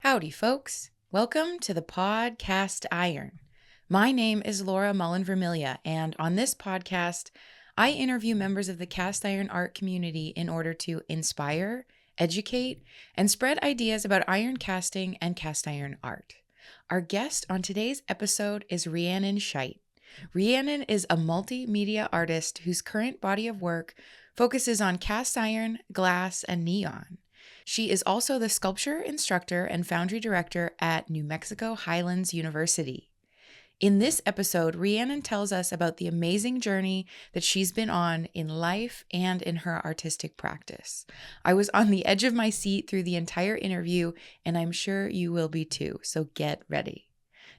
Howdy, folks. Welcome to the PodCAST Iron. My name is Laura Mullen-Vermilia, and on this podcast, I interview members of the cast iron art community in order to inspire, educate, and spread ideas about iron casting and cast iron art. Our guest on today's episode is Rhiannon Scheidt. Rhiannon is a multimedia artist whose current body of work focuses on cast iron, glass, and neon. She is also the sculpture instructor and foundry director at New Mexico Highlands University. In this episode, Rhiannon tells us about the amazing journey that she's been on in life and in her artistic practice. I was on the edge of my seat through the entire interview, and I'm sure you will be too, so get ready.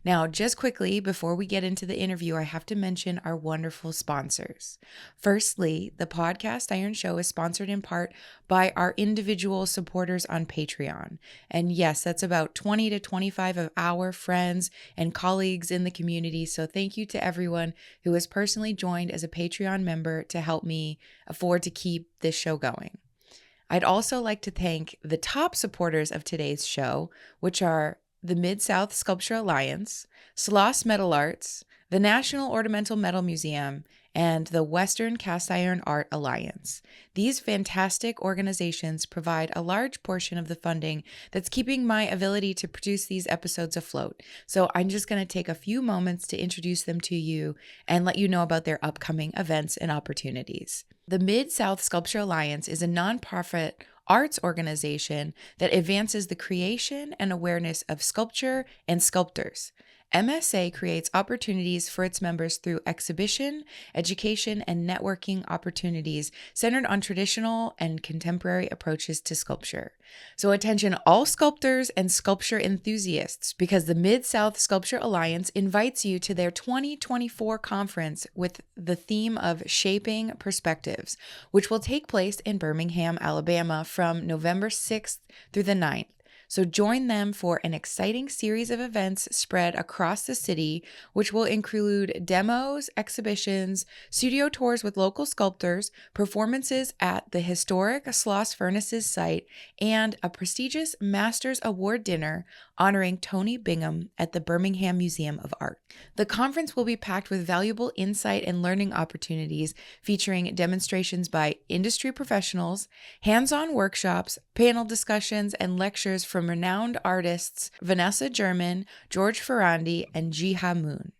Now, just quickly, before we get into the interview, I have to mention our wonderful sponsors. Firstly, the PodCAST Iron Show is sponsored in part by our individual supporters on Patreon. And yes, that's about 20 to 25 of our friends and colleagues in the community. So thank you to everyone who has personally joined as a Patreon member to help me afford to keep this show going. I'd also like to thank the top supporters of today's show, which are the Mid-South Sculpture Alliance, Sloss Metal Arts, the National Ornamental Metal Museum, and the Western Cast Iron Art Alliance. These fantastic organizations provide a large portion of the funding that's keeping my ability to produce these episodes afloat. So I'm just going to take a few moments to introduce them to you and let you know about their upcoming events and opportunities. The Mid-South Sculpture Alliance is a nonprofit arts organization that advances the creation and awareness of sculpture and sculptors. MSA creates opportunities for its members through exhibition, education, and networking opportunities centered on traditional and contemporary approaches to sculpture. So attention all sculptors and sculpture enthusiasts, because the Mid-South Sculpture Alliance invites you to their 2024 conference with the theme of Shaping Perspectives, which will take place in Birmingham, Alabama from November 6th through the 9th. So join them for an exciting series of events spread across the city, which will include demos, exhibitions, studio tours with local sculptors, performances at the historic Sloss Furnaces site, and a prestigious Masters Award dinner honoring Tony Bingham at the Birmingham Museum of Art. The conference will be packed with valuable insight and learning opportunities featuring demonstrations by industry professionals, hands-on workshops, panel discussions, and lectures from renowned artists Vanessa German, George Ferrandi, and Jiha Moon.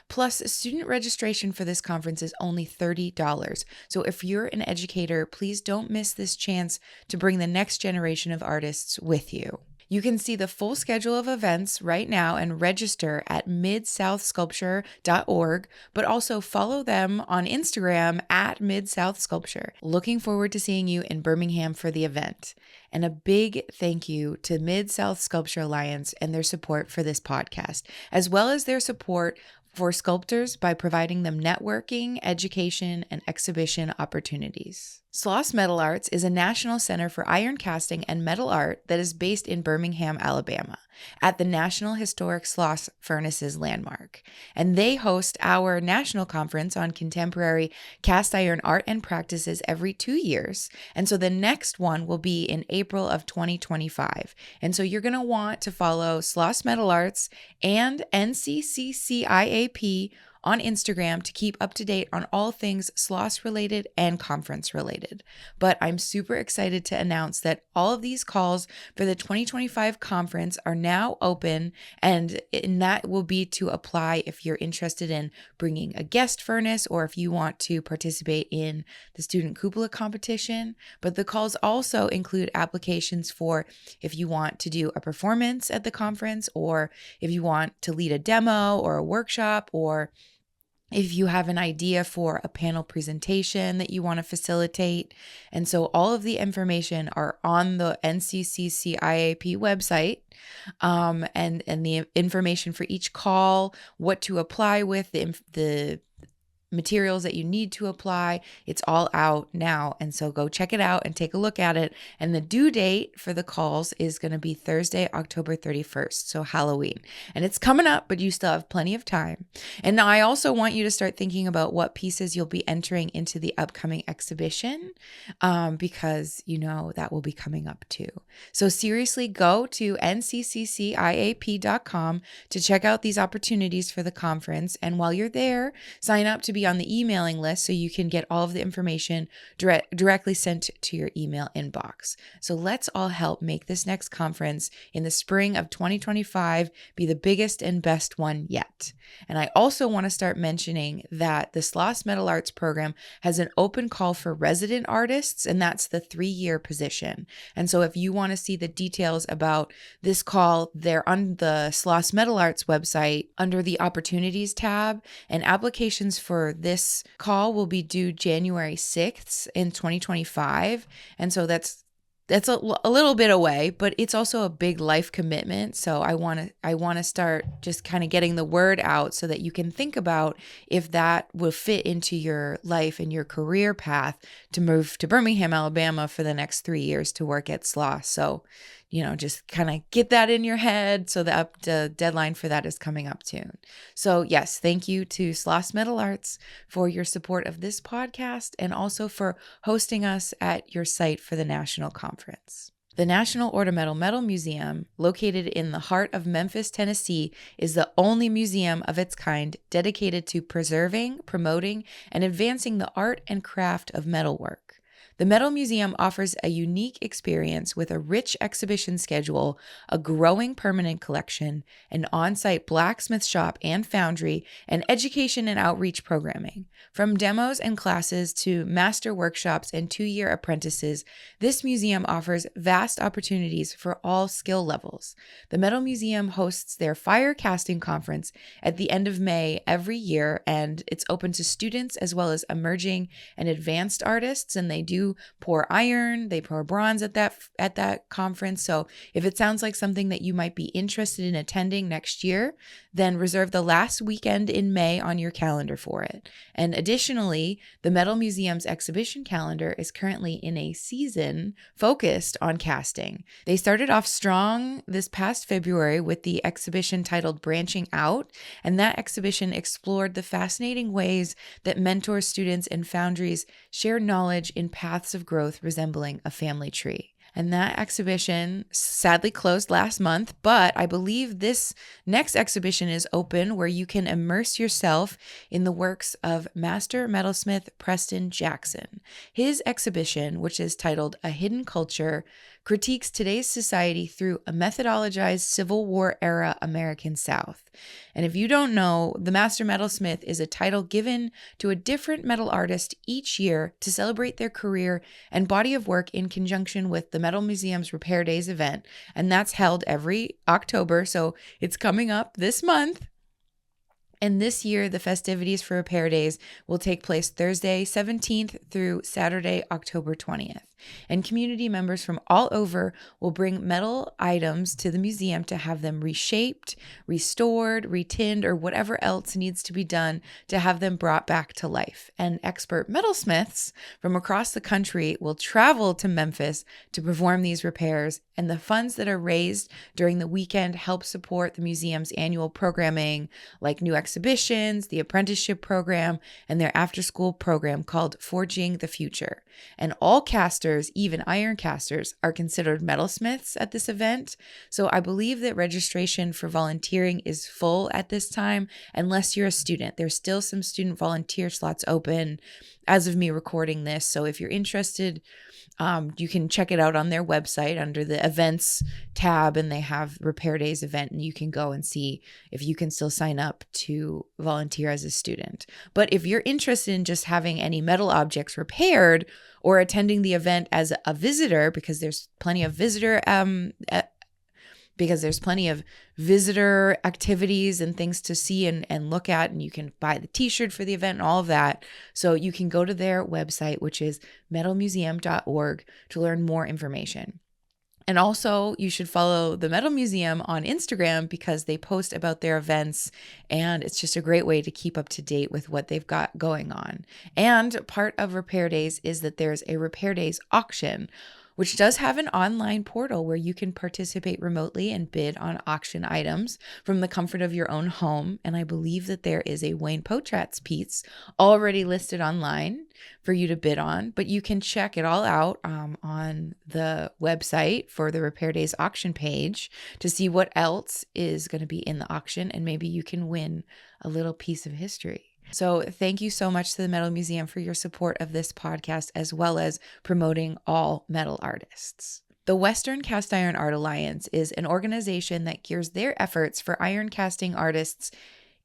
Plus, student registration for this conference is only $30. So if you're an educator, please don't miss this chance to bring the next generation of artists with you. You can see the full schedule of events right now and register at midsouthsculpture.org, but also follow them on Instagram at midsouthsculpture. Looking forward to seeing you in Birmingham for the event. And a big thank you to Mid-South Sculpture Alliance and their support for this podcast, as well as their support for sculptors by providing them networking, education, and exhibition opportunities. Sloss Metal Arts is a national center for iron casting and metal art that is based in Birmingham, Alabama, at the National Historic Sloss Furnaces landmark. And they host our national conference on contemporary cast iron art and practices every 2 years. And so the next one will be in April of 2025. And so you're going to want to follow Sloss Metal Arts and NCCCIAP on Instagram to keep up to date on all things Sloss related and conference related. But I'm super excited to announce that all of these calls for the 2025 conference are now open, and that will be to apply if you're interested in bringing a guest furnace or if you want to participate in the student cupola competition. But the calls also include applications for if you want to do a performance at the conference, or if you want to lead a demo or a workshop, or if you have an idea for a panel presentation that you want to facilitate. And so all of the information are on the NCCCIAP website, and the information for each call, what to apply with, the materials that you need to apply. It's all out now. And so go check it out and take a look at it. And the due date for the calls is going to be Thursday, October 31st. So Halloween. And it's coming up, but you still have plenty of time. And now I also want you to start thinking about what pieces you'll be entering into the upcoming exhibition, because that will be coming up too. So seriously, go to nccciap.com to check out these opportunities for the conference. And while you're there, sign up to be on the emailing list so you can get all of the information directly sent to your email inbox. So let's all help make this next conference in the spring of 2025 be the biggest and best one yet. And I also want to start mentioning that the Sloss Metal Arts program has an open call for resident artists, and that's the 3-year position. And so if you want to see the details about this call, they're on the Sloss Metal Arts website under the Opportunities tab, and applications for this call will be due January 6th in 2025. And so that's a little bit away, but it's also a big life commitment. So I want to start just kind of getting the word out so that you can think about if that will fit into your life and your career path to move to Birmingham, Alabama for the next 3 years to work at Sloss. So, just kind of get that in your head so that the deadline for that is coming up soon. So yes, thank you to Sloss Metal Arts for your support of this podcast and also for hosting us at your site for the national conference. The National Ornamental Metal Museum, located in the heart of Memphis, Tennessee, is the only museum of its kind dedicated to preserving, promoting, and advancing the art and craft of metalwork. The Metal Museum offers a unique experience with a rich exhibition schedule, a growing permanent collection, an on-site blacksmith shop and foundry, and education and outreach programming. From demos and classes to master workshops and 2-year apprentices, this museum offers vast opportunities for all skill levels. The Metal Museum hosts their fire casting conference at the end of May every year, and it's open to students as well as emerging and advanced artists, and they do pour iron, they pour bronze at that conference. So if it sounds like something that you might be interested in attending next year, then reserve the last weekend in May on your calendar for it. And additionally, the Metal Museum's exhibition calendar is currently in a season focused on casting. They started off strong this past February with the exhibition titled Branching Out, and that exhibition explored the fascinating ways that mentors, students, and foundries share knowledge in paths of growth resembling a family tree. And that exhibition sadly closed last month, but I believe this next exhibition is open where you can immerse yourself in the works of master metalsmith Preston Jackson. His exhibition, which is titled A Hidden Culture, critiques today's society through a methodologized Civil War era American South. And if you don't know, the Master Metalsmith is a title given to a different metal artist each year to celebrate their career and body of work in conjunction with the Metal Museum's Repair Days event. And that's held every October, so it's coming up this month. And this year, the festivities for Repair Days will take place Thursday, 17th through Saturday, October 20th. And community members from all over will bring metal items to the museum to have them reshaped, restored, retinned, or whatever else needs to be done to have them brought back to life. And expert metalsmiths from across the country will travel to Memphis to perform these repairs, and the funds that are raised during the weekend help support the museum's annual programming, like new exhibitions, the apprenticeship program, and their after-school program called Forging the Future. And all casters, even iron casters, are considered metalsmiths at this event. So I believe that registration for volunteering is full at this time, unless you're a student. There's still some student volunteer slots open as of me recording this. So if you're interested, you can check it out on their website under the events tab, and they have Repair Days event, and you can go and see if you can still sign up to volunteer as a student. But if you're interested in just having any metal objects repaired or attending the event as a visitor, because there's plenty of visitor activities and things to see and look at, and you can buy the t-shirt for the event and all of that. So you can go to their website, which is metalmuseum.org, to learn more information. And also, you should follow the Metal Museum on Instagram because they post about their events, and it's just a great way to keep up to date with what they've got going on. And part of Repair Days is that there's a Repair Days auction, which does have an online portal where you can participate remotely and bid on auction items from the comfort of your own home. And I believe that there is a Wayne Potrat's piece already listed online for you to bid on, but you can check it all out on the website for the Repair Days auction page to see what else is going to be in the auction, and maybe you can win a little piece of history. So thank you so much to the Metal Museum for your support of this podcast, as well as promoting all metal artists. The Western Cast Iron Art Alliance is an organization that gears their efforts for iron casting artists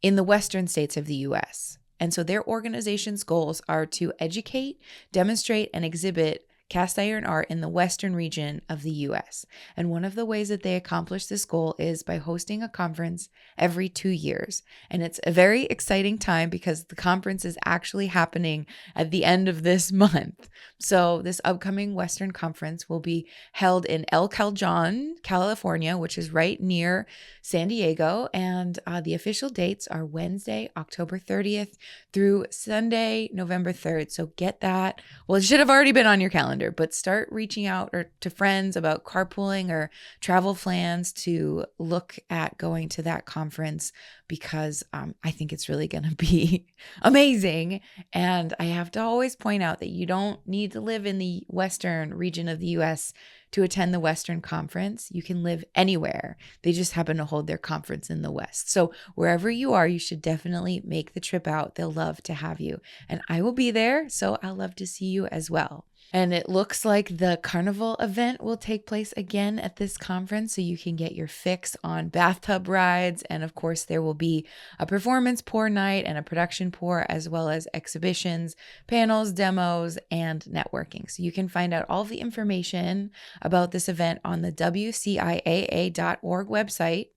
in the western states of the U.S. And so their organization's goals are to educate, demonstrate, and exhibit cast iron art in the western region of the U.S. And one of the ways that they accomplish this goal is by hosting a conference every 2 years. And it's a very exciting time because the conference is actually happening at the end of this month. So this upcoming Western Conference will be held in El Cajon, California, which is right near San Diego. And the official dates are Wednesday, October 30th through Sunday, November 3rd. So get that. Well, it should have already been on your calendar, but start reaching out to friends about carpooling or travel plans to look at going to that conference, because I think it's really going to be amazing. And I have to always point out that you don't need to live in the western region of the U.S. to attend the Western Conference. You can live anywhere. They just happen to hold their conference in the West. So wherever you are, you should definitely make the trip out. They'll love to have you. And I will be there, so I'll love to see you as well. And it looks like the carnival event will take place again at this conference, so you can get your fix on bathtub rides. And of course, there will be a performance pour night and a production pour, as well as exhibitions, panels, demos, and networking. So you can find out all the information about this event on the WCIAA.org website.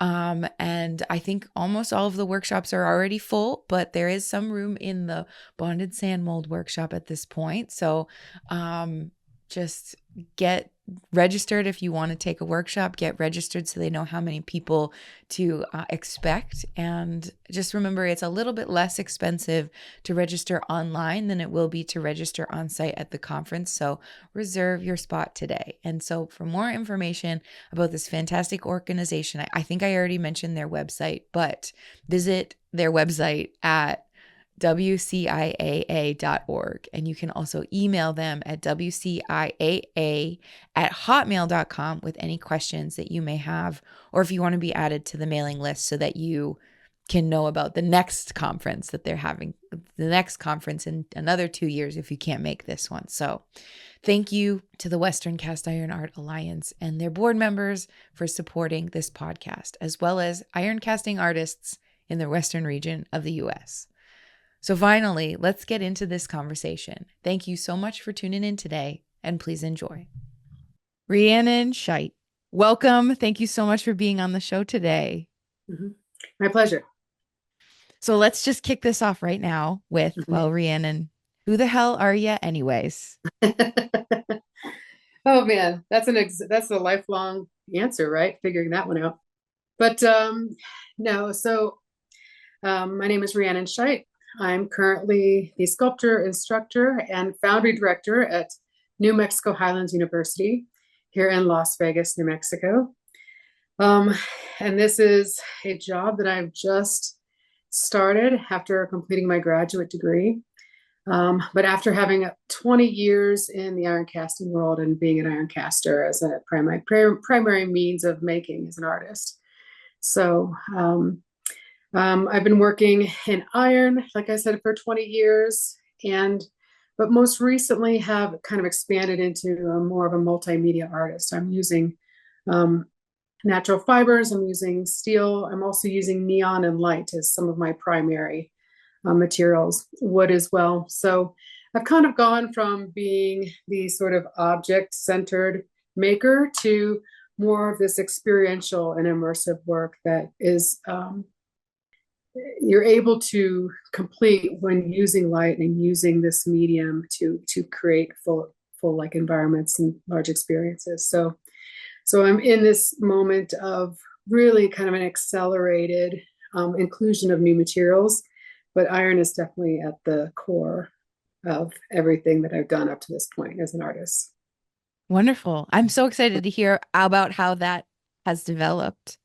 And I think almost all of the workshops are already full, but there is some room in the bonded sand mold workshop at this point. So just get registered if you want to take a workshop. Get registered so they know how many people to expect. And just remember, it's a little bit less expensive to register online than it will be to register on site at the conference. So reserve your spot today. And so for more information about this fantastic organization, I think I already mentioned their website, but visit their website at WCIAA.org. And you can also email them at WCIAA@hotmail.com with any questions that you may have, or if you want to be added to the mailing list so that you can know about the next conference that they're having, the next conference in another 2 years if you can't make this one. So thank you to the Western Cast Iron Art Alliance and their board members for supporting this podcast, as well as iron casting artists in the western region of the U.S. So finally, let's get into this conversation. Thank you so much for tuning in today, and please enjoy. Rhiannon Scheidt, welcome. Thank you so much for being on the show today. Mm-hmm. My pleasure. So let's just kick this off right now with, well, Rhiannon, who the hell are you anyways? Oh man, that's a lifelong answer, right? Figuring that one out. But no, so my name is Rhiannon Scheidt. I'm currently the sculptor, instructor, and foundry director at New Mexico Highlands University here in Las Vegas, New Mexico. And this is a job that I've just started after completing my graduate degree. But after having 20 years in the iron casting world and being an iron caster as a primary means of making as an artist. So I've been working in iron, like I said, for 20 years, but most recently have kind of expanded into more of a multimedia artist. I'm using natural fibers, I'm using steel, I'm also using neon and light as some of my primary materials, wood as well. So I've kind of gone from being the sort of object-centered maker to more of this experiential and immersive work that is you're able to complete when using light and using this medium to create full like environments and large experiences. So So I'm in this moment of really kind of an accelerated inclusion of new materials, but iron is definitely at the core of everything that I've done up to this point as an artist. Wonderful. I'm so excited to hear about how that has developed.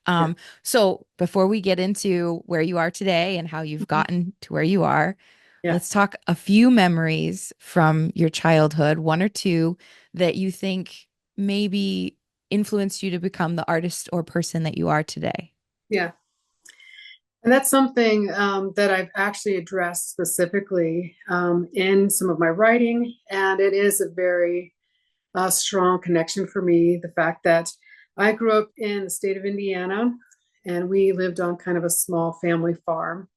Yeah. So before we get into where you are today and how you've Mhm. gotten to where you are, Yeah. let's talk a few memories from your childhood, one or two that you think maybe influenced you to become the artist or person that you are today. Yeah. And that's something that I've actually addressed specifically in some of my writing. And it is a very strong connection for me. The fact that I grew up in the state of Indiana and we lived on kind of a small family farm.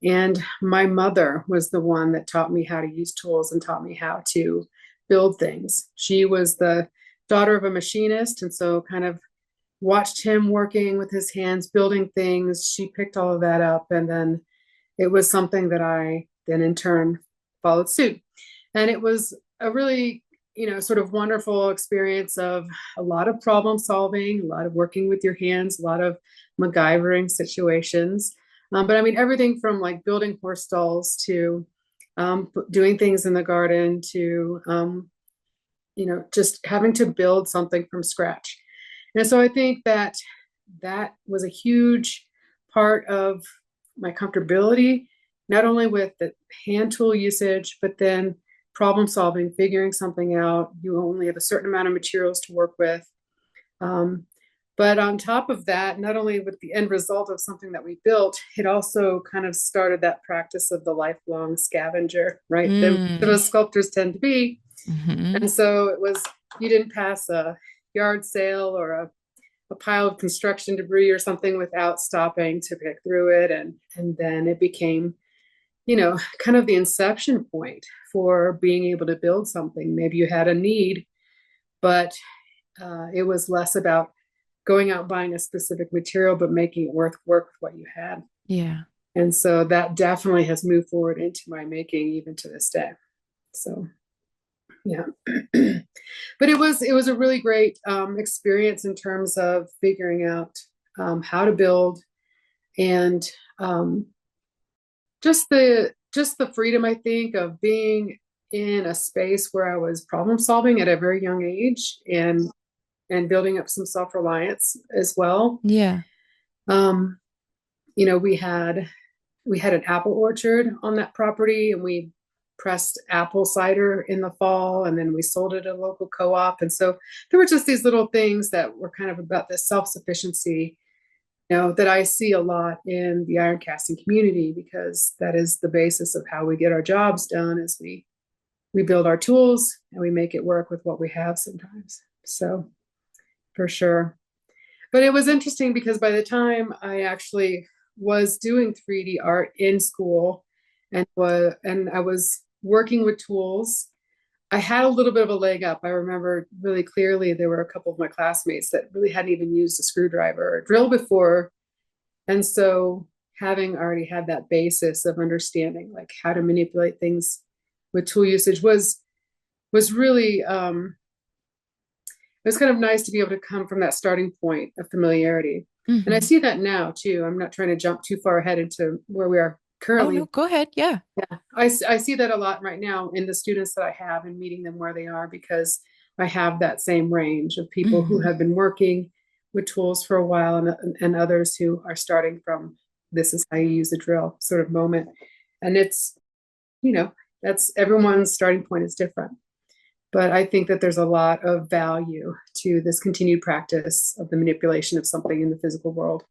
And my mother was the one that taught me how to use tools and taught me how to build things. She was the daughter of a machinist. And so, kind of watched him working with his hands, building things. She picked all of that up. And then it was something that I then in turn followed suit. And it was a really, sort of wonderful experience of a lot of problem solving, a lot of working with your hands, a lot of MacGyvering situations. But I mean, everything from like building horse stalls to doing things in the garden to, just having to build something from scratch. And so I think that that was a huge part of my comfortability, not only with the hand tool usage, but then problem solving, figuring something out. You only have a certain amount of materials to work with. Um, but on top of that, not only with the end result of something that we built, it also kind of started that practice of the lifelong scavenger, right? That Mm. most sculptors tend to be. Hmm. And so it was, you didn't pass a yard sale or a pile of construction debris or something without stopping to pick through it. And then it became, kind of the inception point for being able to build something. Maybe you had a need, but it was less about going out and buying a specific material, but making it work with what you had. Yeah. And so that definitely has moved forward into my making even to this day. So yeah. But it was a really great experience in terms of figuring out how to build and um, just the freedom, I think, of being in a space where I was problem solving at a very young age and building up some self-reliance as well. Yeah. Um, we had an apple orchard on that property, and we pressed apple cider in the fall, and then we sold it at a local co-op. And so there were just these little things that were kind of about this self-sufficiency, that I see a lot in the iron casting community, because that is the basis of how we get our jobs done, is we build our tools and we make it work with what we have sometimes. So for sure. But it was interesting because by the time I actually was doing 3D art in school and I was working with tools, I had a little bit of a leg up. I remember really clearly there were a couple of my classmates that really hadn't even used a screwdriver or drill before. And so having already had that basis of understanding like how to manipulate things with tool usage was really it was kind of nice to be able to come from that starting point of familiarity. And I Hmm. see that now too. I'm not trying to jump too far ahead into where we are Oh, no, currently. go ahead. Yeah. Yeah, I see that a lot right now in the students that I have and meeting them where they are, because I have that same range of people who Hmm. have been working with tools for a while, and others who are starting from this is how you use a drill sort of moment. And it's, you know, that's everyone's starting point is different. But I think that there's a lot of value to this continued practice of the manipulation of something in the physical world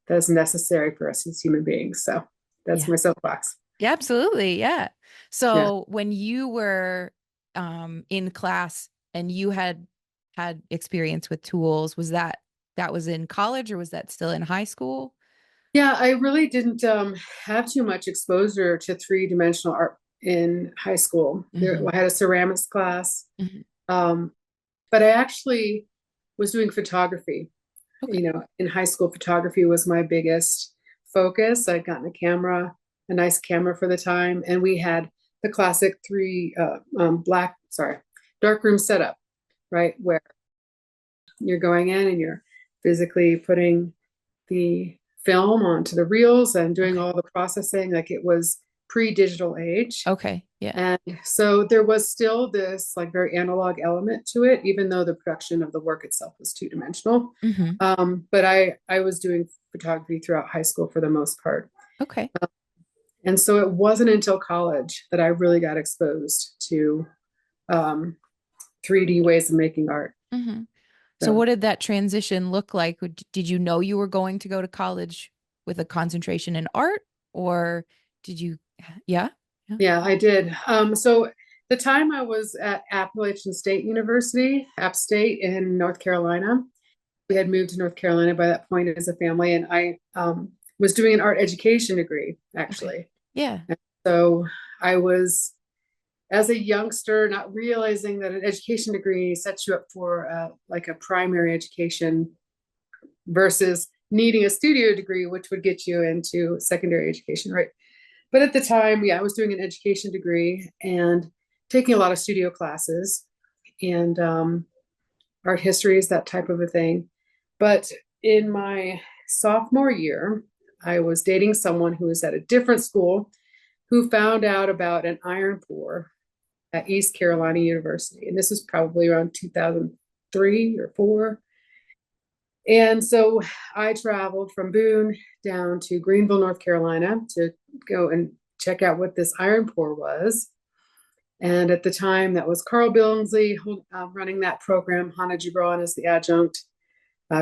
that is necessary for us as human beings. So that's Yeah. my soapbox. Yeah, absolutely. Yeah. Yeah. So when you were in class and you had experience with tools, was that was in college or was that still in high school? Yeah, I really didn't have too much exposure to three-dimensional art in high school. Hmm. I had a ceramics class, Hmm. um, but I actually was doing photography. Okay. In high school, photography was my biggest focus. I'd gotten a nice camera for the time, and we had the classic dark room setup, right? Where you're going in and you're physically putting the film onto the reels and doing Okay. all the processing. Like it was pre-digital age. Okay. Yeah. And so there was still this like very analog element to it, even though the production of the work itself was two-dimensional. Mm-hmm. But I was doing photography throughout high school for the most part. Okay. And so it wasn't until college that I really got exposed to um, 3D ways of making art. Mm-hmm. So So what did that transition look like? Did you know you were going to go to college with a concentration in art, or did you? Yeah. Yeah. yeah, I did. So the time I was at Appalachian State University, App State in North Carolina, we had moved to North Carolina by that point as a family, and I was doing an art education degree Okay. actually. Yeah. And so I was, as a youngster, not realizing that an education degree sets you up for like a primary education versus needing a studio degree, which would get you into secondary education, right? But at the time, yeah, I was doing an education degree and taking a lot of studio classes and art histories, that type of a thing. But in my sophomore year, I was dating someone who was at a different school who found out about an iron pour at East Carolina University. And this was probably around 2003 or four. And so I traveled from Boone down to Greenville, North Carolina to go and check out what this iron pour was. And at the time, that was Carl Billingsley running that program, Hannah Gibran as the adjunct.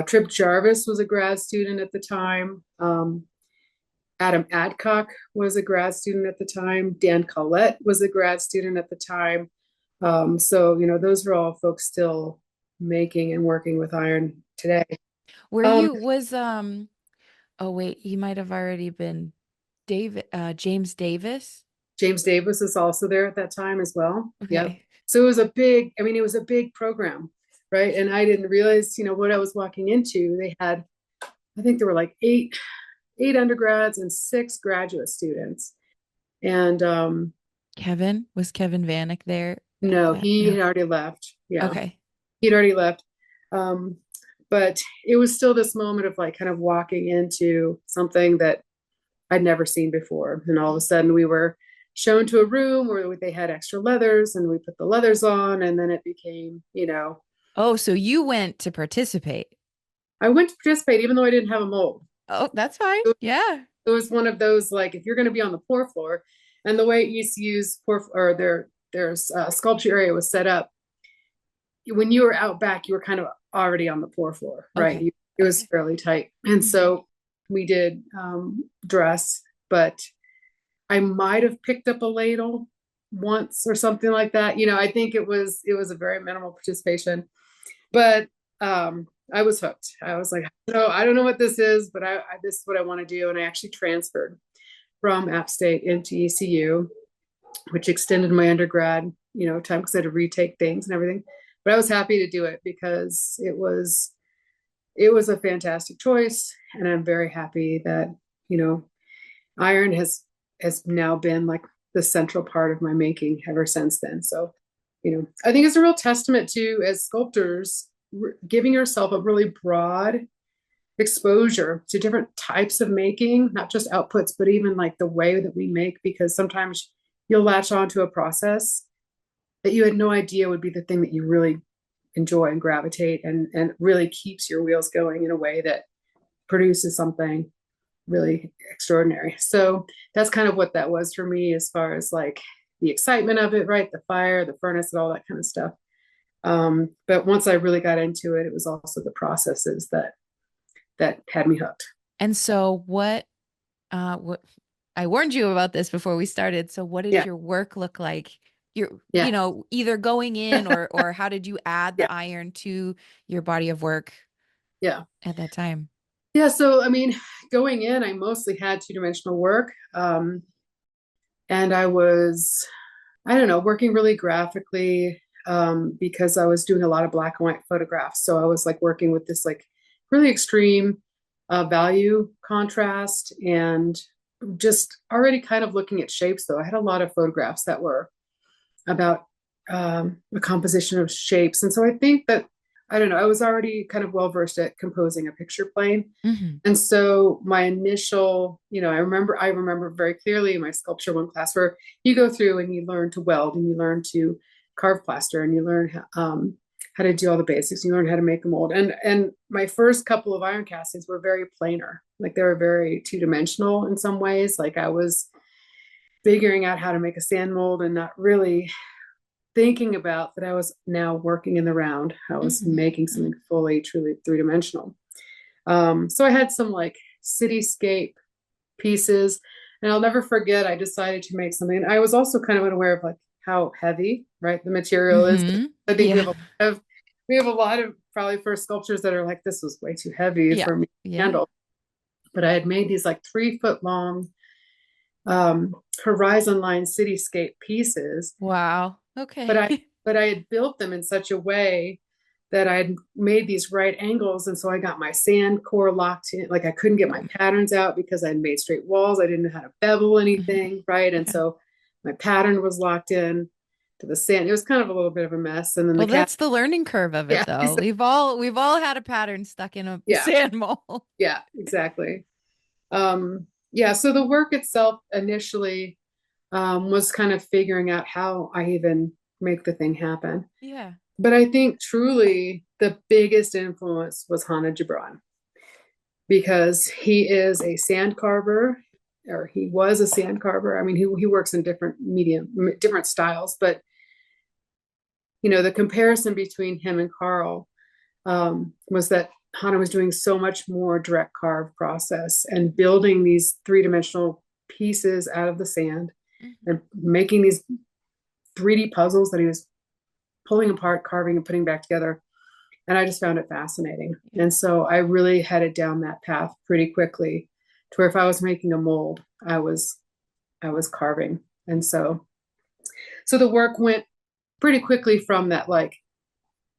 Tripp Jarvis was a grad student at the time. Adam Adcock was a grad student at the time. Dan Collette was a grad student at the time. So, those were all folks still making and working with iron today. Where Um, you was oh wait, he might have already been David James Davis. James Davis is also there at that time as well. Yep. Okay. So it was a big program, right? And I didn't realize, what I was walking into. They had, I think there were like eight undergrads and six graduate students. And Was Kevin Vanek there at no, that? he No. had already left. Yeah, Okay. he'd already left. Um, but it was still this moment of like kind of walking into something that I'd never seen before. And all of a sudden we were shown to a room where they had extra leathers and we put the leathers on. And then it became, Oh, so you went to participate. I went to participate even though I didn't have a mold. Oh, that's fine. Yeah. It was one of those, like, if you're going to be on the pour floor, and the way ECU's pour or their sculpture area was set up, when you were out back, you were kind of already on the pour floor, right? Okay. It was Okay. fairly tight. And so we did dress, but I might have picked up a ladle once or something like that. I think it was a very minimal participation, but I was hooked. I was like, no, I don't know what this is, but this is what I want to do. And I actually transferred from App State into ECU, which extended my undergrad, time because I had to retake things and everything. But I was happy to do it because it was a fantastic choice, and I'm very happy that iron has now been like the central part of my making ever since then. So, I think it's a real testament to, as sculptors, giving yourself a really broad exposure to different types of making, not just outputs, but even like the way that we make, because sometimes you'll latch onto a process that you had no idea would be the thing that you really enjoy and gravitate and really keeps your wheels going in a way that produces something really extraordinary. So that's kind of what that was for me, as far as like the excitement of it, right? The fire, the furnace, and all that kind of stuff. But once I really got into it, it was also the processes that had me hooked. And so what I warned you about this before we started. So what did Yeah, your work look like? yeah, Either going in or how did you add yeah, the iron to your body of work yeah. at that time? Yeah, so I mean, going in, I mostly had two-dimensional work. And I was, I don't know, working really graphically, because I was doing a lot of black and white photographs. So I was like working with this like really extreme value contrast, and just already kind of looking at shapes, though. I had a lot of photographs that were about the composition of shapes. And so I think that I don't know, I was already kind of well versed at composing a picture plane. Hmm. And so my initial, I remember very clearly my sculpture one class where you go through and you learn to weld and you learn to carve plaster and you learn how to do all the basics. You learn how to make a mold. And my first couple of iron castings were very planar, like they were very two-dimensional in some ways. Like I was figuring out how to make a sand mold and not really thinking about that I was now working in the round. I was Hmm. making something fully, truly three-dimensional. So I had some like cityscape pieces, and I'll never forget. I decided to make something. And I was also kind of unaware of like how heavy, right, the material is. Hmm. I think Yeah. we have a lot of probably for sculptures that are like this was way too heavy Yeah. for me to Yeah. handle. But I had made these like 3 foot long horizon line cityscape pieces, Wow. but Okay. I had built them in such a way that I had made these right angles. And so I got my sand core locked in. Like I couldn't get my patterns out because I had made straight walls. I didn't know how to bevel Mhm. anything. Right. And Yeah. so my pattern was locked in to the sand. It was kind of a little bit of a mess. And then Well, the cat, that's the learning curve of it, yeah, though. We've all had a pattern stuck in a yeah, sand mold. yeah, exactly. Yeah. So the work itself initially was kind of figuring out how I even make the thing happen. Yeah. But I think truly the biggest influence was Hannah Gibran because he is a sand carver, or he was a sand carver. I mean, he works in different different styles, but the comparison between him and Carl was that Hannah was doing so much more direct carve process and building these three-dimensional pieces out of the sand Hmm. and making these 3D puzzles that he was pulling apart, carving, and putting back together. And I just found it fascinating. Yeah. And so I really headed down that path pretty quickly to where if I was making a mold, I was carving. And so the work went pretty quickly from that, like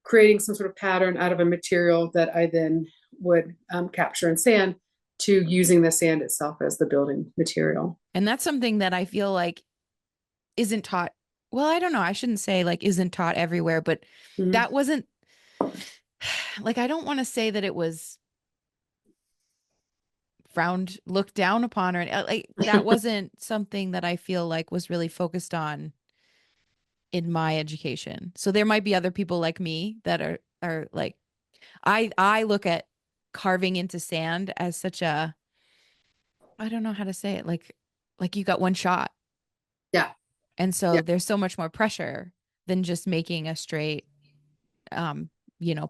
creating some sort of pattern out of a material that I then would capture in sand, to using the sand itself as the building material. And that's something that I feel like isn't taught. Well, I don't know. I shouldn't say like isn't taught everywhere, but Mhm. that wasn't like I don't want to say that it was frowned, looked down upon, or like that wasn't something that I feel like was really focused on in my education. So there might be other people like me that are like I look at carving into sand as such a I don't know how to say it like you got one shot. Yeah, And yeah, so there's so much more pressure than just making a straight um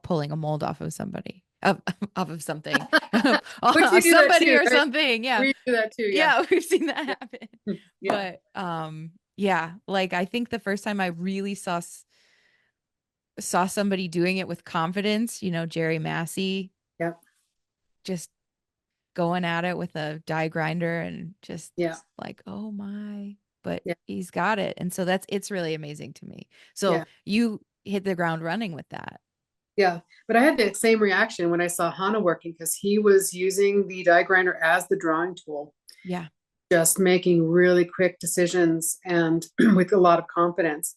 pulling a mold off of somebody off of something which we off do that somebody too, or right? something. Yeah. We do that too. Yeah, Yeah, we've seen that happen. yeah, But yeah, like I think the first time I really saw somebody doing it with confidence, Jerry Massey yeah, just going at it with a die grinder and just yeah, like, oh my, but yeah, he's got it. And so it's really amazing to me. So yeah. you hit the ground running with that. Yeah, but I had the same reaction when I saw Hana working because he was using the die grinder as the drawing tool, Yeah. just making really quick decisions and with a lot of confidence.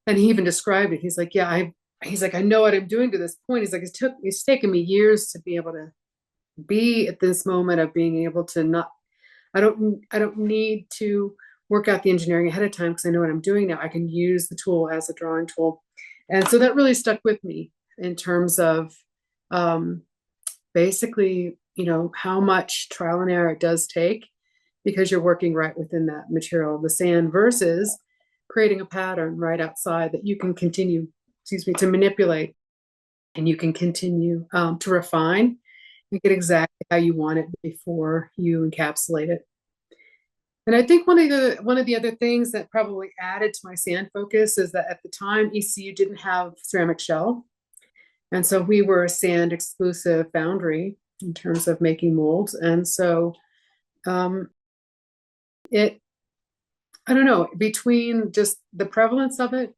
And he even described it. He's like, "Yeah, he's like, I know what I'm doing to this point." He's like, it's taken me years to be able to be at this moment of being able to not. I don't need to work out the engineering ahead of time because I know what I'm doing now. I can use the tool as a drawing tool, and so that really stuck with me in terms of um, basically, how much trial and error it does take because you're working right within that material, the sand, versus creating a pattern right outside that you can continue, excuse me, to manipulate, and you can continue to refine and get exactly how you want it before you encapsulate it. And I think one of the other things that probably added to my sand focus is that at the time ECU didn't have ceramic shell, and so we were a sand exclusive foundry in terms of making molds. And so um, it I don't know, between just the prevalence of it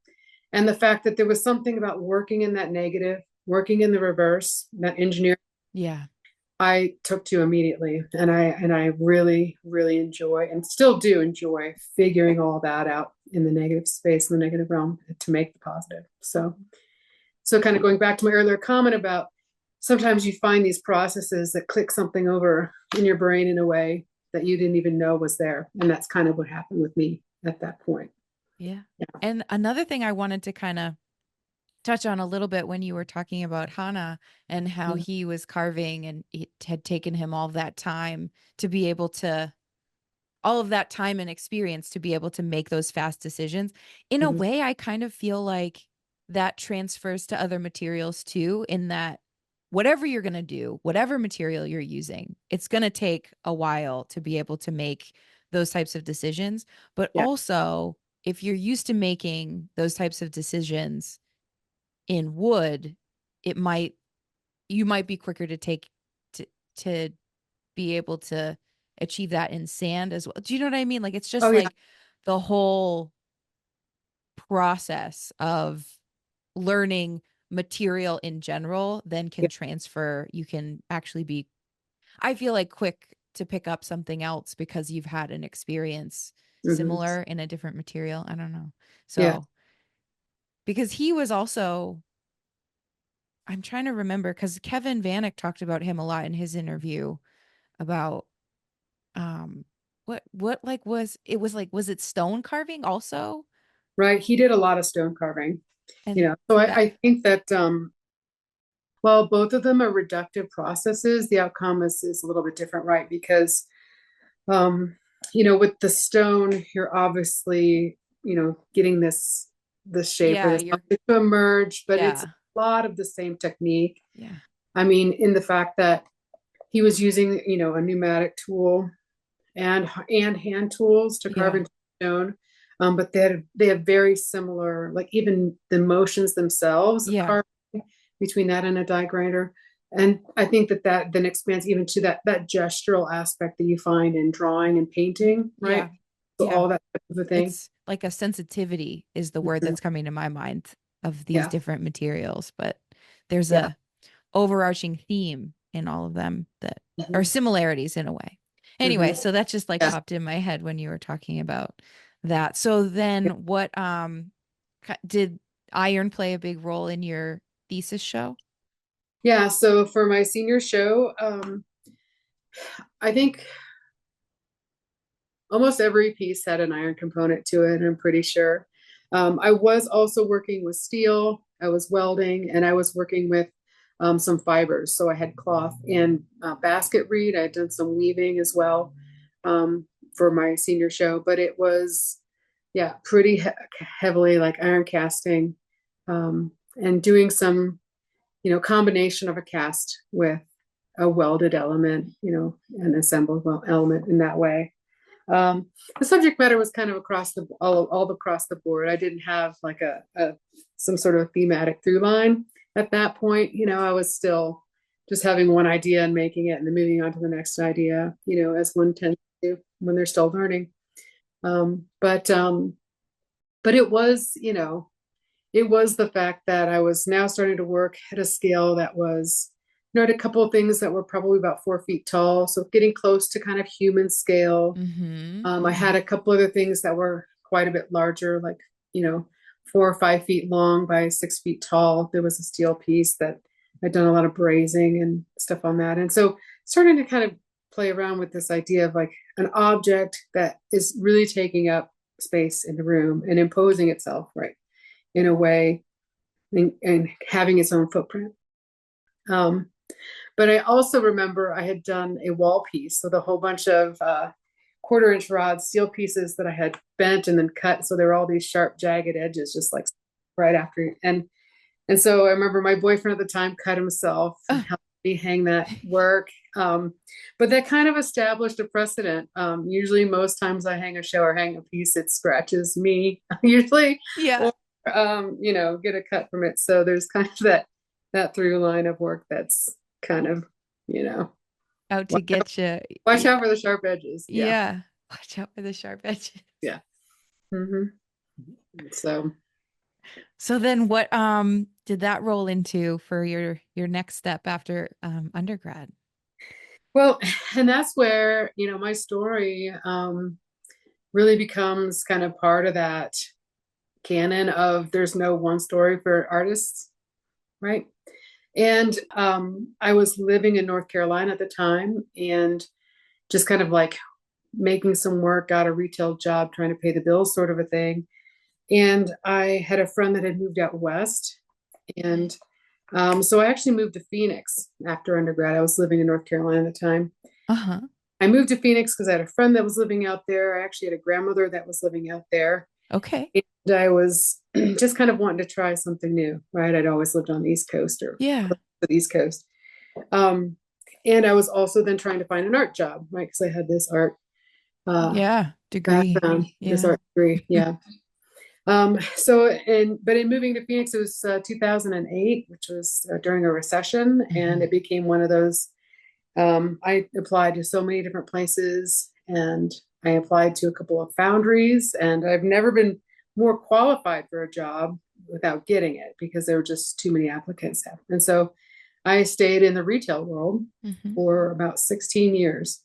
and the fact that there was something about working in that negative, working in the reverse, that engineer, Yeah. I took to immediately. And I really, really enjoy and still do enjoy figuring all that out in the negative space, in the negative realm, to make the positive. So So kind of going back to my earlier comment about sometimes you find these processes that click something over in your brain in a way that you didn't even know was there. And that's kind of what happened with me at that point. Yeah. Yeah. And another thing I wanted to kind of touch on a little bit when you were talking about Hana and how Mhm. he was carving and it had taken him all that time to be able to all of that time and experience to be able to make those fast decisions. In a Mhm. way, I kind of feel like that transfers to other materials too, in that whatever you're going to do, whatever material you're using, it's going to take a while to be able to make those types of decisions. But Yeah. also, if you're used to making those types of decisions in wood, it might you might be quicker to take to be able to achieve that in sand as well. Do you know what I mean? Like it's Oh just yeah. like the whole process of learning material in general then can Yeah. transfer. You can actually be, I feel like, quick to pick up something else because you've had an experience Hmm. similar in a different material. I don't know. Yeah. So, because he was also, I'm trying to remember because Kevin Vanek talked about him a lot in his interview about um what like was it stone carving also? Right. He did a lot of stone carving, And So that I think that while both of them are reductive processes, the outcome is a little bit different, right? Because um, with the stone, you're obviously, getting this shape or yeah, this you're object to emerge, but it's a yeah. lot of the same technique. Yeah. I mean, in the fact that he was using, a pneumatic tool and hand tools to carve Yeah. into stone. But they have very similar, like even the motions themselves of Yeah. carving between that and a die grinder. And I think that then expands even to that gestural aspect that you find in drawing and painting, Yeah. right? So Yeah. all that type of a thing. It's like a sensitivity is the word Mhm. that's coming to my mind of these Yeah, different materials, but there's yeah. a overarching theme in all of them that are Mhm. similarities in a way. Anyway, Mhm. so that just like Yeah. popped in my head when you were talking about that. So then what did iron play a big role in your thesis show? Yeah. So for my senior show, I think almost every piece had an iron component to it, I'm pretty sure. I was also working with steel, I was welding, and I was working with some fibers. So I had cloth and basket reed. I had done some weaving as well for my senior show, but it was, yeah, pretty heavily like iron casting and doing some, combination of a cast with a welded element, an assembled element in that way. Um, the subject matter was kind of across the all across the board. I didn't have like a some sort of thematic through line at that point. I was still just having one idea and making it and then moving on to the next idea, as one tends to do when they're still learning. But it was, it was the fact that I was now starting to work at a scale that was, I had a couple of things that were probably about 4 feet tall, so getting close to kind of human scale. Mm-hmm. I had a couple other things that were quite a bit larger, like, you know, 4 or 5 feet long by 6 feet tall. There was a steel piece that I'd done a lot of brazing and stuff on that. And so starting to kind of play around with this idea of like an object that is really taking up space in the room and imposing itself, right, in a way and having its own footprint. Um, but I also remember I had done a wall piece with a whole bunch of 1/4 inch rod steel pieces that I had bent and then cut. So there were all these sharp, jagged edges, just like right after. And so I remember my boyfriend at the time cut himself and Oh, helped me hang that work. But that kind of established a precedent. Usually, most times I hang a show or hang a piece, it scratches me usually, yeah. or get a cut from it. So there's kind of that through line of work that's kind of, you know, Out to watch out, get you. watch Yeah. out for the sharp edges. Yeah, Yeah. Watch out for the sharp edges. yeah. Hmm. So So then what did that roll into for your next step after undergrad? well, and that's where my story really becomes kind of part of that canon of there's no one story for artists. right? And I was living in North Carolina at the time and just kind of like making some work, got a retail job, trying to pay the bills, sort of a thing. And I had a friend that had moved out west. And so I actually moved to Phoenix after undergrad. I was living in North Carolina at the time. Uh-huh. I moved to Phoenix because I had a friend that was living out there. I actually had a grandmother that was living out there. Okay. And I was just kind of wanting to try something new, right? I'd always lived on the East Coast or Yeah. close to the East Coast. Um, and I was also then trying to find an art job, right? Because I had this art Yeah. Degree. background, this Yeah. art degree. Yeah. But in moving to Phoenix, it was 2008, which was during a recession, and Mhm. it became one of those. I applied to so many different places, and I applied to a couple of foundries, and I've never been more qualified for a job without getting it because there were just too many applicants. And so I stayed in the retail world Mhm. for about 16 years,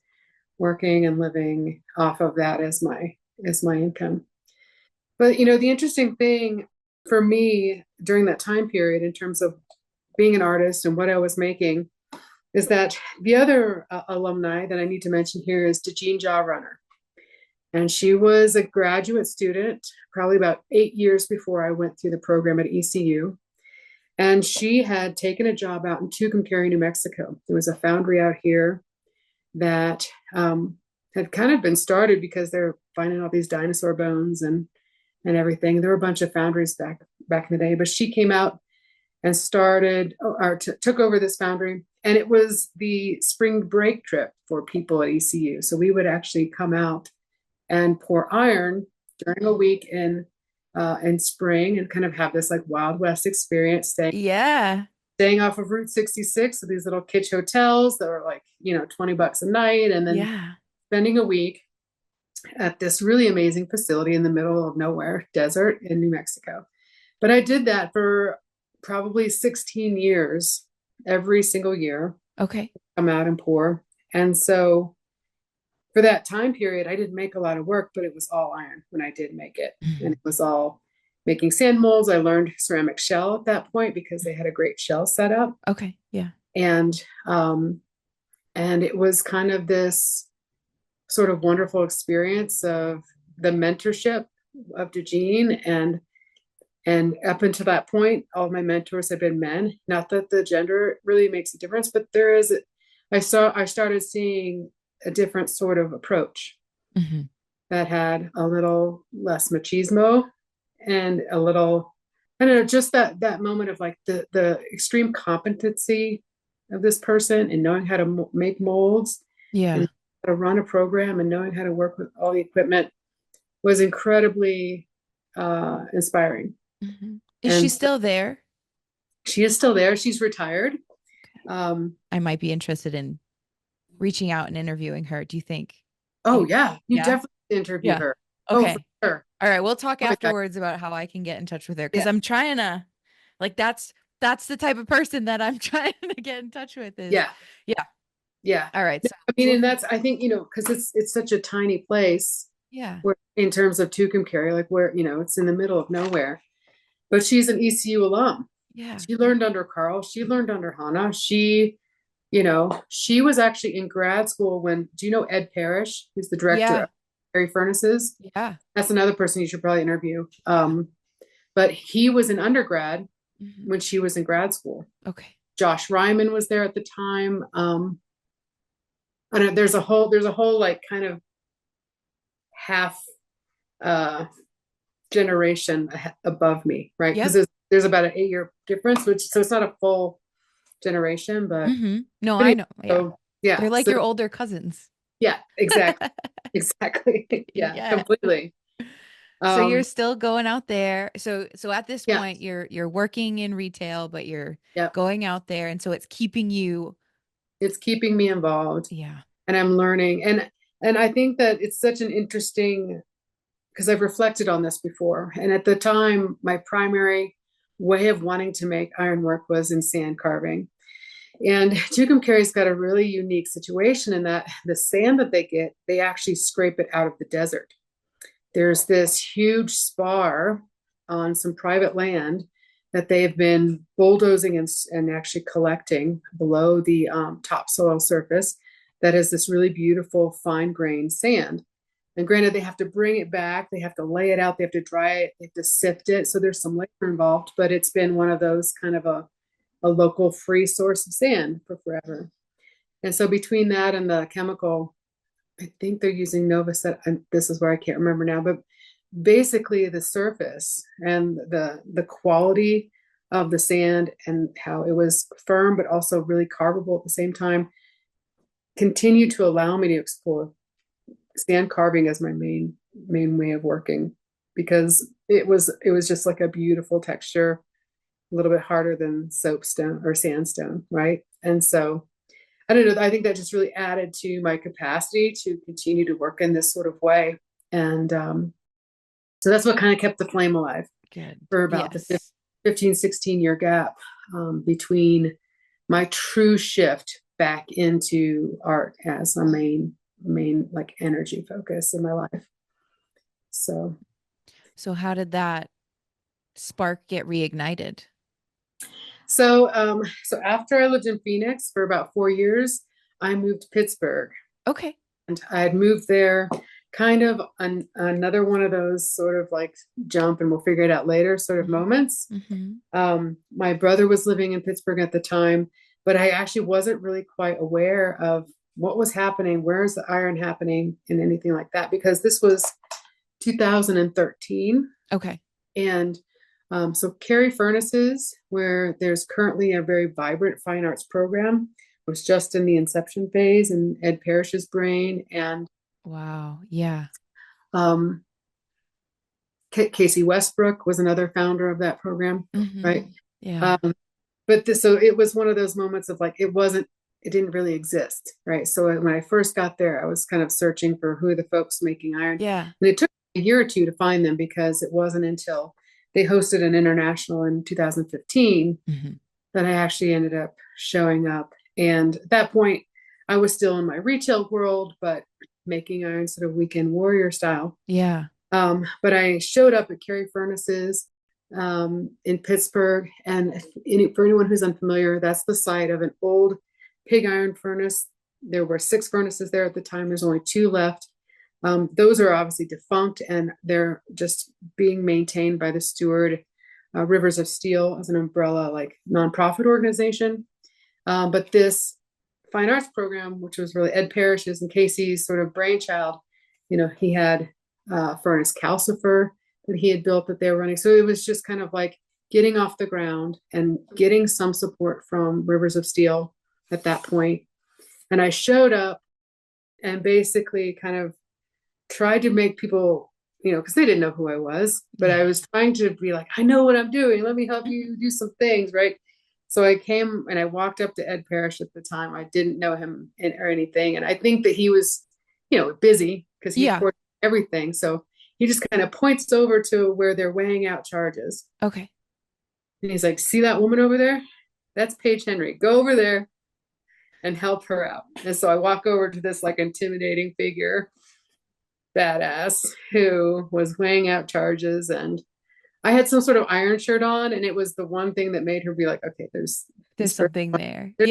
working and living off of that as my income. But the interesting thing for me during that time period, in terms of being an artist and what I was making, is that the other alumni that I need to mention here is Jean Jawrunner. And she was a graduate student, probably about 8 years before I went through the program at ECU. And she had taken a job out in Tucumcari, New Mexico. There was a foundry out here that had kind of been started because they're finding all these dinosaur bones and everything. There were a bunch of foundries back in the day, but she came out and took over this foundry. And it was the spring break trip for people at ECU. So we would actually come out and pour iron during a week in spring and kind of have this like Wild West experience, Yeah. staying off of Route 66 at these little kitsch hotels that were like, $20 a night, and then Yeah. spending a week at this really amazing facility in the middle of nowhere, desert in New Mexico. But I did that for probably 16 years, every single year, Okay. come out and pour. And so for that time period, I didn't make a lot of work, but it was all iron when I did make it. And Mhm. it was all making sand molds. I learned ceramic shell at that point because they had a great shell set up. Okay. Yeah. And it was kind of this sort of wonderful experience of the mentorship of Jean, and up until that point, all of my mentors have been men. Not that the gender really makes a difference, but I started seeing a different sort of approach Mhm. that had a little less machismo and a little, I don't know, just that moment of like the extreme competency of this person and knowing how to make molds Yeah. and how to run a program and knowing how to work with all the equipment was incredibly inspiring. Mhm. Is she And so still there? she is still there. She's retired. Okay. Um, I might be interested in reaching out and interviewing her. Do you think? oh yeah, you Yeah. definitely interview Yeah. her. Oh, for Okay. sure. All right. We'll talk Oh my God. afterwards about how I can get in touch with her because Yeah, I'm trying to, like, that's the type of person that I'm trying to get in touch with is, yeah, yeah. yeah. All right. No, So, I mean, and that's, I think, because it's such a tiny place yeah. where in terms of Tucumcari, like where, it's in the middle of nowhere. But she's an ECU alum. Yeah. She learned under Carl. She learned under Hannah. She was actually in grad school when, do you know Ed Parrish, who's the director Yeah. of Perry Furnaces? Yeah. That's another person you should probably interview. But he was an undergrad Mhm. when she was in grad school. Okay. Josh Ryman was there at the time. I don't know, there's a whole like kind of half uh generation above me, right? Because Yep. there's about an 8 year difference, which so it's not a full generation, but No, I anyway, know. Yeah. so yeah, They're like so your older cousins. yeah, exactly, exactly, yeah, Yeah. completely. So you're Um, still going out there. So at this yeah, point you're working in retail, but you're yeah, going out there and so it's keeping you. it's keeping me involved, Yeah. and I'm learning, and I think that it's such an interesting because I've reflected on this before, and at the time, my primary way of wanting to make ironwork was in sand carving. And Tucumcari's got a really unique situation in that the sand that they get, they actually scrape it out of the desert. There's this huge spar on some private land that they've been bulldozing and actually collecting below the topsoil surface that is this really beautiful fine grained sand. And granted, they have to bring it back, they have to lay it out, they have to dry it, they have to sift it. So there's some labor involved, but it's been one of those kind of a local free source of sand for forever. And so between that and the chemical, I think they're using Novacet. This is where I can't remember now, but basically the surface and the quality of the sand and how it was firm, but also really carvable at the same time, continue to allow me to explore sand carving as my main way of working, because it was just like a beautiful texture, a little bit harder than soapstone or sandstone, right? And so I don't know, I think that just really added to my capacity to continue to work in this sort of way. And so that's what kind of kept the flame alive. Good. For about Yes. the 15, 16-year gap between my true shift back into art as a main like energy focus in my life. So how did that spark get reignited? So after I lived in Phoenix for about 4 years, I moved to Pittsburgh. Okay. And I had moved there kind of another one of those sort of like jump and we'll figure it out later sort of moments. My brother was living in Pittsburgh at the time, but I actually wasn't really quite aware of what was happening, where's the iron happening, and anything like that, because this was 2013. Okay. And so Carey Furnaces, where there's currently a very vibrant fine arts program, was just in the inception phase in Ed Parrish's brain. And wow, yeah. Casey Westbrook was another founder of that program, right? Yeah. So it was one of those moments of like, it didn't really exist, right? So when I first got there, I was kind of searching for who are the folks making iron. Yeah. And it took a year or two to find them, because it wasn't until they hosted an international in 2015 that I actually ended up showing up. And at that point, I was still in my retail world, but making iron sort of weekend warrior style. Yeah. But I showed up at Carey Furnaces in Pittsburgh. And for anyone who's unfamiliar, that's the site of an old pig iron furnace. There were 6 furnaces there at the time. There's only 2 left. Those are obviously defunct, and they're just being maintained by the Steward Rivers of Steel as an umbrella, like nonprofit organization. But this fine arts program, which was really Ed Parrish's and Casey's sort of brainchild, he had furnace calcifer that he had built that they were running. So it was just kind of like getting off the ground and getting some support from Rivers of Steel at that point. And I showed up and basically kind of tried to make people, because they didn't know who I was, but I was trying to be like, I know what I'm doing. Let me help you do some things, right? So I came and I walked up to Ed Parrish at the time. I didn't know him or anything. And I think that he was, busy because he poured everything. So he just kind of points over to where they're weighing out charges. Okay. And he's like, see that woman over there? That's Paige Henry. Go over there and help her out. And so I walk over to this like intimidating figure, badass, who was weighing out charges, and I had some sort of iron shirt on, and it was the one thing that made her be like, okay, there's something there. There's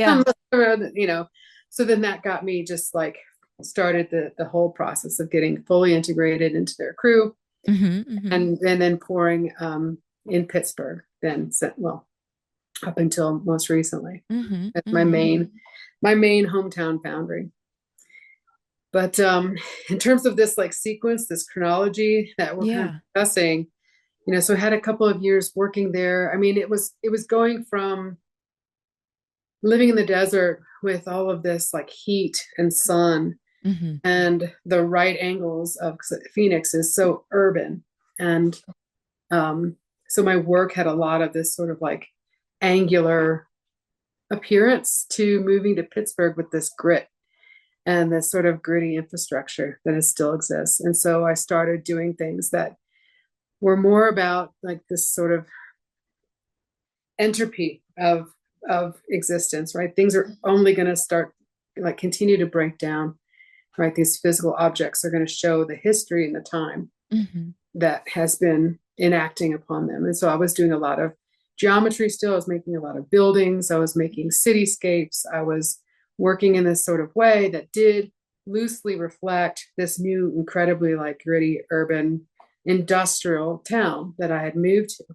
so then that got me just like started the whole process of getting fully integrated into their crew. And then pouring in Pittsburgh up until most recently. That's my main hometown foundry. But in terms of this like sequence, this chronology that we're kind of discussing, so I had a couple of years working there. I mean, it was going from living in the desert with all of this like heat and sun and the right angles of Phoenix is so urban. And so my work had a lot of this sort of like angular appearance to moving to Pittsburgh with this grit and this sort of gritty infrastructure that still exists. And so I started doing things that were more about like this sort of entropy of existence, right? Things are only going to start like continue to break down, right? These physical objects are going to show the history and the time that has been enacting upon them. And so I was doing a lot of geometry still. I was making a lot of buildings. I was making cityscapes. I was working in this sort of way that did loosely reflect this new, incredibly like gritty urban industrial town that I had moved to.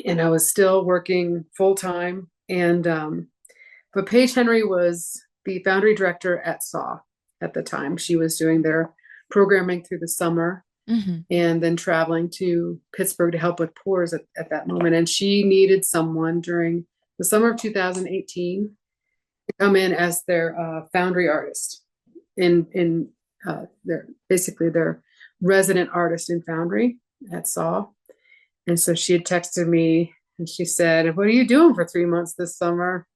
And I was still working full time. And but Paige Henry was the foundry director at SAW at the time. She was doing their programming through the summer and then traveling to Pittsburgh to help with pours at that moment. And she needed someone during the summer of 2018 to come in as their foundry artist in their basically their resident artist in foundry at SAW. And so she had texted me and she said, "What are you doing for 3 months this summer?"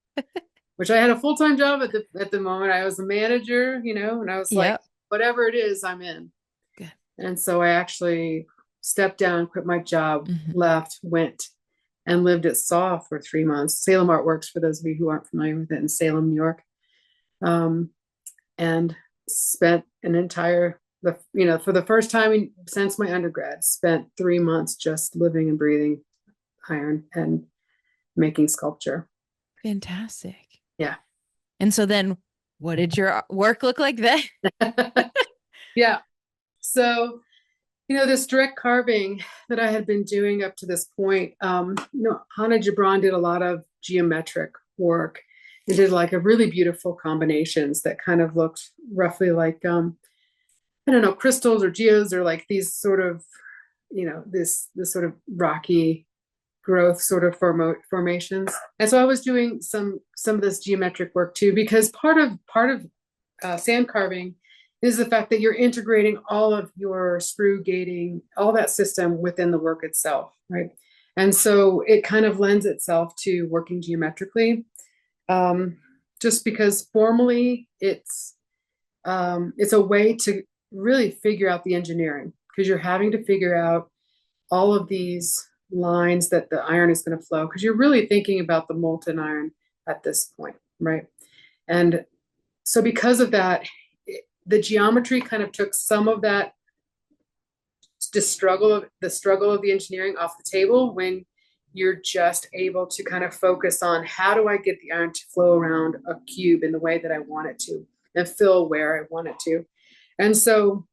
Which I had a full-time job at the moment. I was a manager, and I was like, whatever it is, I'm in. Good. And so I actually stepped down, quit my job, left, went and lived at SAW for 3 months. Salem Artworks, for those of you who aren't familiar with it, in Salem, New York. And spent an entire, for the first time since my undergrad, spent 3 months just living and breathing iron and making sculpture. Fantastic. Yeah. And so then what did your work look like then? Yeah. So, this direct carving that I had been doing up to this point, Hannah Gibran did a lot of geometric work. They did like a really beautiful combinations that kind of looked roughly like, I don't know, crystals or geos or like these sort of, this sort of rocky growth sort of formations. And so I was doing some of this geometric work too, because part of sand carving is the fact that you're integrating all of your sprue gating, all that system within the work itself, right? And so it kind of lends itself to working geometrically, just because formally it's a way to really figure out the engineering, because you're having to figure out all of these lines that the iron is going to flow, because you're really thinking about the molten iron at this point, right? And so because of that, the geometry kind of took some of that, the struggle of the engineering off the table, when you're just able to kind of focus on how do I get the iron to flow around a cube in the way that I want it to and fill where I want it to. And so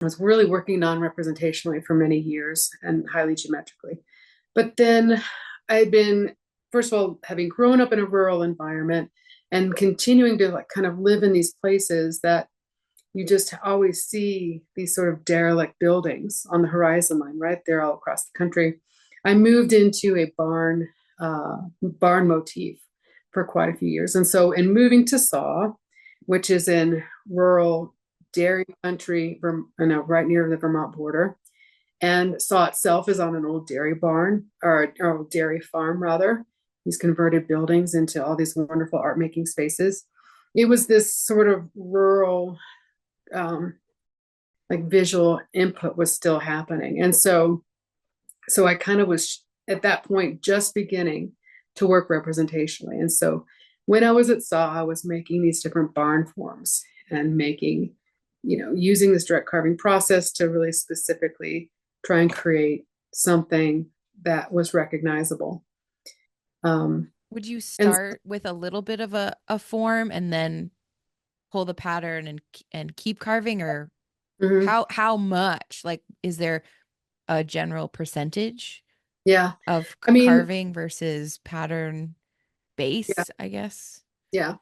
I was really working non-representationally for many years and highly geometrically. But then I'd been, first of all, having grown up in a rural environment and continuing to like kind of live in these places that you just always see these sort of derelict buildings on the horizon line, right there all across the country. I moved into a barn motif for quite a few years. And so in moving to SAW, which is in rural dairy country, right near the Vermont border, and SAW itself is on an old dairy barn, or dairy farm rather. These converted buildings into all these wonderful art making spaces. It was this sort of rural, like visual input was still happening. And so I kind of was at that point just beginning to work representationally. And so when I was at SAW, I was making these different barn forms and making, using this direct carving process to really specifically try and create something that was recognizable. Would you start with a little bit of a form and then pull the pattern and keep carving, or how much? Like, is there a general percentage of carving versus pattern base, I guess? Yeah.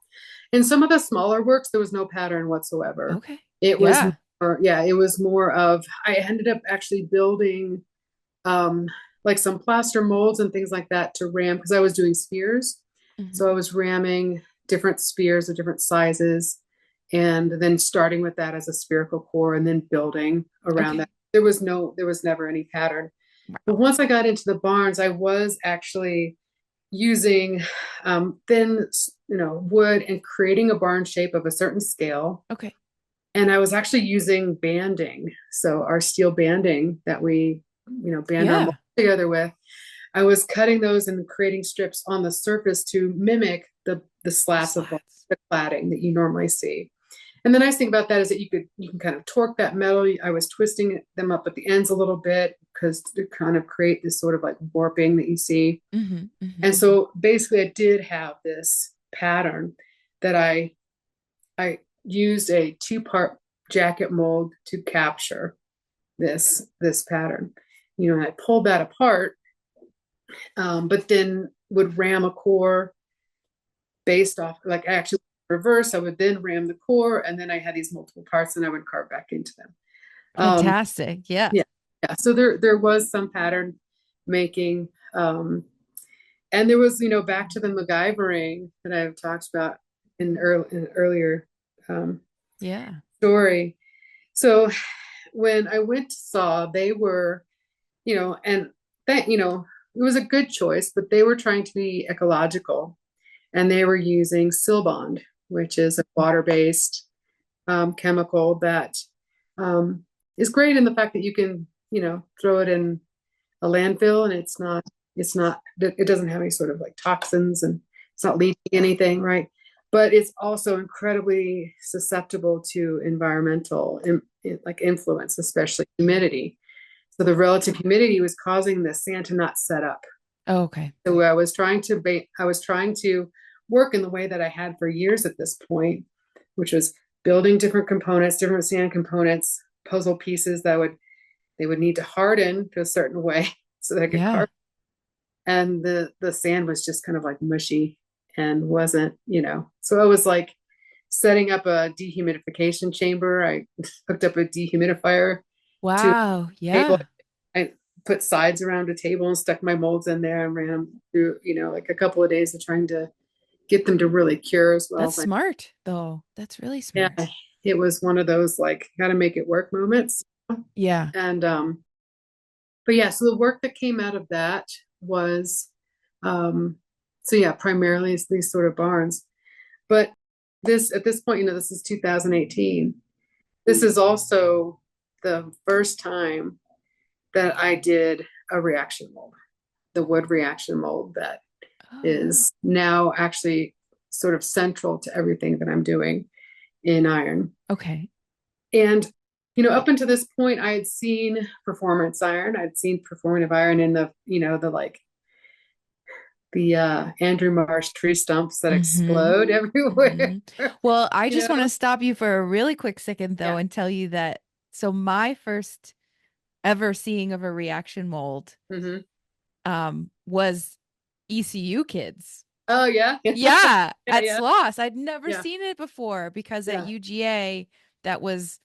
In some of the smaller works, there was no pattern whatsoever. Okay. It was it was more of, I ended up actually building like some plaster molds and things like that to ram, because I was doing spheres. So I was ramming different spheres of different sizes and then starting with that as a spherical core and then building around that. There was never any pattern. Wow. But once I got into the barns, I was actually using thin, wood and creating a barn shape of a certain scale. Okay. And I was actually using banding. So our steel banding that we, band our molds together with, I was cutting those and creating strips on the surface to mimic the slats of the cladding that you normally see. And the nice thing about that is that you can kind of torque that metal. I was twisting them up at the ends a little bit because to kind of create this sort of like warping that you see. Mm-hmm, mm-hmm. And so basically I did have this pattern that I used a two-part jacket mold to capture this pattern. And I pulled that apart, but then would ram a core based off, like I actually reverse. I would then ram the core, and then I had these multiple parts, and I would carve back into them. Fantastic. Yeah. Yeah, yeah. So there was some pattern making, and there was back to the MacGyvering that I've talked about in earlier Yeah. story. So when I went to SAW, they were, and that it was a good choice, but they were trying to be ecological, and they were using Silbond, which is a water-based chemical that is great in the fact that you can, throw it in a landfill, and it doesn't have any sort of like toxins, and it's not leaching anything, right? But it's also incredibly susceptible to environmental like influence, especially humidity. So the relative humidity was causing the sand to not set up. Oh, okay. So I was trying to work in the way that I had for years at this point, which was building different components, different sand components, puzzle pieces they would need to harden to a certain way so that I could carve. And the sand was just kind of like mushy and wasn't, so I was like setting up a dehumidification chamber. I hooked up a dehumidifier. Wow. Yeah. I put sides around a table and stuck my molds in there and ran them through, like a couple of days of trying to get them to really cure as well. That's smart, though. That's really smart. Yeah, it was one of those like got to make it work moments. Yeah. And but yeah, so the work that came out of that was so yeah, primarily it's these sort of barns. But at this point, this is 2018. This is also the first time that I did a reaction mold, the wood reaction mold that is now actually sort of central to everything that I'm doing in iron. Okay. And, up until this point, I had seen performance iron. I'd seen performative iron in the Andrew Marsh tree stumps that explode everywhere. Well, I just want to stop you for a really quick second, though, and tell you that so my first ever seeing of a reaction mold was ECU kids. Oh, yeah. Yeah, at SLOS. I'd never seen it before because at UGA, that was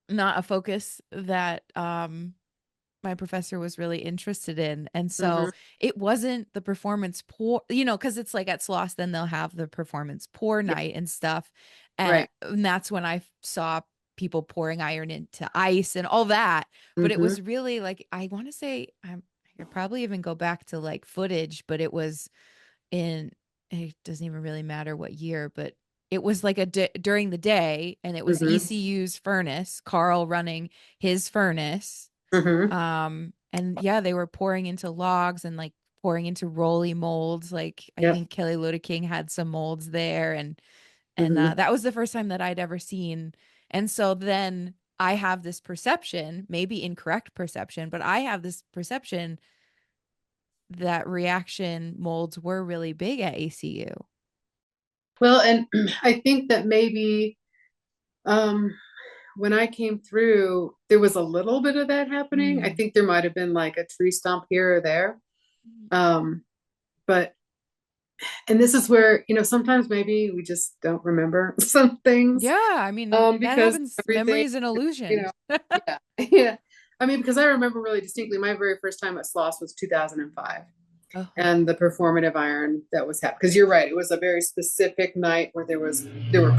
not a focus that my professor was really interested in. And so it wasn't the performance pour, because it's like at SLOS, then they'll have the performance pour night and stuff. And that's when I saw people pouring iron into ice and all that. But it was really like, I want to say, I could probably even go back to like footage, but it was it doesn't even really matter what year, but it was like during the day, and it was ECU's furnace, Carl running his furnace. And yeah, they were pouring into logs and like pouring into rolly molds. Like I think Kelly Ludeking had some molds there, and that was the first time that I'd ever seen. And so then I have this perception, maybe incorrect perception, but I have this perception that reaction molds were really big at ACU. Well, and I think that maybe when I came through, there was a little bit of that happening. I think there might have been like a tree stump here or there. But, and this is where, sometimes maybe we just don't remember some things. Yeah. I mean, that happens. Memory is an illusion. Yeah. I mean, because I remember really distinctly, my very first time at SLOS was 2005. And the performative iron that was happening. Because you're right, it was a very specific night where there were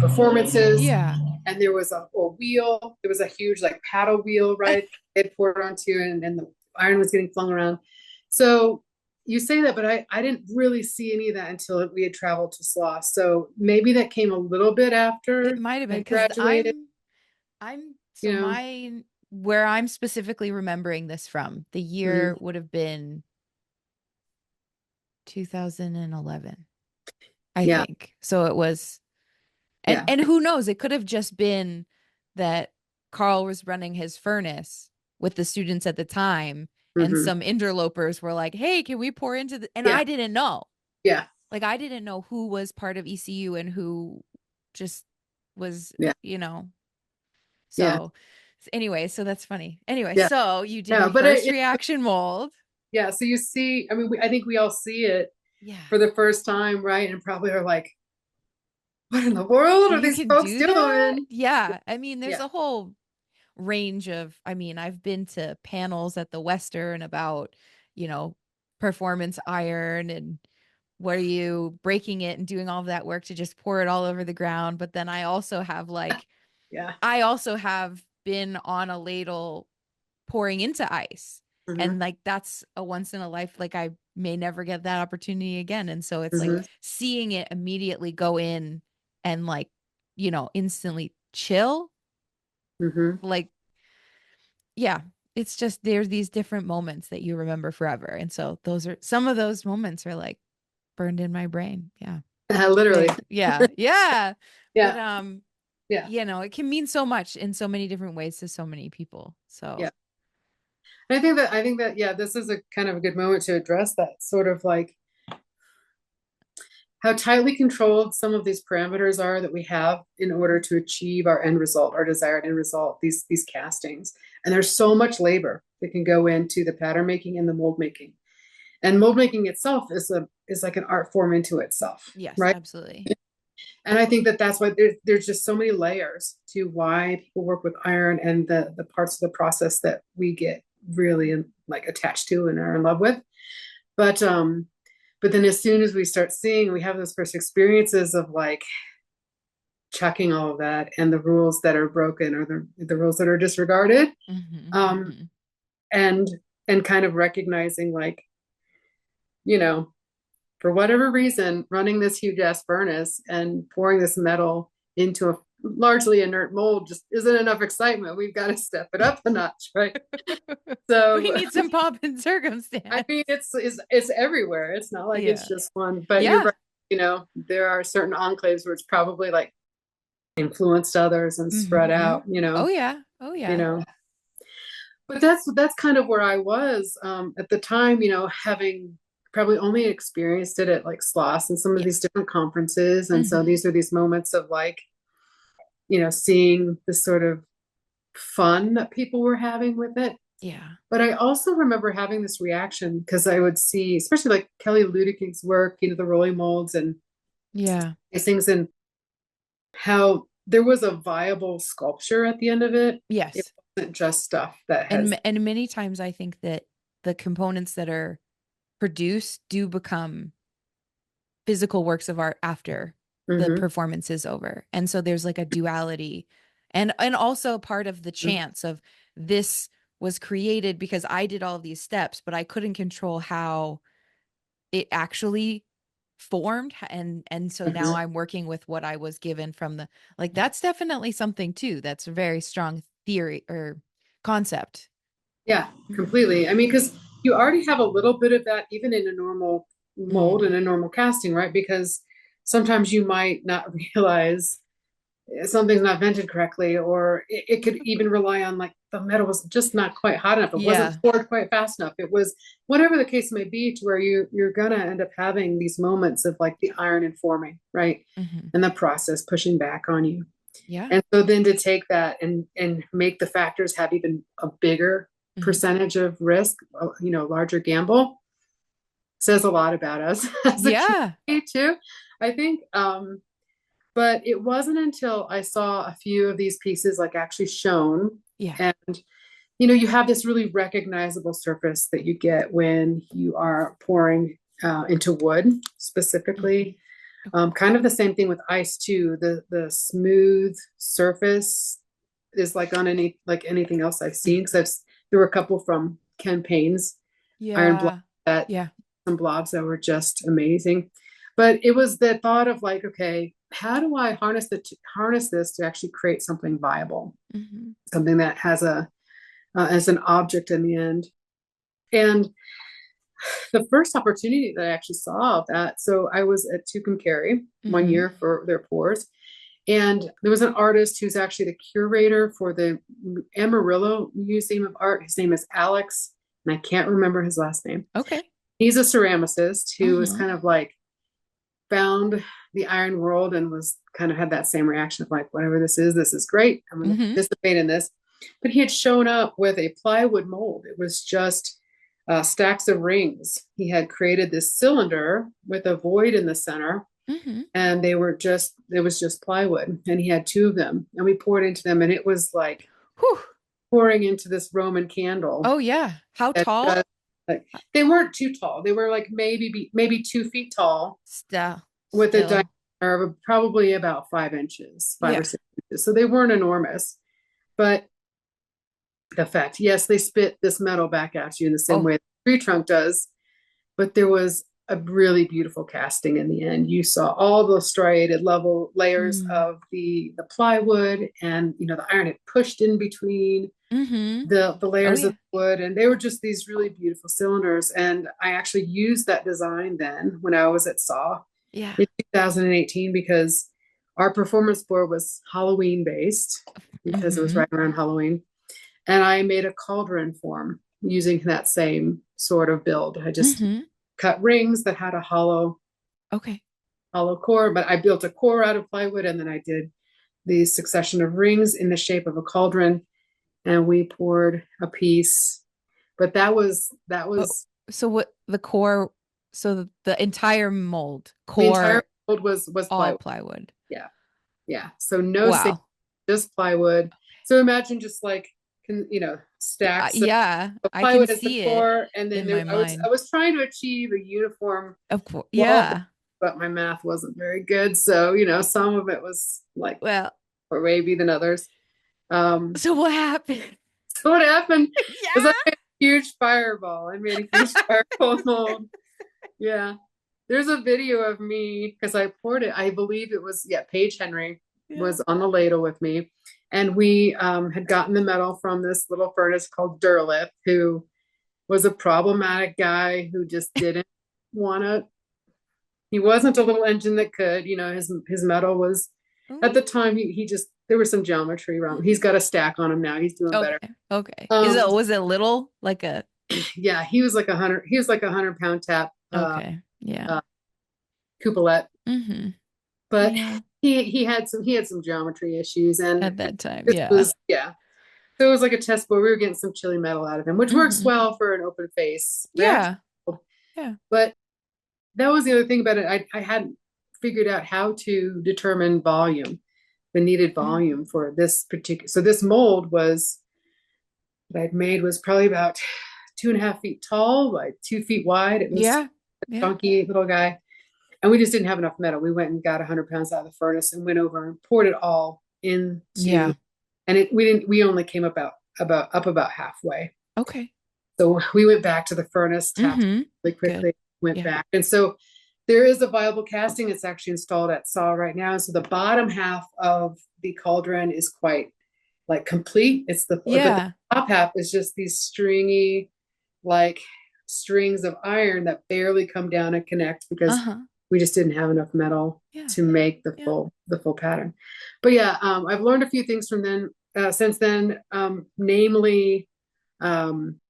performances. Yeah. And there was a wheel. There was a huge like paddle wheel, right? It poured onto, and the iron was getting flung around. So you say that, but I didn't really see any of that until we had traveled to SLOS. So maybe that came a little bit after. It might have been because I'm so where I'm specifically remembering this from, the year would have been 2011, I think. So it was, And Yeah. and who knows, it could have just been that Carl was running his furnace with the students at the time, and Hmm. some interlopers were like, "Hey, can we pour into the?" And Yeah. I didn't know. Yeah. Like, I didn't know who was part of ECU and who just was, Yeah. you know. Yeah. So anyway, so that's funny. Anyway, Yeah. so you did No, your but first reaction mold. yeah. So you see, I mean, I think we all see it Yeah. for the first time, right? And probably are like, what in the world are You these can folks do that? doing? Yeah. I mean, there's Yeah. a whole range of, I mean, I've been to panels at the Western about, you know, performance iron and where you breaking it and doing all of that work to just pour it all over the ground. But then Yeah. I also have been on a ladle pouring into ice. Hmm. And like that's a once in a life, like I may never get that opportunity again. And so it's like Hmm. seeing it immediately go in and like, instantly chill. Hmm. Like, yeah, it's just there's these different moments that you remember forever. And so those are some of those moments are like burned in my brain. Yeah. Literally. Yeah. Yeah. But Yeah. Yeah. it can mean so much in so many different ways to so many people. So Yeah. And I think that, yeah, this is a kind of a good moment to address that sort of like how tightly controlled some of these parameters are that we have in order to achieve our end result, our desired end result, these castings. And there's so much labor that can go into the pattern making and the mold making. And mold making itself is like an art form into itself, yes, right? absolutely. And I think that that's why there's just so many layers to why people work with iron and the parts of the process that we get really like attached to and are in love with. But but then as soon as we start seeing, we have those first experiences of like checking all of that and the rules that are broken or the rules that are disregarded, Mm-hmm, um, mm-hmm. and kind of recognizing like, you know, for whatever reason, running this huge ass furnace and pouring this metal into a largely inert mold just isn't enough excitement. We've got to step it up a notch, right? We So need some pomp and I circumstance. mean, it's everywhere. It's not like it's Yeah. just one, but you're Yeah. right. There are certain enclaves where it's probably like influenced others and spread Mm-hmm. out, Oh yeah. Oh you yeah. know. But that's kind of where I was at the time, having probably only experienced it at like SLOSS and some of Yeah. these different conferences. And so Mm-hmm. these are these moments of like, seeing the sort of fun that people were having with it. Yeah. But I also remember having this reaction because I would see, especially like Kelly Ludekig's work, the rolling molds and Yeah. these things, and how there was a viable sculpture at the end of it. It Yes. wasn't just stuff that And has. and many times I think that the components that are produced do become physical works of art after the Mhm. performance is over. And so there's like a duality and also part of the chance of this was created because I did all of these steps, but I couldn't control how it actually formed and so now Mhm. I'm working with what I was given from the like that's definitely something too that's a very strong theory or concept. Yeah, Mm-hmm. completely. I mean, because you already have a little bit of that even in a normal mold Mm-hmm. and a normal casting, right? Because sometimes you might not realize something's not vented correctly, or it could even rely on like the metal was just not quite hot enough. It wasn't Yeah. poured quite fast enough. It was whatever the case may be, to where you're gonna end up having these moments of like the iron informing, right? Mm-hmm. And the process pushing back on you. Yeah. And so then to take that and make the factors have even a bigger Mm-hmm. percentage of risk, larger gamble, says a lot about us as a Yeah. community too, I think. But it wasn't until I saw a few of these pieces like actually shown, Yeah. and you have this really recognizable surface that you get when you are pouring into wood Mm-hmm. specifically. Okay. Kind of the same thing with ice too. The smooth surface is like on anything else I've seen. Mm-hmm. Because there were a couple from Ken Payne's iron block, Yeah. that Yeah. some blobs that were just amazing. But it was the thought of like, okay, how do I harness this to actually create something viable, Mm-hmm. something that has as an object in the end. And the first opportunity that I actually saw of that, so I was at Tucumcari one Mm-hmm. year for their pours, And there was an artist who's actually the curator for the Amarillo Museum of Art. His name is Alex, and I can't remember his last name. Okay. He's a ceramicist who was Mhm. kind of like found the iron world and was kind of had that same reaction of like, whatever this is great. I'm going to Mhm. participate in this. But he had shown up with a plywood mold. It was just stacks of rings. He had created this cylinder with a void in the center, Mhm. and it was just plywood. And he had two of them, and we poured into them, and it was like Whew. pouring into this Roman candle. Oh yeah. How That tall? just, like, they weren't too tall. They were like maybe 2 feet tall Still. with a Still. diameter of probably about 5 inches, five or Yeah. 6 inches. So they weren't enormous. But the fact, yes, they spit this metal back at you in the same Oh. way the tree trunk does, but there was a really beautiful casting in the end. You saw all the striated level layers Mm. of the plywood, and the iron had pushed in between Mhm. the Oh layers yeah. of wood, and they were just these really beautiful cylinders. And I actually used that design then when I was at SAW Yeah. in 2018, because our performance board was Halloween based because it was Mhm. right around Halloween. And I made a cauldron form using that same sort of build. I just Mhm. cut rings that had a Okay. hollow core, but I built a core out of plywood, and then I did the succession of rings in the shape of a cauldron, and we poured a piece. But that was But so what the core, so the entire mold, the entire core, mold was all plywood. plywood. Yeah, yeah. So no sand, Wow. just plywood. So imagine just like stacks of Yeah, I can plywood as the see it core, and then in my I mind. was trying to achieve a uniform Of course. wall, Yeah. but my math wasn't very good. So some of it was like Well, more wavy than others. Um, so what happened? so what happened is I Yeah. made a huge fireball. I made a huge fireball mold. Yeah. There's a video of me because I poured it. I believe it was, yeah, Paige Henry Yeah. was on the ladle with me. And we had gotten the metal from this little furnace called Derlith, who was a problematic guy who just didn't want to. He wasn't a little engine that could. His metal was, at the Ooh. time, he just, there was some geometry wrong. He's got a stack on him now. He's doing better. Okay. Okay. Um, Was it little like a yeah, he was like 100-pound tap okay. Yeah. uh couplet, Mm-hmm. but Yeah. he had some geometry issues, and At that time. this Yeah. was, yeah. So it was like a test board. We were getting some chili metal out of him, which works Mm-hmm. well for an open face reaction. Yeah. Yeah. But that was the other thing about it. I hadn't figured out how to determine volume, the needed Mm. volume for this particular. So this mold was that I'd made was probably about 2.5 feet tall by 2 feet wide. It was Yeah. a Yeah. chunky little guy. And we just didn't have enough metal. We went and got 100 pounds out of the furnace and went over and poured it all into, Yeah. and we only came about halfway. Okay. So we went back to the furnace, tapped Mm-hmm. really Good. quickly, went Yeah. back. And so there is a viable casting. It's actually installed at SAW right now. So the bottom half of the cauldron is quite like complete. But the Yeah. top half is just these stringy, like strings of iron that barely come down and connect because Uh-huh. we just didn't have enough metal Yeah. to make Yeah. the full pattern. But yeah, I've learned a few things from then, since then, namely, um,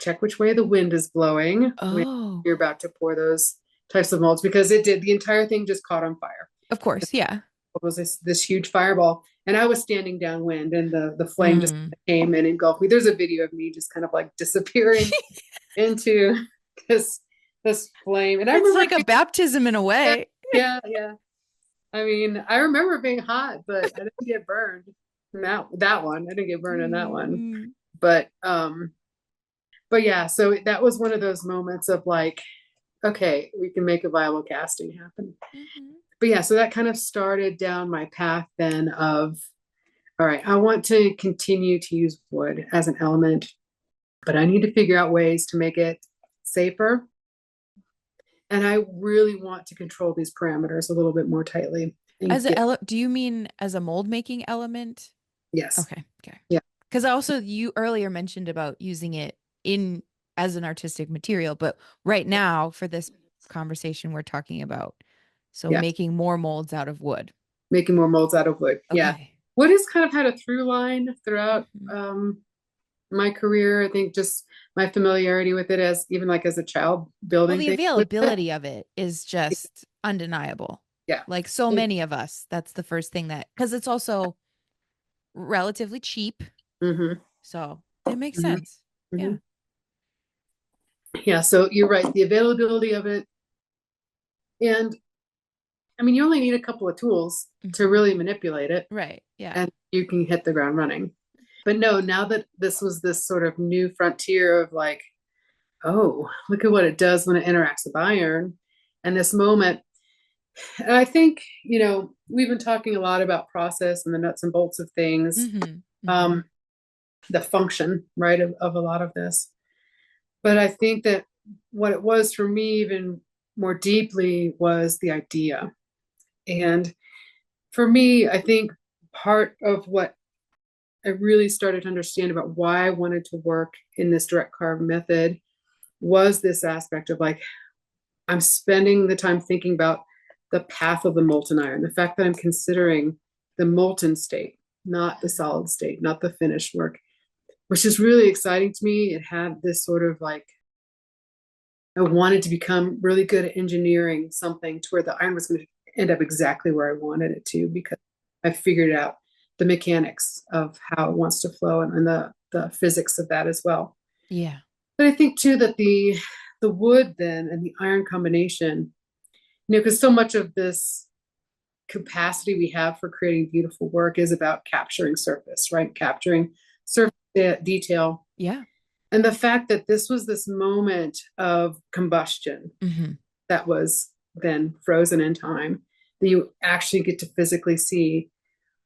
check which way the wind is blowing when Oh, you're about to pour those types of molds, because the entire thing just caught on fire. of course. Yeah. It was this huge fireball, and I was standing downwind, and the flame just Mm. came and engulfed me. There's a video of me just kind of like disappearing into this flame, and I It's remember like a baptism in a way. yeah, yeah. I mean, I remember it being hot, but I didn't get burned in that one. I didn't get burned in that one. Mm. But yeah, so that was one of those moments of like, okay, we can make a viable casting happen. Mhm. But yeah, so that kind of started down my path then of, all right, I want to continue to use wood as an element, but I need to figure out ways to make it safer. And I really want to control these parameters a little bit more tightly. And Do you mean as a mold making element? yes. Okay. Okay. Yeah. Because also you earlier mentioned about using it in as an artistic material, but right now for this conversation we're talking about so Yeah. making more molds out of wood. making more molds out of wood. Yeah. Okay. Wood has kind of had a through line throughout Mhm. my career. I think just my familiarity with it as even like as a child Well, building the things with it. availability of it is just undeniable. Yeah. Like so It, many of us, that's the first thing that, because it's also relatively cheap. hmm So it makes hmm sense. hmm Yeah. Yeah. So you're right. The availability of it. And I mean, you only need a couple of tools to Mhm. really manipulate it Right. Yeah. and you can hit the ground running. But no, now that this was this sort of new frontier of like, oh, look at what it does when it interacts with iron. And this moment, and I think, we've been talking a lot about process and the nuts and bolts of things, Mm-hmm. Mm-hmm. um, the function, right, of a lot of this. But I think that what it was for me, even more deeply, was the idea. And for me, I think part of what I really started to understand about why I wanted to work in this direct carve method was this aspect of like, I'm spending the time thinking about the path of the molten iron, the fact that I'm considering the molten state, not the solid state, not the finished work, which is really exciting to me. It had this sort of like, I wanted to become really good at engineering something to where the iron was going to end up exactly where I wanted it to, because I figured out the mechanics of how it wants to flow and the physics of that as well. Yeah. But I think too that the wood then and the iron combination, because so much of this capacity we have for creating beautiful work is about capturing surface, right? Capturing surface detail. Yeah. And the fact that this was this moment of combustion Mm-hmm. that was then frozen in time, that you actually get to physically see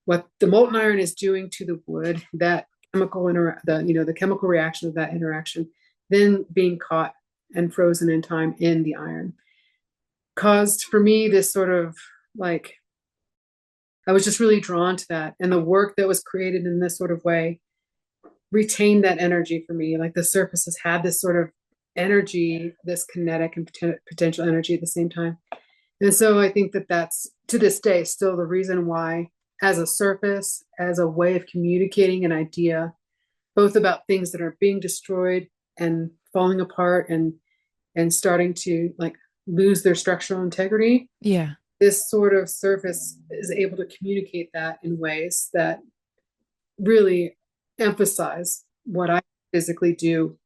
what the molten iron is doing to the wood, that the chemical reaction of that interaction, then being caught and frozen in time in the iron, caused for me this sort of like, I was just really drawn to that. And the work that was created in this sort of way retained that energy for me. Like the surfaces had this sort of energy, this kinetic and potential energy at the same time. And so I think that that's to this day still the reason why, as a surface, as a way of communicating an idea, both about things that are being destroyed and falling apart and starting to like lose their structural integrity, Yeah. this sort of surface is able to communicate that in ways that really emphasize what I physically do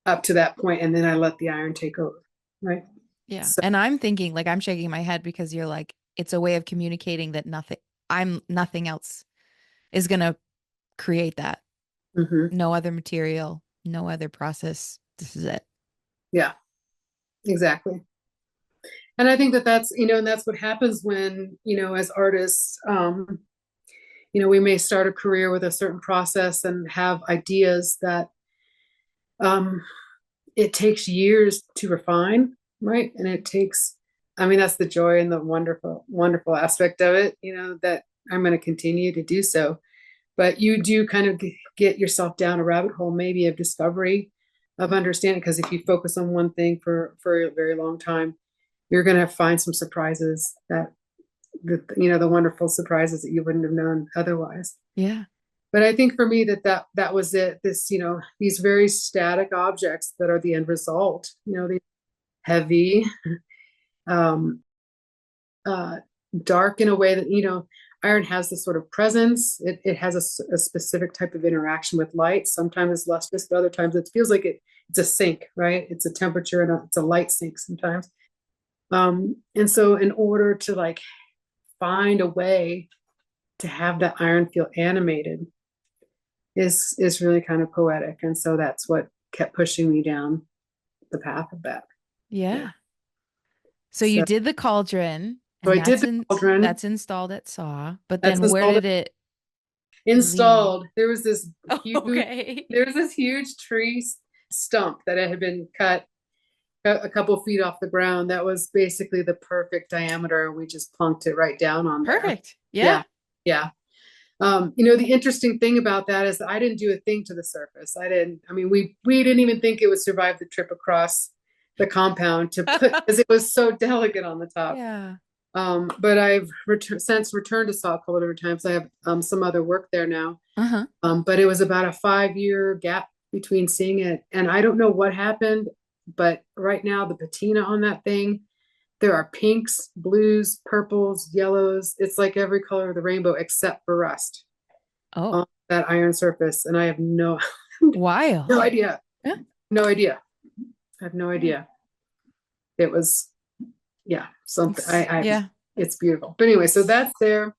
up to that point, and then I let the iron take over, right? Yeah. So, And I'm thinking, like, I'm shaking my head because you're like, it's a way of communicating that nothing else is going to create that. mhm. No other material, no other process. This is it. Yeah, exactly. And I think that that's, and that's what happens when, as artists, we may start a career with a certain process and have ideas that um, it takes years to refine, right? And it takes, I mean, that's the joy and the wonderful, wonderful aspect of it, that I'm going to continue to do so. But you do kind of get yourself down a rabbit hole, maybe of discovery, of understanding, because if you focus on one thing for a very long time, you're going to find some surprises the wonderful surprises that you wouldn't have known otherwise. Yeah. But I think for me that was it. This, these very static objects that are the end result, these heavy, um, uh, dark in a way that, iron has this sort of presence. It has a specific type of interaction with light. Sometimes it's lustrous, but other times it feels like it's a sink, right? It's a temperature and it's a light sink sometimes. And so in order to like find a way to have that iron feel animated is really kind of poetic. And so that's what kept pushing me down the path of that. Yeah. Yeah. So you So, did the cauldron so and I did the cauldron. that's installed at Saw, but That's then where installed. did it lead? Installed. Oh, okay. There was this huge tree stump that had been cut a couple feet off the ground. That was basically the perfect diameter. We just plunked it right down on there. Perfect. Yeah. Yeah. Yeah. The interesting thing about that is that I didn't do a thing to the surface. I mean, we didn't even think it would survive the trip across the compound to put, because it was so delicate on the top. Yeah. But I've since returned to Sauk a couple different times. I have some other work there now. Uh-huh. But it was about a 5-year gap between seeing it. And I don't know what happened, but right now the patina on that thing, there are pinks, blues, purples, yellows. It's like every color of the rainbow except for rust Oh, on that iron surface. And I have no wild. no idea. Yeah. No idea. I have no Yeah. idea. It was, yeah, something. Yeah. It's beautiful. But anyway, so that's there.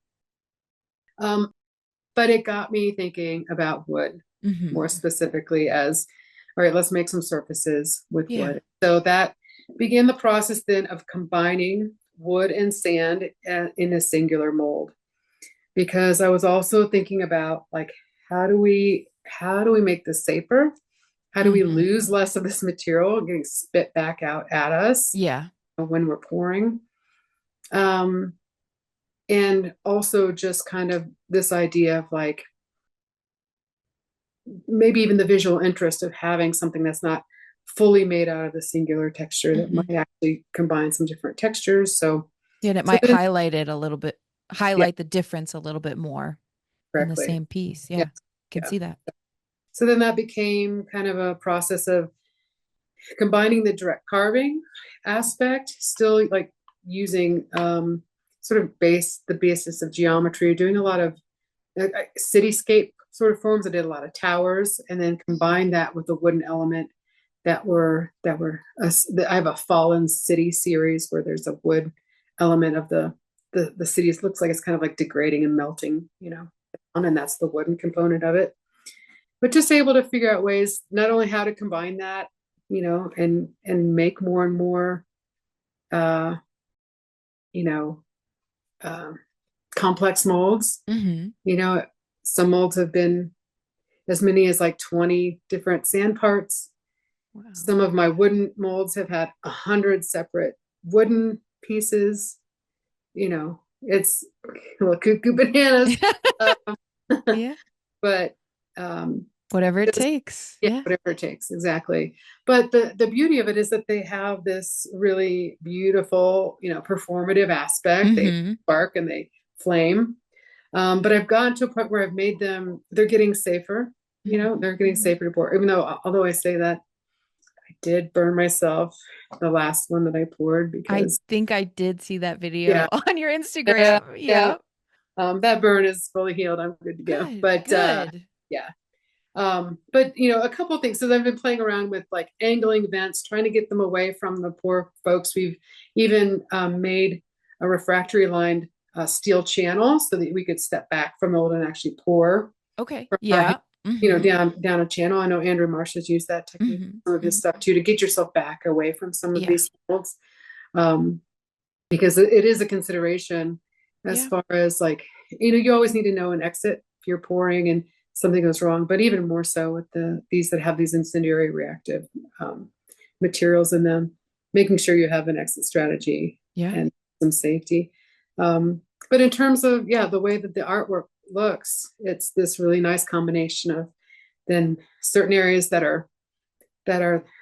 But it got me thinking about wood more specifically as, all right, let's make some surfaces with Yeah. wood. So that began the process then of combining wood and sand in a singular mold, because I was also thinking about like, how do we make this safer? How do we lose less of this material getting spit back out at us Yeah. when we're pouring? And also just kind of this idea of like, maybe even the visual interest of having something that's not fully made out of the singular texture that might actually combine some different textures. Yeah, and it So might then, highlight it a little bit, yeah, highlight the difference a little bit more in the correctly. same piece. Yeah, Yeah. Can yeah. see that. So then that became kind of a process of combining the direct carving aspect, still like using sort of the basis of geometry, doing a lot of cityscape sort of forms. I did a lot of towers, and then combined that with the wooden element I have a fallen city series where there's a wood element of the city. It looks like it's kind of like degrading and melting, and that's the wooden component of it. But just able to figure out ways not only how to combine that, and make more and more uh you know uh, complex molds. Some molds have been as many as like 20 different sand parts. Wow. Some of my wooden molds have had 100 separate wooden pieces. It's cuckoo bananas. Yeah. But Whatever it takes. yeah, Yeah. whatever it takes, exactly. But the beauty of it is that they have this really beautiful, performative aspect. They spark and they flame. But I've gotten to a point where I've made them, they're getting safer, they're getting safer to pour. Even though, although I say that, I did burn myself the last one that I poured I because, think I did see that video yeah, on your yeah, Instagram. yeah. Yeah. That burn is fully healed. I'm good to go. Good. But Good. yeah. But a couple of things. So I've been playing around with like angling vents, trying to get them away from the poor folks. We've even made a refractory lined steel channel so that we could step back from the mold and actually pour Okay. from our Yeah. down a channel. I know Andrew Marsh has used that technique, some of his stuff too, to get yourself back away from some of Yeah. these molds, because it is a consideration as Yeah. far as like, you always need to know an exit if you're pouring and something goes wrong, but even more so with these that have these incendiary reactive materials in them, making sure you have an exit strategy and some safety. But in terms of, the way that the artwork looks, it's this really nice combination of then certain areas that are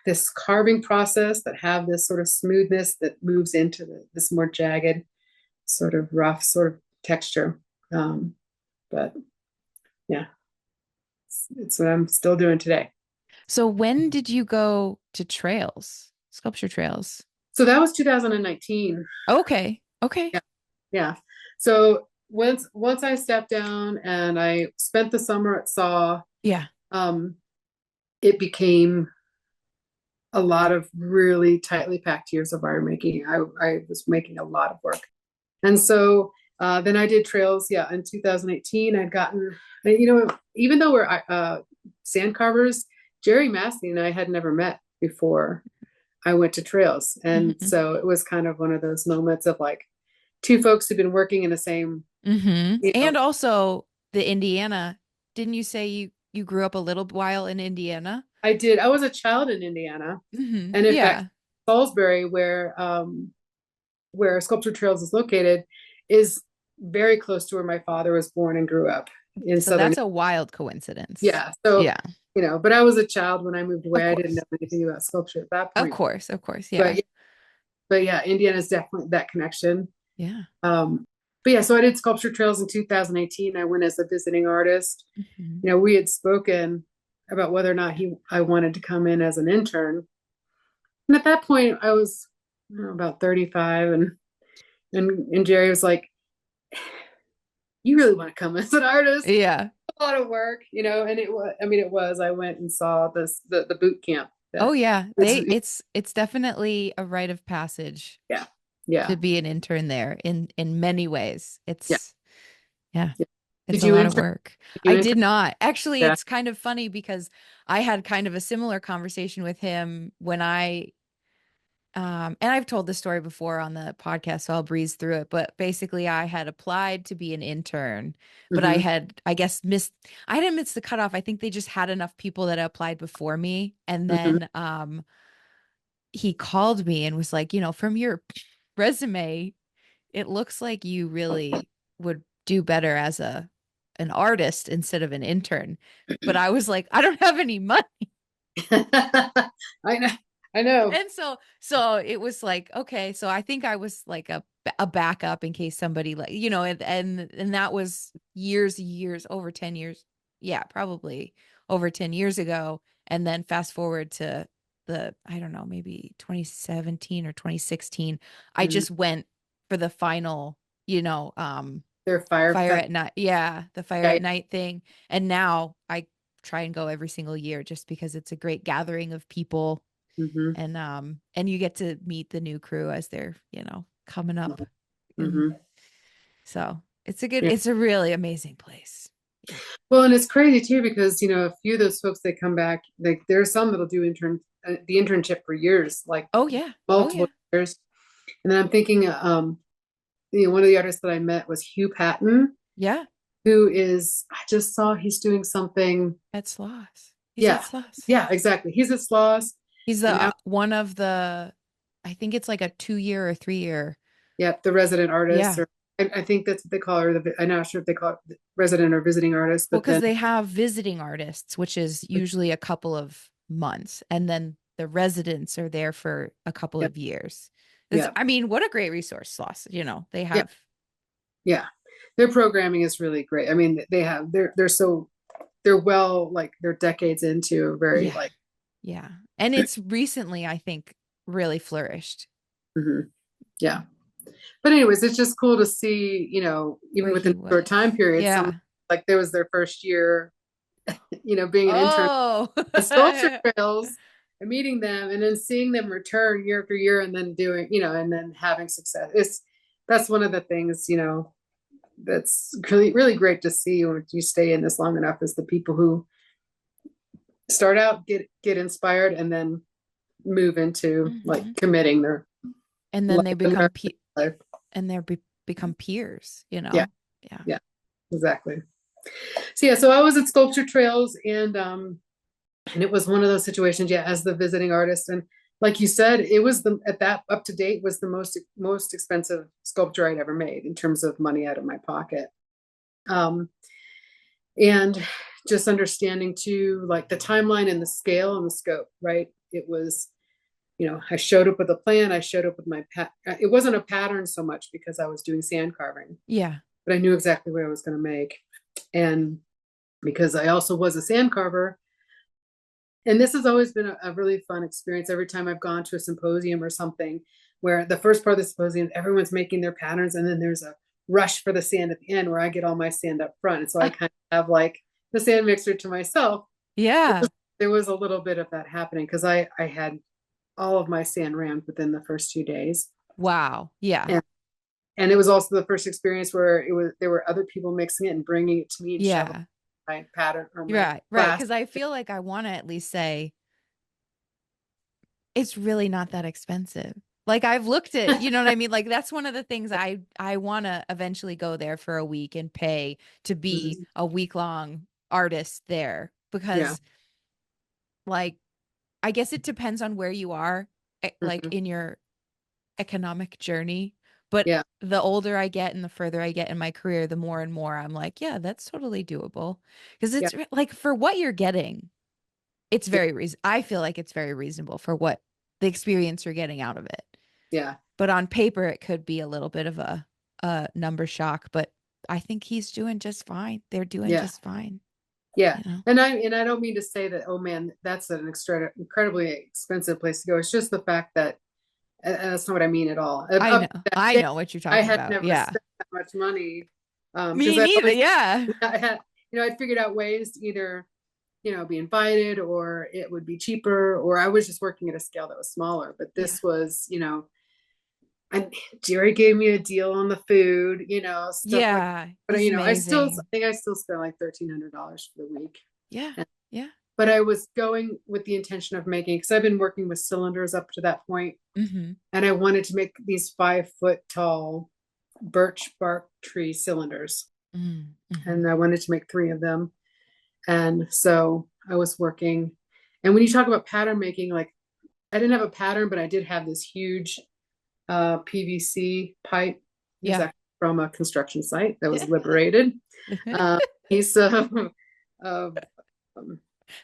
this carving process that have this sort of smoothness that moves into this more jagged, sort of rough sort of texture. But yeah, it's what I'm still doing today. So when did you go to trails, sculpture trails? So that was 2019. Okay. Okay. Yeah. Yeah. So once I stepped down and I spent the summer at SAW, Yeah. it became a lot of really tightly packed years of iron making. I was making a lot of work. And so then I did trails. Yeah. In 2018, I'd gotten, even though we're sand carvers, Jerry Massey and I had never met before I went to trails. And so it was kind of one of those moments of like two folks who've been working in the same. And also the Indiana. Didn't you say you grew up a little while in Indiana? I did. I was a child in Indiana. And in fact, Salisbury, where Sculpture Trails is located, is very close to where my father was born and grew up in So Southern. that's a wild coincidence. Yeah. So, yeah. But I was a child when I moved away. I didn't know anything about sculpture at that point. Of course. Yeah. But yeah, Indiana is definitely that connection. Yeah. But yeah, so I did Sculpture Trails in 2018. I went as a visiting artist. Mhm. We had spoken about whether or not I wanted to come in as an intern. And at that point, I was about 35, and Jerry was like, "You really want to come as an artist? Yeah. A lot of work, And it was, I mean, it was. I went and saw the boot camp. Oh That yeah. was, It's definitely a rite of passage yeah, yeah, to be an intern there in many ways. yeah, Yeah, yeah. it's Did a you lot of intern? work. Did you I intern? did not. Actually, Yeah. it's kind of funny because I had kind of a similar conversation with him when and I've told this story before on the podcast, so I'll breeze through it. But basically, I had applied to be an intern, but Mm-hmm. I guess, I didn't miss the cutoff. I think they just had enough people that applied before me. And Mm-hmm. then he called me and was like, from your resume, it looks like you really would do better as an artist instead of an intern. But I was like, I don't have any money. I know. I know. And so it was like, okay, so I think I was like a backup in case somebody like, and that was years, over 10 years. Yeah, probably over 10 years ago. And then fast forward to I don't know, maybe 2017 or 2016, I Mm. just went for the final, They're fire firefighter. at night. Yeah, the fire Yeah. at night thing. And now I try and go every single year just because it's a great gathering of people, Mm-hmm. and you get to meet the new crew as they're, coming up. And Mm-hmm. so Yeah. it's a really amazing place. Yeah. Well, and it's crazy too because a few of those folks they come back. Like there are some that'll do the internship for years, like Oh yeah. Oh multiple yeah. years. And then I'm thinking, one of the artists that I met was Hugh Patton, Yeah. who is I just saw he's doing something. At Sloss. He's at Yeah, Sloss. yeah, exactly. He's at Sloss, He's and now, one of the, I think it's like a 2 year or 3 year. yeah, the resident artist, Yeah. or I think that's what they call her. I'm not sure if they call it resident or visiting artist, Well, but because then they have visiting artists, which is usually a couple of months, and then the residents are there for a couple yeah, of years. yeah, I mean, what a great resource, Sloss. They yeah, have. yeah. Their programming is really great. I mean, they're well, like they're decades into a very Yeah. like. Yeah. And it's recently, I think, really flourished Mhm, yeah. But anyways, it's just cool to see, even where he within a short time was. period, someone Yeah. like there was their first year, being an intern Oh, at Sculpture Trails and meeting them and then seeing them return year after year and then doing, and then having success. That's one of the things, that's really, really great to see when you stay in this long enough is the people who start out, get inspired and then move into like Mhm. committing their And then life, they the become rest of their life. and become peers, Yeah, Yeah. yeah, exactly. So yeah, so I was at Sculpture Trails and it was one of those situations, yeah, as the visiting artist. And like you said, it was at that up to date was the most expensive sculpture I'd ever made in terms of money out of my pocket. Um, and just understanding too, like the timeline and the scale and the scope, right? It was, I showed up with a plan. I showed up with it wasn't a pattern so much because I was doing sand carving, Yeah. but I knew exactly what I was going to make. And because I also was a sand carver, and this has always been a really fun experience every time I've gone to a symposium or something where the first part of the symposium, everyone's making their patterns, and then there's a rush for the sand at the end where I get all my sand up front. And so I kind of have like the sand mixer to myself. Yeah. There was a little bit of that happening because I had all of my sand rammed within the first 2 days. Wow. Yeah. And, and it was also the first experience where there were other people mixing it and bringing it to me and shoveling Yeah. my pattern or my Right. Right. glass. Because I feel like I want to at least say it's really not that expensive. Like I've looked at, you know what I mean? Like that's one of the things I want to eventually go there for a week and pay to be Mhm. a week long artist there Yeah. because like I guess it depends on where you are like Mhm. in your economic journey, but Yeah. the older I get and the further I get in my career, the more and more I'm like, yeah, that's totally doable because Yeah. it's like for what you're getting, it's Yeah. very I feel like it's very reasonable for what the experience you're getting out of it. Yeah. But on paper, it could be a little bit of a number shock, but I think he's doing just fine. They're doing Yeah. just fine. Yeah. You know? And I don't mean to say that, oh man, that's an incredibly expensive place to go. It's just the fact that that's not what I mean at all. I Up know. to that I day, know what you're I talking had about. never Yeah. spent that much money. Because Me I neither. always, Yeah. I had, I'd figured out ways to either, be invited, or it would be cheaper, or I was just working at a scale that was smaller. But Yeah. this was, and Jerry gave me a deal on the food, stuff like that. Yeah. But He's I amazing. think I still spent like $1,300 for the week. Yeah. And- Yeah. But I was going with the intention of making, because I've been working with cylinders up to that point, Mm-hmm. and I wanted to make these 5 foot tall birch bark tree cylinders. Mm-hmm. And I wanted to make 3 of them. And so I was working. And when you talk about pattern making, like I didn't have a pattern, but I did have this huge PVC pipe. It was Yeah. actually from a construction site that was liberated. Piece of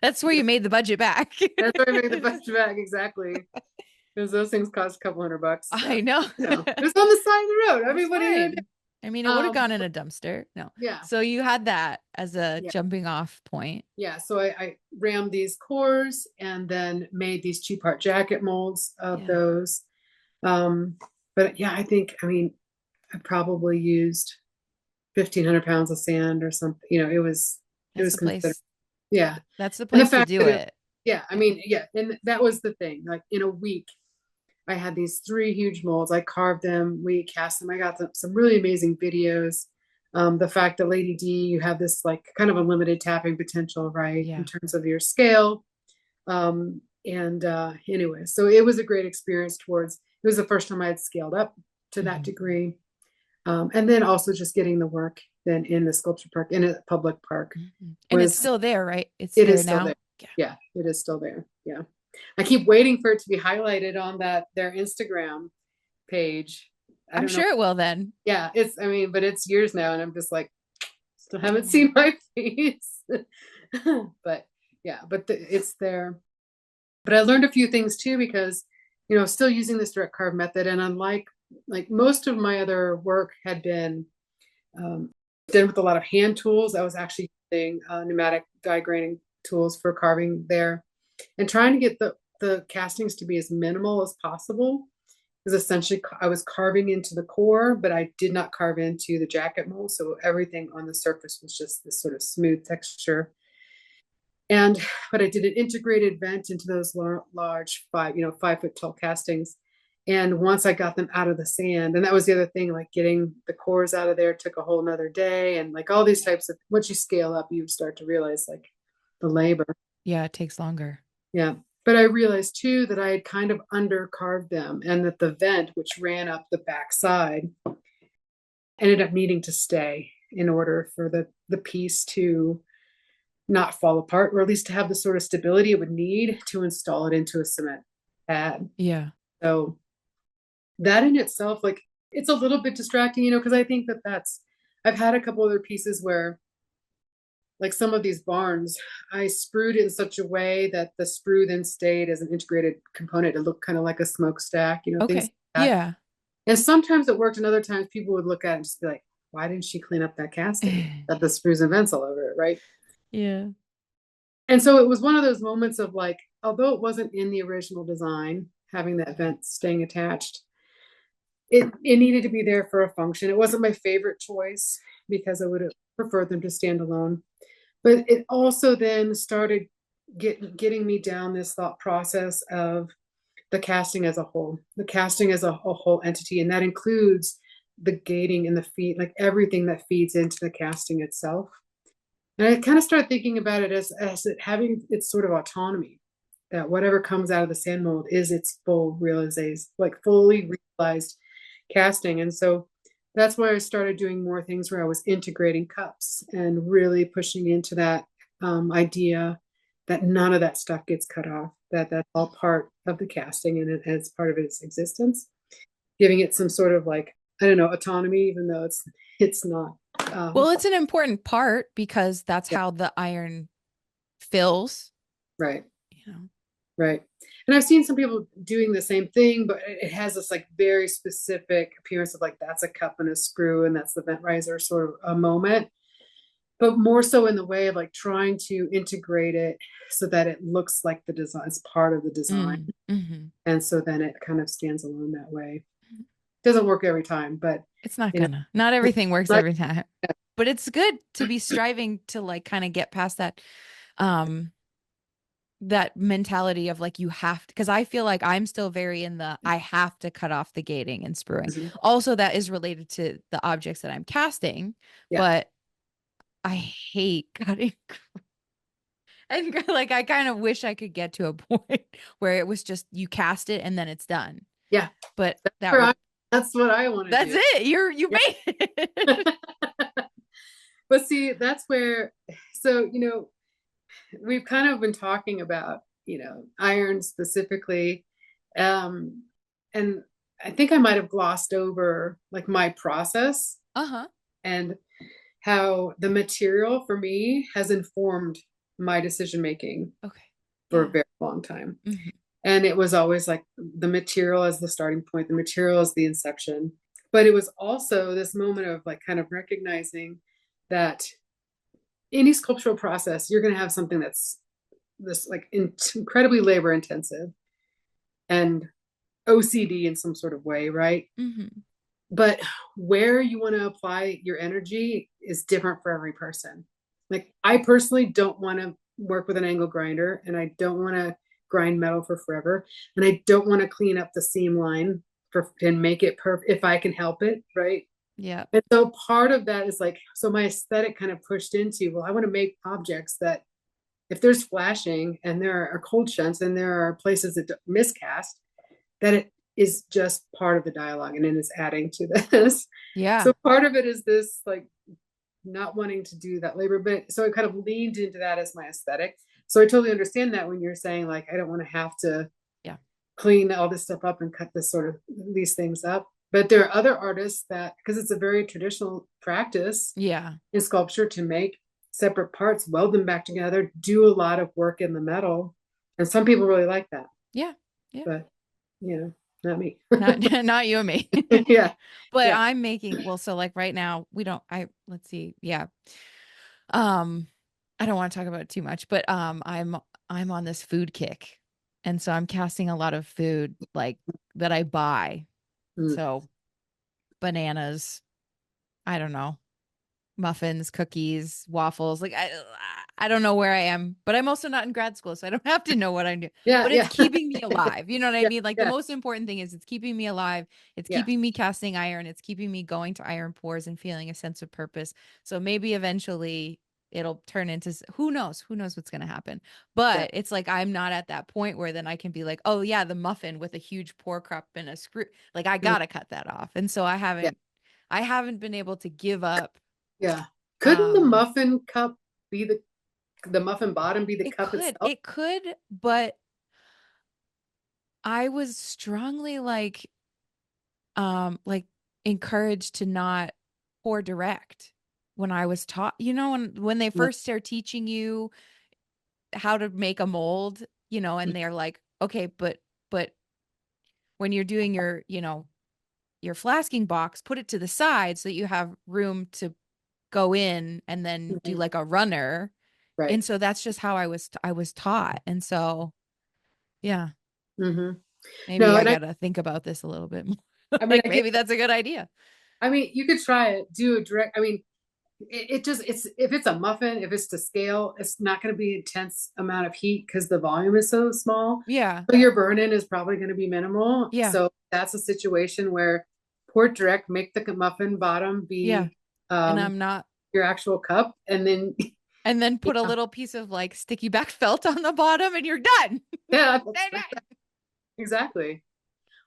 That's where you made the budget back. that's where I made the budget back, exactly. Because those things cost a couple $100. I know. It was on the side of the road. I mean, what are you gonna do? I mean, it would have gone in a dumpster. No. Yeah. So you had that as a Yeah. jumping off point. Yeah. So I rammed these cores and then made these 2-part jacket molds of those. But yeah, I probably used 1,500 pounds of sand or something. It was That's the place. Yeah. That's the place to do it. Yeah. And that was the thing. Like in a week, I had these 3 huge molds. I carved them, we cast them. I got some really amazing videos. The fact that Lady D, you have this like kind of unlimited tapping potential, right? Yeah. In terms of your scale. Anyway, so it was a great experience it was the first time I had scaled up to that degree. And then also just getting the work then in the sculpture park, in a public park. And it's still there, right? It is now. Still there. Yeah, it is still there. Yeah. I keep waiting for it to be highlighted on their Instagram page. I'm sure it will then. Yeah, but it's years now, and I'm just like, still haven't seen my face. But yeah, it's there. But I learned a few things too, because still using this direct carve method, and unlike like most of my other work had been done with a lot of hand tools, I was actually using pneumatic die grinding tools for carving there, and trying to get the castings to be as minimal as possible. Because essentially I was carving into the core, but I did not carve into the jacket mold. So everything on the surface was just this sort of smooth texture. But I did an integrated vent into those large 5-foot tall castings. And once I got them out of the sand, and that was the other thing, like getting the cores out of there took a whole nother day. And like all these types of, once you scale up, you start to realize like the labor. Yeah, it takes longer. Yeah. But I realized too that I had kind of undercarved them, and that the vent, which ran up the back side, ended up needing to stay in order for the piece to not fall apart, or at least to have the sort of stability it would need to install it into a cement pad. Yeah. So that in itself, like, it's a little bit distracting, because I think I've had a couple other pieces where, like some of these barns, I sprued it in such a way that the sprue then stayed as an integrated component. It looked kind of like a smokestack, things Okay. like that. Yeah. And sometimes it worked, and other times people would look at it and just be like, why didn't she clean up that casting? Got the sprues and vents all over it, right? Yeah. And so it was one of those moments of like, although it wasn't in the original design, having that vent staying attached, it needed to be there for a function. It wasn't my favorite choice, because I would have preferred them to stand alone. But it also then started getting me down this thought process of the casting as a whole, whole entity. And that includes the gating and the feet, like everything that feeds into the casting itself. And I kind of started thinking about it as it having its sort of autonomy, that whatever comes out of the sand mold is its full realization, like fully realized casting. And so that's why I started doing more things where I was integrating cups and really pushing into that idea that none of that stuff gets cut off, that that's all part of the casting, and it's part of its existence, giving it some sort of like, I don't know, autonomy, even though it's not. Well, it's an important part, because that's how the iron fills. Right. You know. Right. And I've seen some people doing the same thing, but it has this like very specific appearance of like, that's a cup and a screw, and that's the vent riser sort of a moment, but more so in the way of like trying to integrate it so that it looks like the design is part of the design. Mm-hmm. And so then it kind of stands alone that way. Doesn't work every time, but It's not you know, gonna. Not everything works like, every time. But it's good to be striving to like kind of get past um that mentality of like you have to, because I feel like I'm still very in the I have to cut off the gating and spruing. Also, that is related to the objects that I'm casting, yeah, but I hate cutting. And like I kind of wish I could get to a point where it was just you cast it and then it's done. yeah. But that would That's what I want to that's do. it. You Yeah. made it. But see, that's where, so, we've kind of been talking about, iron specifically. And I think I might have glossed over like my process Uh-huh. and how the material for me has informed my decision making Okay. for Yeah. a very long time. Mm-hmm. And it was always like the material as the starting point, the material as the inception. But it was also this moment of like kind of recognizing that any sculptural process, you're going to have something that's this like incredibly labor intensive and OCD in some sort of way, right? Mm-hmm. But where you want to apply your energy is different for every person. Like I personally don't want to work with an angle grinder, and I don't want to grind metal for forever, and I don't want to clean up the seam line and make it perfect if I can help it, right? Yeah. And so part of that is like, so my aesthetic kind of pushed into, well, I want to make objects that if there's flashing and there are cold shunts and there are places that miscast, that it is just part of the dialogue and it is adding to this. Yeah. So part of it is this like not wanting to do that labor, but so I kind of leaned into that as my aesthetic. So I totally understand that when you're saying like, I don't want to have to Yeah. clean all this stuff up and cut this sort of these things up. But there are other artists that, because it's a very traditional practice Yeah. in sculpture to make separate parts, weld them back together, do a lot of work in the metal. And some people really like that. Yeah. Yeah. But, not me. Not you and me. Yeah. But Yeah. I'm making, well, so like right now we don't, let's see. Yeah. Um, I don't want to talk about it too much, but I'm on this food kick. And so I'm casting a lot of food like that I buy. Mm. So bananas, I don't know, muffins, cookies, waffles. Like I don't know where I am, but I'm also not in grad school, so I don't have to know what I'm doing. Yeah. But Yeah. it's keeping me alive. You know what I Yeah. mean? Like the Yeah. most important thing is it's keeping me alive. It's Yeah. keeping me casting iron. It's keeping me going to iron pours and feeling a sense of purpose. So maybe eventually it'll turn into who knows? Who knows what's going to happen? But Yeah. it's like I'm not at that point where then I can be like, oh yeah, the muffin with a huge pour cup and a screw. Like I Mm. gotta cut that off. And so Yeah. I haven't been able to give up. Yeah. Couldn't the muffin cup be the muffin bottom be the cup itself? It could, but I was strongly like encouraged to not pour direct when I was taught, when they Mm. first start teaching you how to make a mold, and they're like, okay, but when you're doing your flasking box, put it to the side so that you have room to go in and then do Right. like a runner. Right. And so that's just how I was taught. And so, yeah, Mm-hmm. maybe No, I and got to think about this a little bit more. I mean, Like maybe that's a good idea. you could try it, do a direct, it just, if it's a muffin, if it's to scale, it's not going to be intense amount of heat because the volume is so small. Yeah. So your burn-in is probably going to be minimal. Yeah. So that's a situation where pour it direct, make the muffin bottom Yeah. be And um, I'm not, your actual cup, and then and then put a yeah, little piece of like sticky back felt on the bottom and you're done. yeah, Done. exactly.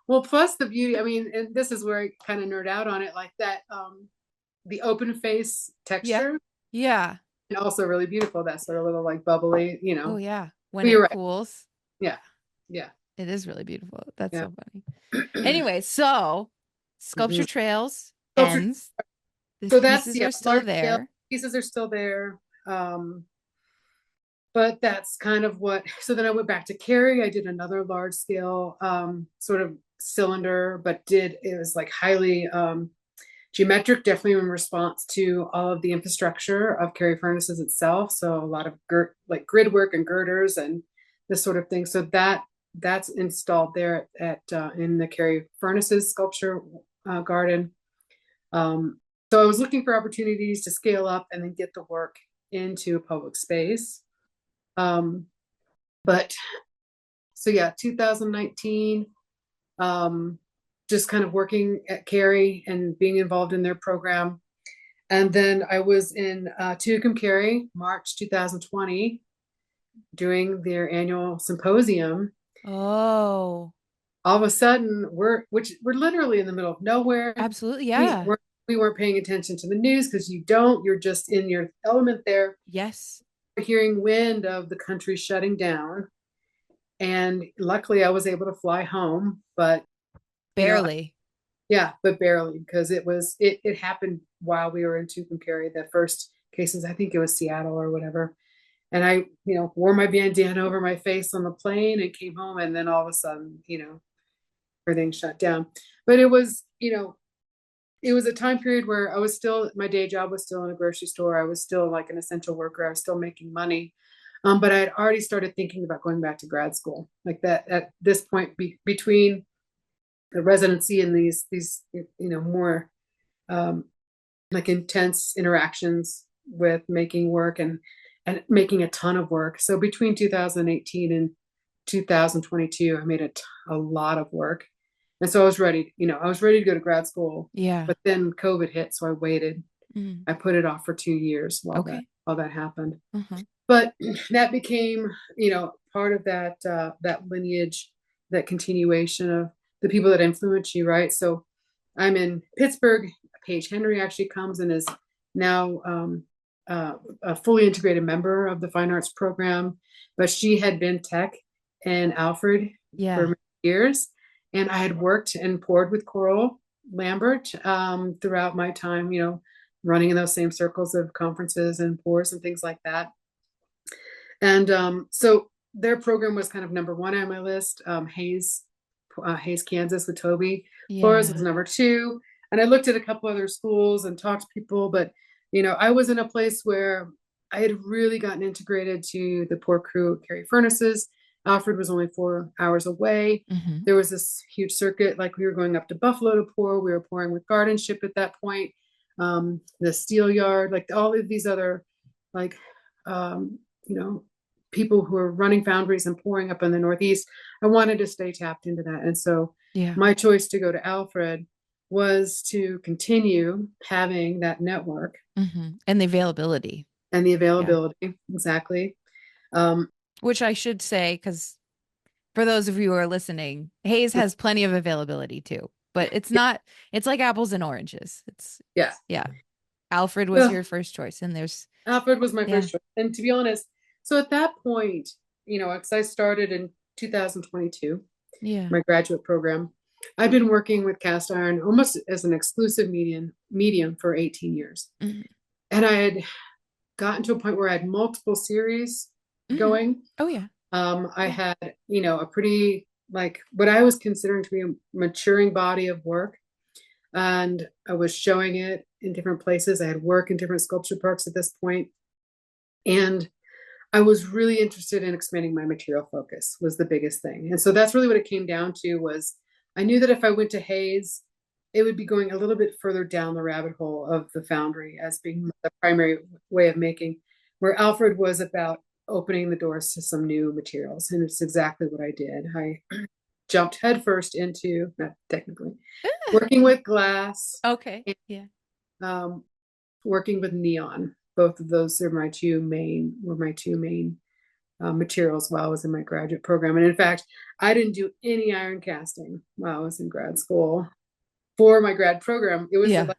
Well, plus the beauty, and this is where I kind of nerd out on it, like that, the open face Yeah. texture, Yeah. and also really beautiful, that sort of little like bubbly, Oh yeah. When but you're it right. cools. Yeah. Yeah. It is really beautiful. That's Yeah. so funny. Anyway, so Sculpture Mhm. Trails Sculpture. ends. The So that's, pieces yeah, are still large scale there. pieces are still there. but that's kind of so then I went back to Cary. I did another large scale sort of cylinder, but it was like highly geometric, definitely in response to all of the infrastructure of Cary furnaces itself. So a lot of like grid work and girders and this sort of thing. So that's installed there at in the Cary furnaces sculpture garden. So I was looking for opportunities to scale up and then get the work into a public space. But so yeah, 2019, just kind of working at Cary and being involved in their program. And then I was in Tucumcari, March 2020, doing their annual symposium. Oh, All of a sudden, we're literally in the middle of nowhere. absolutely. We Yeah. weren't paying attention to the news because you're just in your element there. Yes. Hearing wind of the country shutting down. And luckily I was able to fly home, but you know, Barely. yeah, but barely, because it happened while we were in Tucumcari. The first cases, I think it was Seattle or whatever. And I, wore my bandana over my face on the plane and came home, and then all of a sudden, everything shut down. But it was a time period where my day job was still in a grocery store. I was still like an essential worker. I was still making money. But I had already started thinking about going back to grad school, like that at this point between the residency and these more like intense interactions with making work and making a ton of work. So between 2018 and 2022, I made a lot of work. And so I was ready to go to grad school. Yeah. But then COVID hit, so I waited. I put it off for 2 years while that happened. But that became, part of that lineage, that continuation of the people that influence you, right? So I'm in Pittsburgh. Paige Henry actually comes and is now a fully integrated member of the fine arts program, but she had been tech in Alfred for many years. And I had worked and poured with Coral Lambert throughout my time, running in those same circles of conferences and pours and things like that. And so their program was kind of number one on my list. Hayes, Kansas with Toby. Flores was number two. And I looked at a couple other schools and talked to people, but I was in a place where I had really gotten integrated to the pour crew at Cary Furnaces. Alfred was only 4 hours away. There was this huge circuit, like we were going up to Buffalo to pour. We were pouring with Gardenship at that point. The Steel Yard, like all of these other, like, people who are running foundries and pouring up in the Northeast. I wanted to stay tapped into that. And so my choice to go to Alfred was to continue having that network. And the availability. Exactly. Which I should say, because for those of you who are listening, Hayes has plenty of availability too, but it's like apples and oranges. Alfred was your first choice, and Alfred was my first choice. And to be honest, so at that point, because I started in 2022, my graduate program, I've been working with cast iron almost as an exclusive medium for 18 years. And I had gotten to a point where I had multiple series going. I had, a pretty, like, what I was considering to be a maturing body of work. And I was showing it in different places. I had work in different sculpture parks at this point. And I was really interested in expanding my material focus was the biggest thing. And so that's really what it came down to. Was I knew that if I went to Hayes, it would be going a little bit further down the rabbit hole of the foundry as being the primary way of making, where Alfred was about opening the doors to some new materials. And it's exactly what I did. I jumped headfirst into, not technically, working with glass. Working with neon. Both of those are my two main materials while I was in my graduate program. And in fact, I didn't do any iron casting while I was in grad school for my grad program. It was like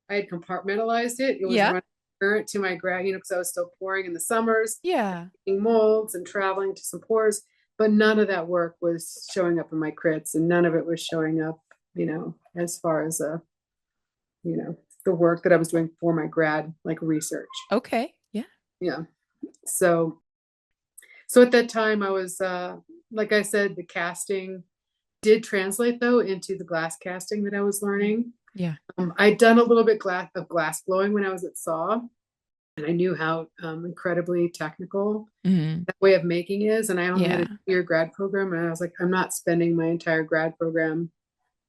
I had compartmentalized it. It was running current to my grad, because I was still pouring in the summers, making molds and traveling to some pours, but none of that work was showing up in my crits, and none of it was showing up, as far as the work that I was doing for my grad, like research. Yeah. So So at that time, I was, like I said, the casting did translate though into the glass casting that I was learning. Yeah. I'd done a little bit of glass blowing when I was at SAW, and I knew how incredibly technical Hmm. that way of making is. And I only had a Yeah. 2-year grad program, and I was like, I'm not spending my entire grad program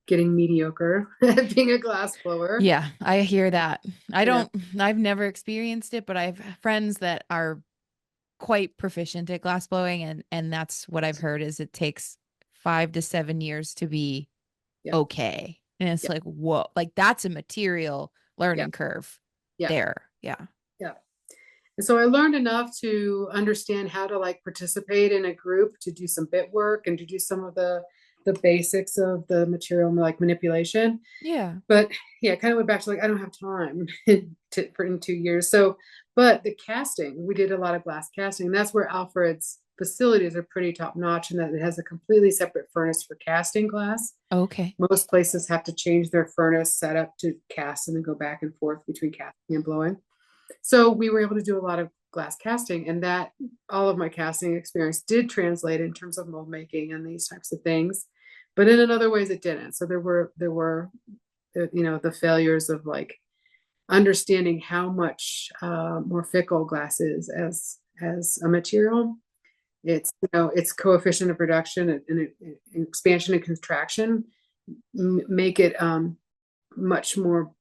getting mediocre at being a glass blower. Yeah, I hear that. You know, I've never experienced it, but I've friends that are quite proficient at glass blowing, and that's what I've heard is it takes 5 to 7 years to be yeah, okay. And it's yeah, like, whoa, like that's a material yeah, learning curve yeah, there. Yeah. yeah. And so I learned enough to understand how to like participate in a group, to do some bit work and to do some of the basics of the material like manipulation. Yeah. But yeah, kind of went back to like I don't have time for in 2 years. So, but the casting, we did a lot of glass casting, and that's where Alfred's facilities are pretty top notch, in that it has a completely separate furnace for casting glass. Okay. Most places have to change their furnace setup to cast and then go back and forth between casting and blowing. So we were able to do a lot of glass casting, and that all of my casting experience did translate in terms of mold making and these types of things. But in other ways it didn't. So there were the failures of like understanding how much more fickle glass is as a material. It's its coefficient of reduction and expansion and contraction make it much more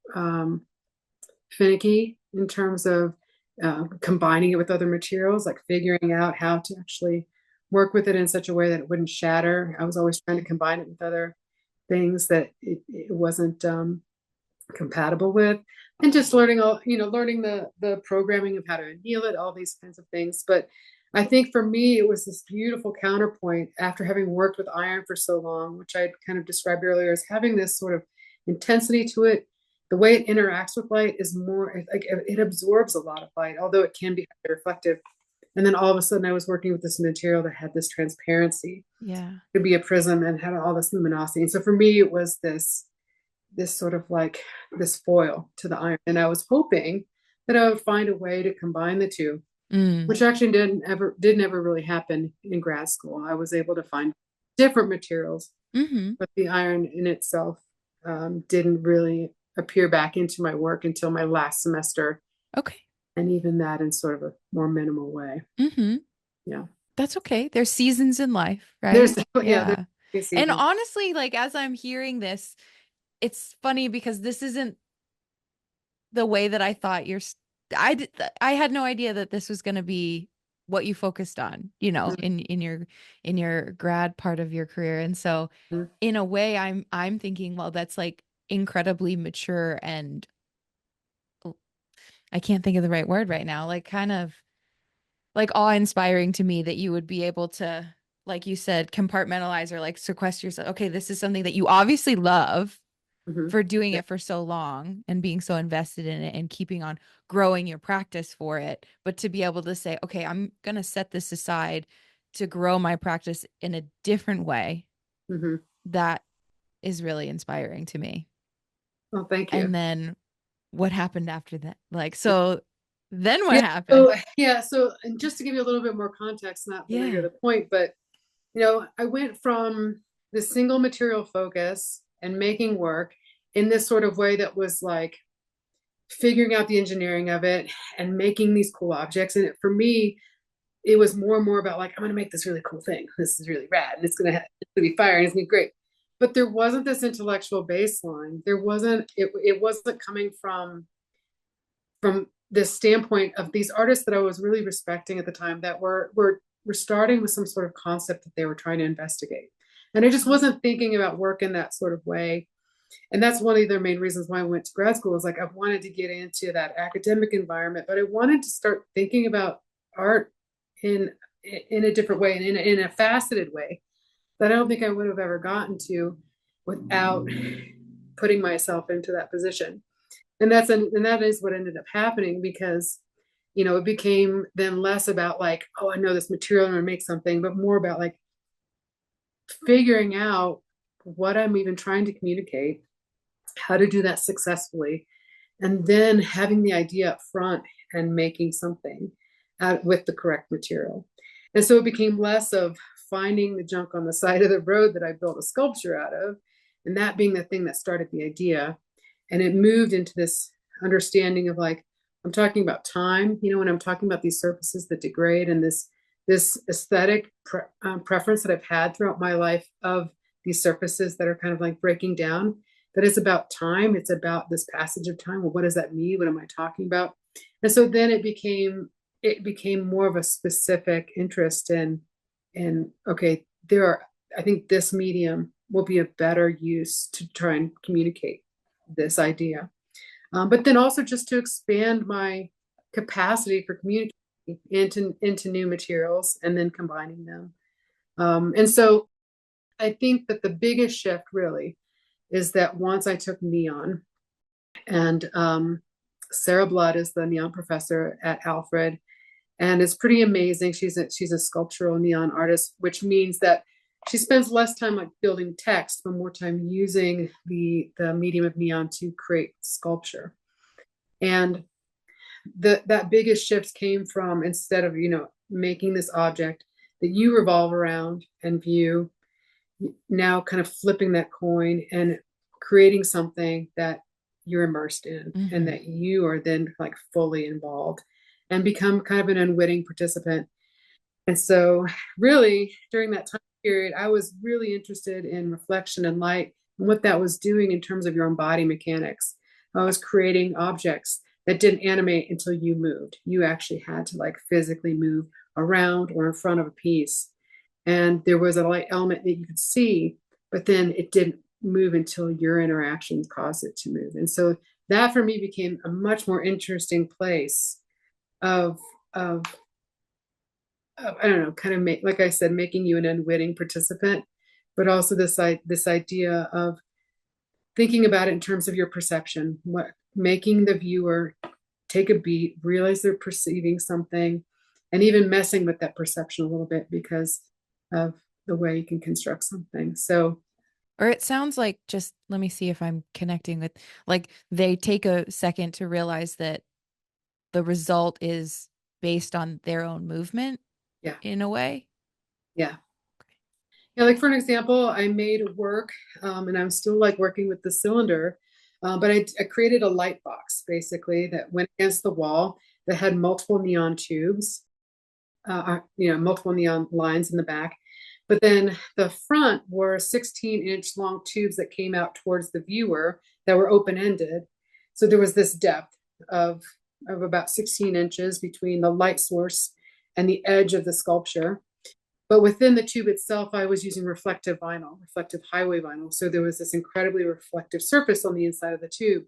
finicky in terms of combining it with other materials, like figuring out how to actually work with it in such a way that it wouldn't shatter. I was always trying to combine it with other things that it wasn't compatible with, and just learning learning the programming of how to anneal it, all these kinds of things. But I think for me it was this beautiful counterpoint after having worked with iron for so long, which I kind of described earlier as having this sort of intensity to it. The way it interacts with light is more like it absorbs a lot of light, although it can be reflective. And then all of a sudden I was working with this material that had this transparency, Yeah. could be a prism, and had all this luminosity. And so for me it was this sort of like this foil to the iron. And I was hoping that I would find a way to combine the two, Mm. which actually didn't ever really happen in grad school. I was able to find different materials, Mm-hmm. but the iron in itself didn't really appear back into my work until my last semester, Okay. and even that in sort of a more minimal way. Mm-hmm. Yeah. That's okay. There's seasons in life, There's right? yeah, there's Yeah. a And season. honestly, like as I'm hearing this, it's funny because this isn't the way that I thought I had no idea that this was going to be what you focused on, in your grad part of your career. And so Mhm. in a way I'm thinking, well, that's like incredibly mature and I can't think of the right word right now, like kind of like awe-inspiring to me that you would be able to, like you said, compartmentalize or like sequester yourself. Okay, this is something that you obviously love Mhm. for doing Yeah. it for so long and being so invested in it and keeping on growing your practice for it. But to be able to say, okay, I'm going to set this aside to grow my practice in a different way, Mhm. that is really inspiring to me. Well, thank you. And then what happened after that? Like, so then what Yeah. happened? So yeah. So, and just to give you a little bit more context, not belabor Yeah. the point, but I went from the single material focus and making work in this sort of way that was like figuring out the engineering of it and making these cool objects. And for me, it was more and more about like, I'm going to make this really cool thing. This is really rad. And it's going to be fire and it's going to be great. But there wasn't this intellectual baseline. It wasn't coming from this standpoint of these artists that I was really respecting at the time, that were starting with some sort of concept that they were trying to investigate. And I just wasn't thinking about work in that sort of way. And that's one of the main reasons why I went to grad school, is like I wanted to get into that academic environment, but I wanted to start thinking about art in in a different way, and in a faceted way that I don't think I would have ever gotten to without putting myself into that position. And that is what ended up happening, because it became then less about like, oh, I know this material and I'm gonna make something, but more about like figuring out what I'm even trying to communicate, how to do that successfully, and then having the idea up front and making something with the correct material. And so it became less of finding the junk on the side of the road that I built a sculpture out of, and that being the thing that started the idea. And it moved into this understanding of like, I'm talking about time, when I'm talking about these surfaces that degrade, and this aesthetic preference that I've had throughout my life of these surfaces that are kind of like breaking down, that is about time. It's about this passage of time. Well, what does that mean? What am I talking about? And so then it became more of a specific interest in okay, I think this medium will be a better use to try and communicate this idea. But then also just to expand my capacity for communicating into new materials and then combining them. And so I think that the biggest shift really is that once I took neon, and Sarah Blood is the neon professor at Alfred, and it's pretty amazing. She's a sculptural neon artist, which means that she spends less time like building text, but more time using the medium of neon to create sculpture. And that biggest shift came from, instead of making this object that you revolve around and view, now kind of flipping that coin and creating something that you're immersed in, and that you are then like fully involved and become kind of an unwitting participant. And so really during that time period, I was really interested in reflection and light and what that was doing in terms of your own body mechanics. I was creating objects that didn't animate until you moved. You actually had to like physically move around or in front of a piece. And there was a light element that you could see, but then it didn't move until your interactions caused it to move. And so that for me became a much more interesting place of I don't know, kind of like I said, making you an unwitting participant, but also this idea of thinking about it in terms of your perception, making the viewer take a beat, realize they're perceiving something, and even messing with that perception a little bit because of the way you can construct something. So, or it sounds like, just let me see if I'm connecting with, like they take a second to realize that the result is based on their own movement. yeah. In a way. Yeah. Yeah, like for an example, I made a work, and I'm still like working with the cylinder, but I created a light box basically that went against the wall that had multiple neon tubes, multiple neon lines in the back. But then the front were 16-inch long tubes that came out towards the viewer that were open-ended. So there was this depth of about 16 inches between the light source and the edge of the sculpture. But within the tube itself, I was using reflective highway vinyl. So there was this incredibly reflective surface on the inside of the tube.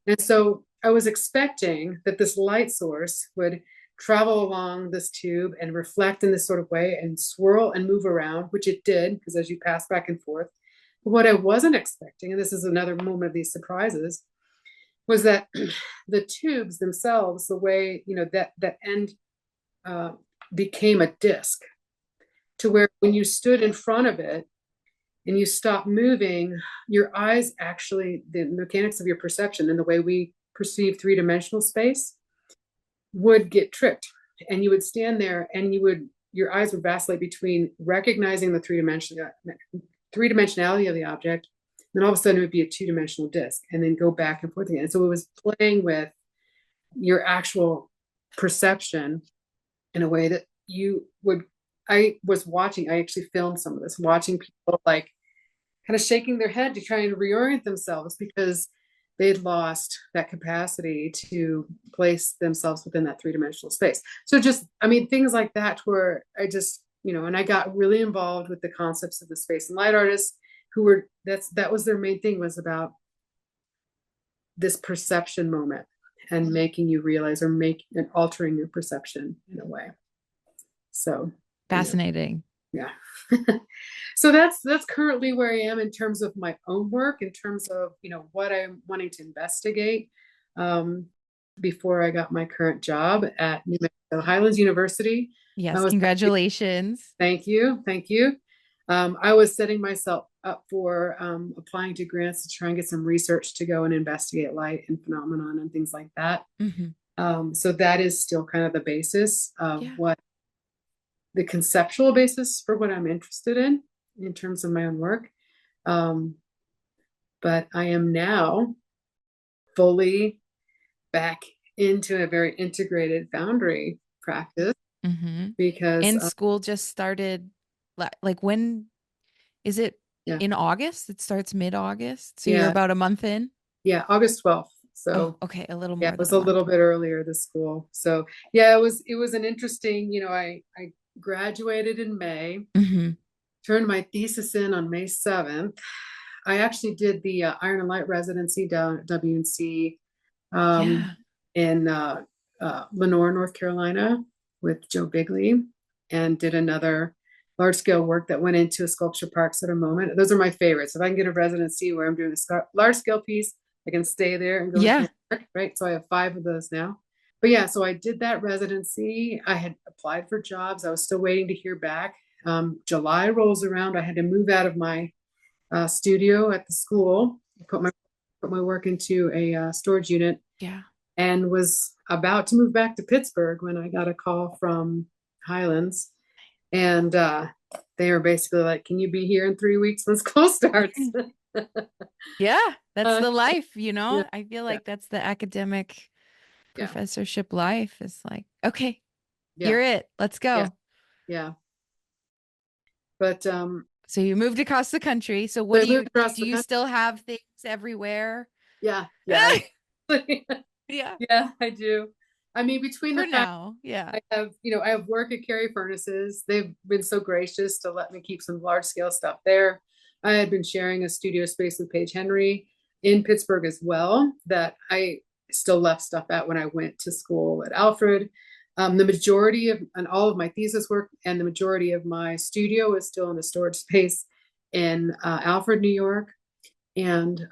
And so I was expecting that this light source would travel along this tube and reflect in this sort of way and swirl and move around, which it did, because as you pass back and forth. But what I wasn't expecting, and this is another moment of these surprises, was that the tubes themselves, the way, that end became a disc, to where when you stood in front of it and you stopped moving, your eyes actually, the mechanics of your perception and the way we perceive three-dimensional space would get tricked. And you would stand there and your eyes would vacillate between recognizing the three-dimensionality of the object, then all of a sudden it would be a two-dimensional disc, and then go back and forth again. And so it was playing with your actual perception in a way that I actually filmed some of this, watching people like kind of shaking their head to try and reorient themselves because they'd lost that capacity to place themselves within that three-dimensional space. So things like that, where I just, and I got really involved with the concepts of the space and light artists that was their main thing, was about this perception moment and making you realize and altering your perception in a way. So fascinating. Yeah. So that's currently where I am in terms of my own work, in terms of, what I'm wanting to investigate, before I got my current job at Mexico Highlands University. Yes, congratulations. Thank you. Thank you. I was setting myself up for applying to grants to try and get some research to go and investigate light and phenomenon and things like that. So that is still kind of the basis of what the conceptual basis for what I'm interested in terms of my own work. But I am now fully back into a very integrated foundry practice because And school just started, like when is it yeah, in August? It starts mid-August. So you're yeah, about a month in? yeah, August 12th. Oh, So okay, a little yeah, more it than was a a month. little bit earlier this school. So yeah, it was an interesting, I graduated in May, turned my thesis in on May 7th. I actually did the Iron and Light residency down at WNC Yeah. in Lenore, North Carolina, with Joe Bigley, and did another large scale work that went into a sculpture parks at a moment. Those are my favorites. If I can get a residency where I'm doing a large scale piece, I can stay there and go Yeah. into work, right? So I have 5 of those now. But yeah, so I did that residency. I had applied for jobs. I was still waiting to hear back. July rolls around. I had to move out of my studio at the school, put my work into a storage unit, Yeah. and was about to move back to Pittsburgh when I got a call from Highlands, and they were basically like, "Can you be here in 3 weeks when school starts?" Yeah, that's uh, the life, yeah, I feel yeah, like that's the academic yeah, professorship life is like, okay, yeah, you're it. Let's yeah, go. yeah. But So you moved across the country. So so what I moved across do the you country. still have things everywhere? Yeah, yeah, Yeah. yeah, I do. I mean, between the For fact now. Yeah. I have work at Carey Furnaces. They've been so gracious to let me keep some large scale stuff there. I had been sharing a studio space with Paige Henry in Pittsburgh as well, that I still left stuff at when I went to school at Alfred. The majority of and all of my thesis work and the majority of my studio is still in a storage space in Alfred, New York. And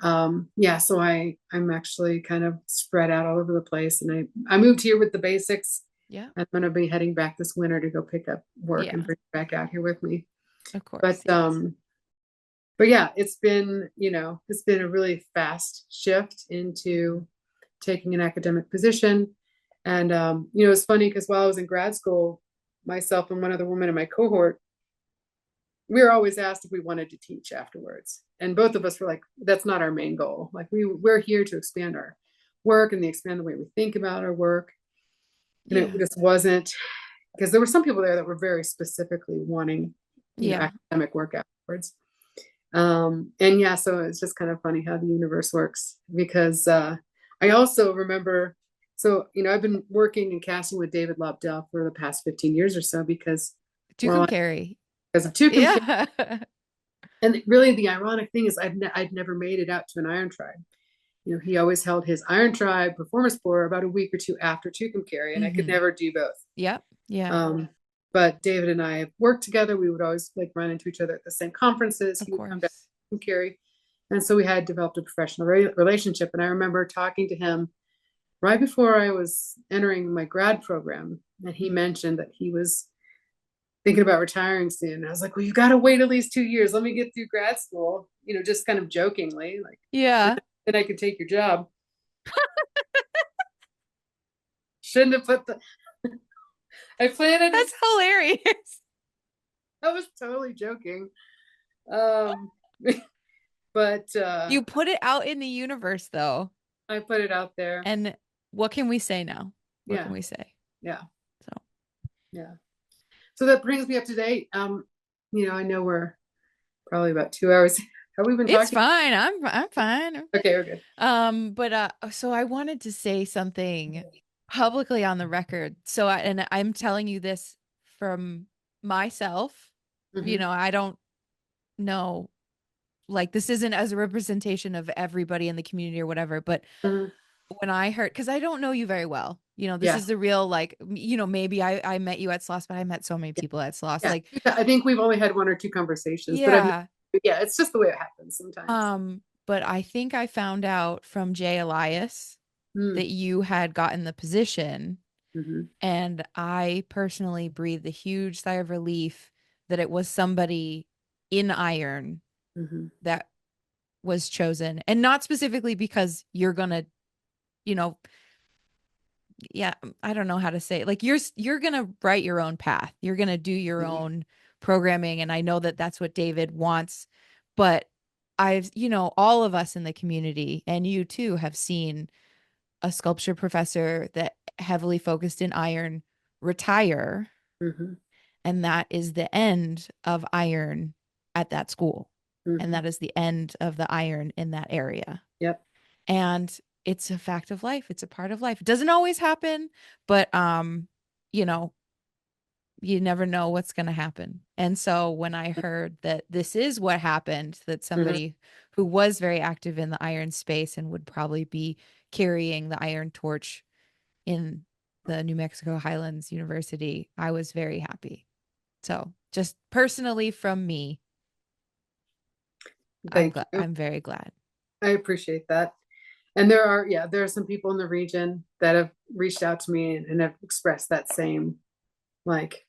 yeah, so I'm actually kind of spread out all over the place, and I moved here with the basics. Yeah. I'm going to be heading back this winter to go pick up work and Yeah. bring it back out here with me. Of course. But but yeah, it's been a really fast shift into taking an academic position. And it's funny because while I was in grad school, myself and one other woman in my cohort, we were always asked if we wanted to teach afterwards. And both of us were like, that's not our main goal. Like we're here to expand our work and expand the way we think about our work. And it Yeah. just wasn't, because there were some people there that were very specifically wanting, Yeah. academic work afterwards. And yeah, so it's just kind of funny how the universe works, because I also remember, so I've been working and casting with David Lobdell for the past 15 years or so, Tucum carry. because of Tucum. Yeah. And really, the ironic thing is, I'd never made it out to an Iron Tribe. He always held his Iron Tribe performance for about a week or two after Tucum carry, and I could never do both. Yep. Yeah. But David and I have worked together. We would always like run into each other at the same conferences. Of He would come down course. and carry, and so we had developed a professional relationship. And I remember talking to him right before I was entering my grad program, and he mentioned that he was thinking about retiring soon. I was like, well, you got to wait at least 2 years. Let me get through grad school, just kind of jokingly, like, Yeah. then I could take your job. Shouldn't have put the, I planned it. That's hilarious. I was totally joking. Um, but You put it out in the universe though. I put it out there. And what can we say now? What Yeah. can we say? Yeah. So Yeah. So that brings me up to date. I know we're probably about 2 hours. Have we been it's talking? fine. I'm fine. Okay, we're good. But so I wanted to say something publicly on the record. And I'm telling you this from myself. Mm-hmm. I don't know, like this isn't as a representation of everybody in the community or whatever, but Mm-hmm. when I heard, because I don't know you very well, this Yeah. is the real, like, maybe I met you at Sloss, but I met so many people at Sloss. Yeah. Like, I think we've only had 1 or 2 conversations, but yeah. yeah, it's just the way it happens sometimes. But I think I found out from Jay Elias Mm. that you had gotten the position, Mm-hmm. and I personally breathed a huge sigh of relief that it was somebody in Iron Mm-hmm. that was chosen, and not specifically because you're gonna, you know, yeah, I don't know how to say it. Like you're going to write your own path. You're going to do your Mhm. own programming, and I know that that's what David wants, but all of us in the community and you too have seen a sculpture professor that heavily focused in iron retire, Mhm. and that is the end of iron at that school. And Mhm. that is the end of the iron in that area. Yep. And it's a fact of life. It's a part of life. It doesn't always happen, but you know, you never know what's going to happen. And so when I heard that this is what happened, that Mhm. somebody who was very active in the iron space and would probably be carrying the iron torch in the New Mexico Highlands University, I was very happy. So, just personally from me, I'm Thank glad. you. I'm very glad. I appreciate that. And there are some people in the region that have reached out to me and have expressed that same like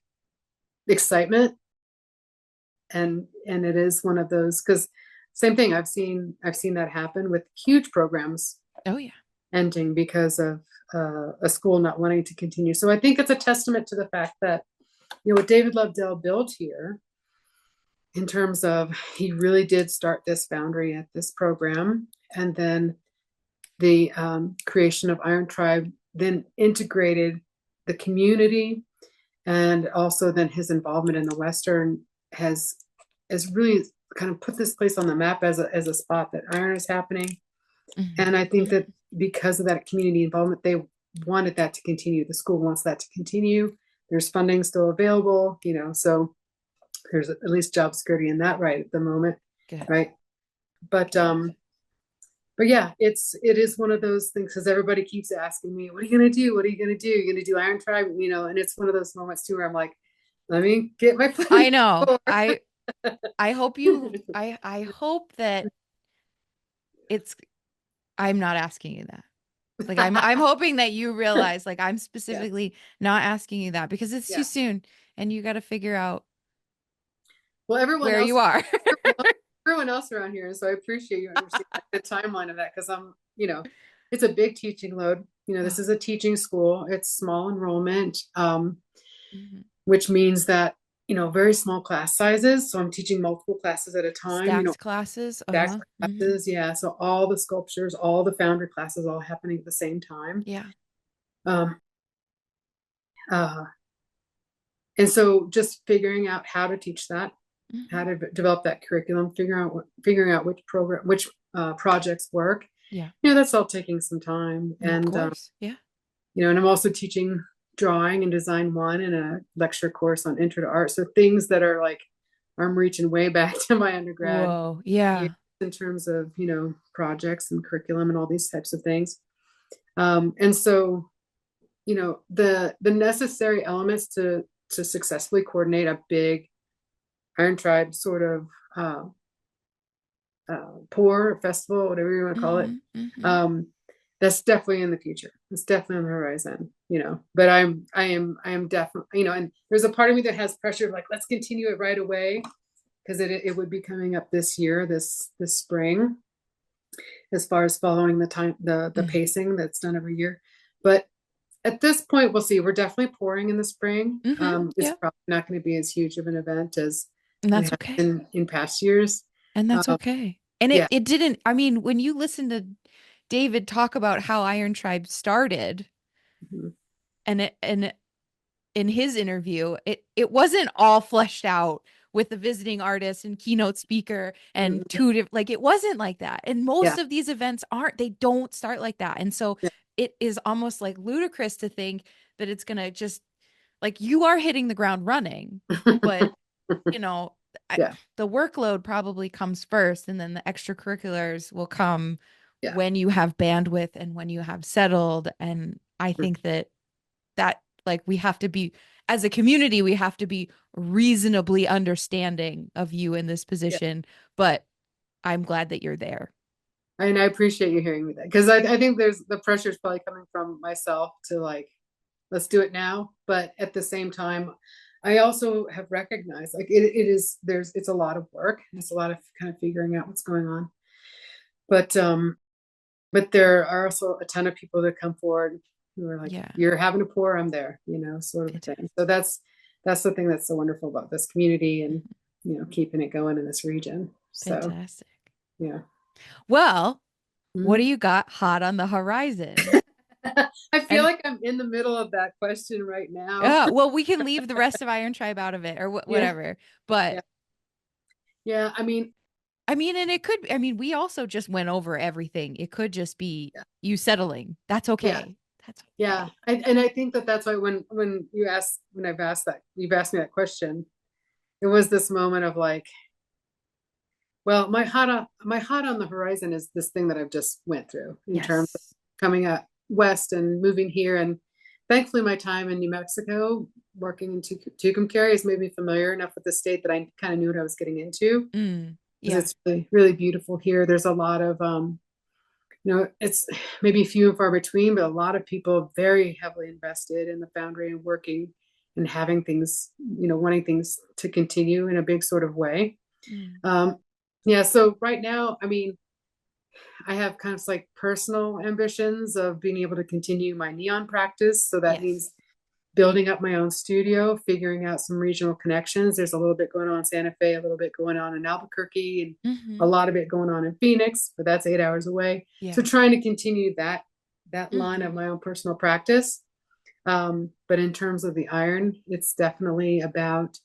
excitement. And it is one of those, because same thing, I've seen that happen with huge programs Oh yeah. ending because of a school not wanting to continue. So I think it's a testament to the fact that what David Lovedale built here, in terms of, he really did start this foundry at this program, and then the creation of Iron Tribe then integrated the community, and also then his involvement in the Western has really kind of put this place on the map as a spot that iron is happening. Mhm. And I think that Mhm. because of that community involvement, they wanted that to continue. The school wants that to continue. There's funding still available, so there's at least job security in that right at the moment, Good. right? But Good. yeah, it is one of those things, because everybody keeps asking me, "What are you gonna do? What are you gonna do? You're gonna do Iron Tribe?" And it's one of those moments too where I'm like, "Let me get my I plan know. forward." I hope you I hope that it's I'm not asking you that. Like I'm hoping that you realize like I'm Yeah, specifically not asking you that because it's too yeah. soon and you got to figure out Well, where you are. everyone else around here, so I appreciate you understanding the timeline of that, because it's a big teaching load. This Oh, is a teaching school. It's small enrollment, mhm. which means that very small class sizes. So I'm teaching multiple classes at a time. Stacked classes. Stacked Uh-huh. Hmm. classes, yeah. So all the sculptures, all the foundry classes, all happening at the same time. Yeah. Um, uh, and so just figuring out how to teach that, how Hmm. to develop that curriculum, figuring out which projects work. Yeah. That's all taking some time. Of And course. Yeah. and I'm also teaching drawing and design one and a lecture course on intro to art. So things that are like, I'm reaching way back to my undergrad Whoa. years Yeah. in terms of projects and curriculum and all these types of things. And so the necessary elements to successfully coordinate a big Iron Tribe sort of pour festival, whatever you want to call it. Hmm. Hmm. Um, that's definitely in the future. It's definitely on the horizon, But I am definitely, and there's a part of me that has pressure of like, let's continue it right away, because it would be coming up this year, this spring, as far as following the Hmm. pacing that's done every year. But at this point, we'll see. We're definitely pouring in the spring. Hmm. It's Yeah. probably not going to be as huge of an event as And it that's has okay. been in past years. And that's Um, okay. And it yeah. it didn't, I mean, when you listen to David talk about how Iron Tribe started Mhm. and in his interview, it wasn't all fleshed out with the visiting artist and keynote speaker and Mhm. like it wasn't like that. And most Yeah. of these events they don't start like that. And so Yeah. it is almost like ludicrous to think that it's gonna just like you are hitting the ground running, but you know, I, Yeah. the workload probably comes first, and then the extracurriculars will come Yeah. when you have bandwidth and when you have settled. And I think that like we have to be as a community we have to be reasonably understanding of you in this Yeah. position, but I'm glad that you're there. And I appreciate you hearing me that, because I think there's the pressure is probably coming from myself to like, let's do it now. But at the same time, I also have recognized like it's a lot of work. It's a lot of kind of figuring out what's going on. But there are also a ton of people that come forward We were like, Yeah. you're having a pour, I'm there, sort of a thing. So that's the thing that's so wonderful about this community and, keeping it going in this region. So, Fantastic. yeah. Well, what do Mhm. you got hot on the horizon? I feel And like I'm in the middle of that question right now. well, we can leave the rest of Iron Tribe out of it or Yeah. whatever. But Yeah. Yeah. I mean, and it could, I mean, we also just went over everything. It could just be Yeah. you settling. That's Yeah. okay. That's Yeah. okay. And I think that's why when you've asked me that question, it was this moment of like, well, my hot on the horizon is this thing that I've just went through in terms of Yes. coming out west and moving here. And thankfully, my time in New Mexico working in Tucumcari has made me familiar enough with the state that I kind of knew what I was getting into because Yeah. it's really, really beautiful here. There's a lot of, it's maybe few and far between, but a lot of people very heavily invested in the foundry and working and having things, wanting things to continue in a big sort of way. Mm. Um, yeah, so right now, I have kind of like personal ambitions of being able to continue my neon practice. So that Yes. means building up my own studio, figuring out some regional connections. There's a little bit going on in Santa Fe, a little bit going on in Albuquerque, and a Mm-hmm. lot of it going on in Phoenix, but that's 8 hours away. Yeah. So trying to continue that line Mm-hmm. of my own personal practice. But in terms of the iron, it's definitely about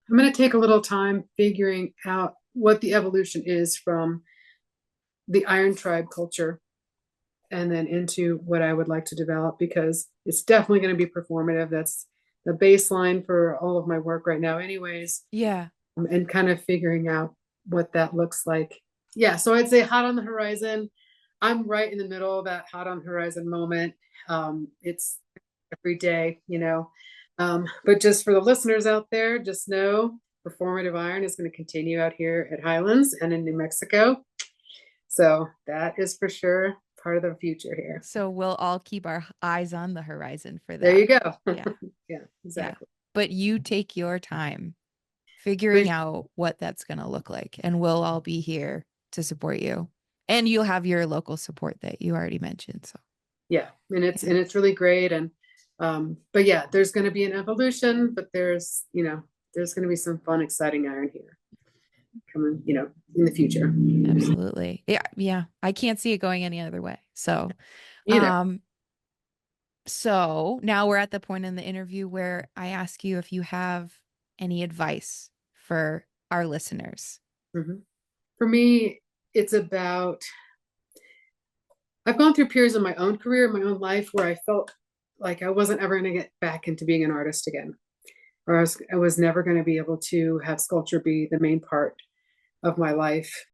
I'm going to take a little time figuring out what the evolution is from the Iron Tribe culture and then into what I would like to develop because it's definitely going to be performative. That's the baseline for all of my work right now, anyways, Yeah. and kind of figuring out what that looks like. Yeah, so I'd say hot on the horizon. I'm right in the middle of that hot on the horizon moment. It's every day, but just for the listeners out there, just know performative iron is going to continue out here at Highlands and in New Mexico. So that is for sure part of the future here. So we'll all keep our eyes on the horizon for There that. you go. Yeah. Yeah, Yeah. exactly. But you take your time figuring But out what that's going to look like, and we'll all be here to support you. And you'll have your local support that you already mentioned. So, yeah, and yeah. it's really great. And but yeah, there's going to be an evolution, but there's going to be some fun, exciting iron here coming, in the future. Absolutely. Yeah. Yeah. I can't see it going any other way. So, Either. um, so now we're at the point in the interview where I ask you if you have any advice for our listeners. Mhm. For me, it's about I've gone through periods in my own career, in my own life, where I felt like I wasn't ever going to get back into being an artist again, or I was never going to be able to have sculpture be the main part of my life.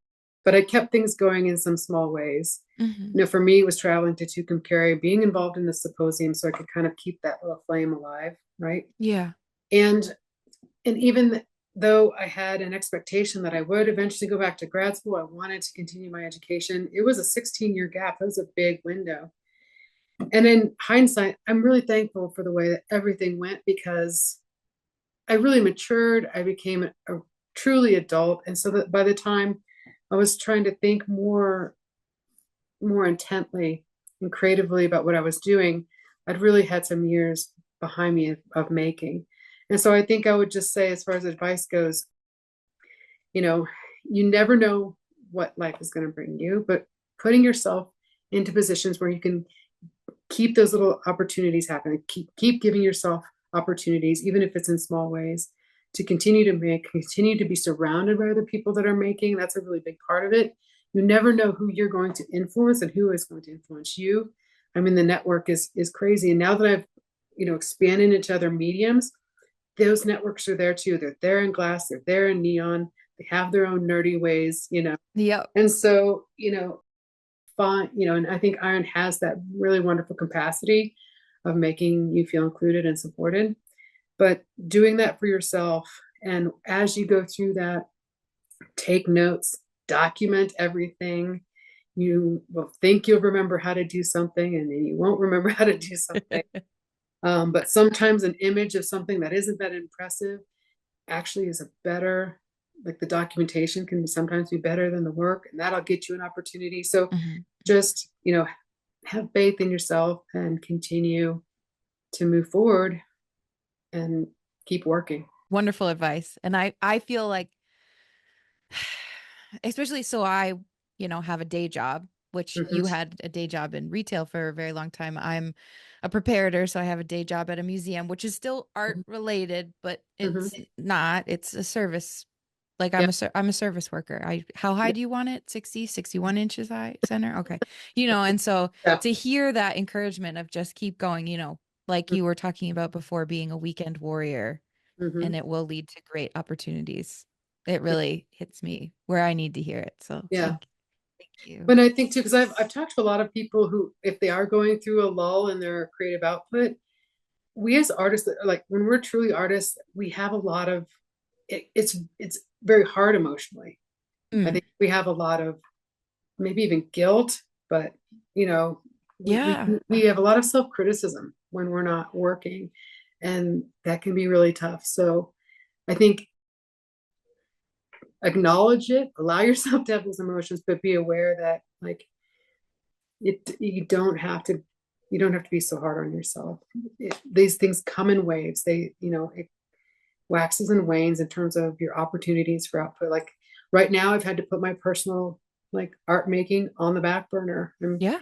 But I kept things going in some small ways. Mm-hmm. For me, it was traveling to Tucumcari, being involved in the symposium so I could kind of keep that little flame alive, right? Yeah. And even though I had an expectation that I would eventually go back to grad school, I wanted to continue my education. It was a 16-year gap. That was a big window. And in hindsight, I'm really thankful for the way that everything went because I really matured. I became a truly adult. And so that by the time I was trying to think more intently and creatively about what I was doing, I'd really had some years behind me of making. And so I think I would just say, as far as advice goes, you never know what life is going to bring you, but putting yourself into positions where you can keep those little opportunities happening, keep giving yourself opportunities, even if it's in small ways, to continue to make, continue to be surrounded by other people that are making. That's a really big part of it. You never know who you're going to influence and who is going to influence you. I mean, the network is crazy. And now that I've, expanded into other mediums, those networks are there too. They're there in glass, they're there in neon, they have their own nerdy ways. Yep. And so, fun, and I think iron has that really wonderful capacity of making you feel included and supported. But doing that for yourself, and as you go through that, take notes, document everything. You will think you'll remember how to do something, and then you won't remember how to do something. But sometimes an image of something that isn't that impressive actually is a better, like the documentation can sometimes be better than the work, and that'll get you an opportunity. So Mm-hmm. just, have faith in yourself and continue to move forward and keep working. Wonderful advice. And I feel like, especially so I, have a day job, which Mm-hmm. you had a day job in retail for a very long time. I'm a preparator, so I have a day job at a museum, which is still art related, but Mm-hmm. it's not. It's a service. Like Yeah. I'm a service worker. How high Yeah. do you want it? 60, 61 inches high center? Okay. And so Yeah. to hear that encouragement of just keep going, like you were talking about before, being a weekend warrior, Mm-hmm. and it will lead to great opportunities. It really hits me where I need to hear it. So Yeah. thank you. But I think too, because I've talked to a lot of people who, if they are going through a lull in their creative output, we as artists, like when we're truly artists, we have a lot of it's very hard emotionally. I Mm, think we have a lot of maybe even guilt, but you know, yeah. we have a lot of self-criticism when we're not working, and that can be really tough. So I think acknowledge it, allow yourself to have those emotions, but be aware that like you don't have to be so hard on yourself. These things come in waves. It waxes and wanes in terms of your opportunities for output. Like right now, I've had to put my personal like art making on the back burner. I'm Yeah.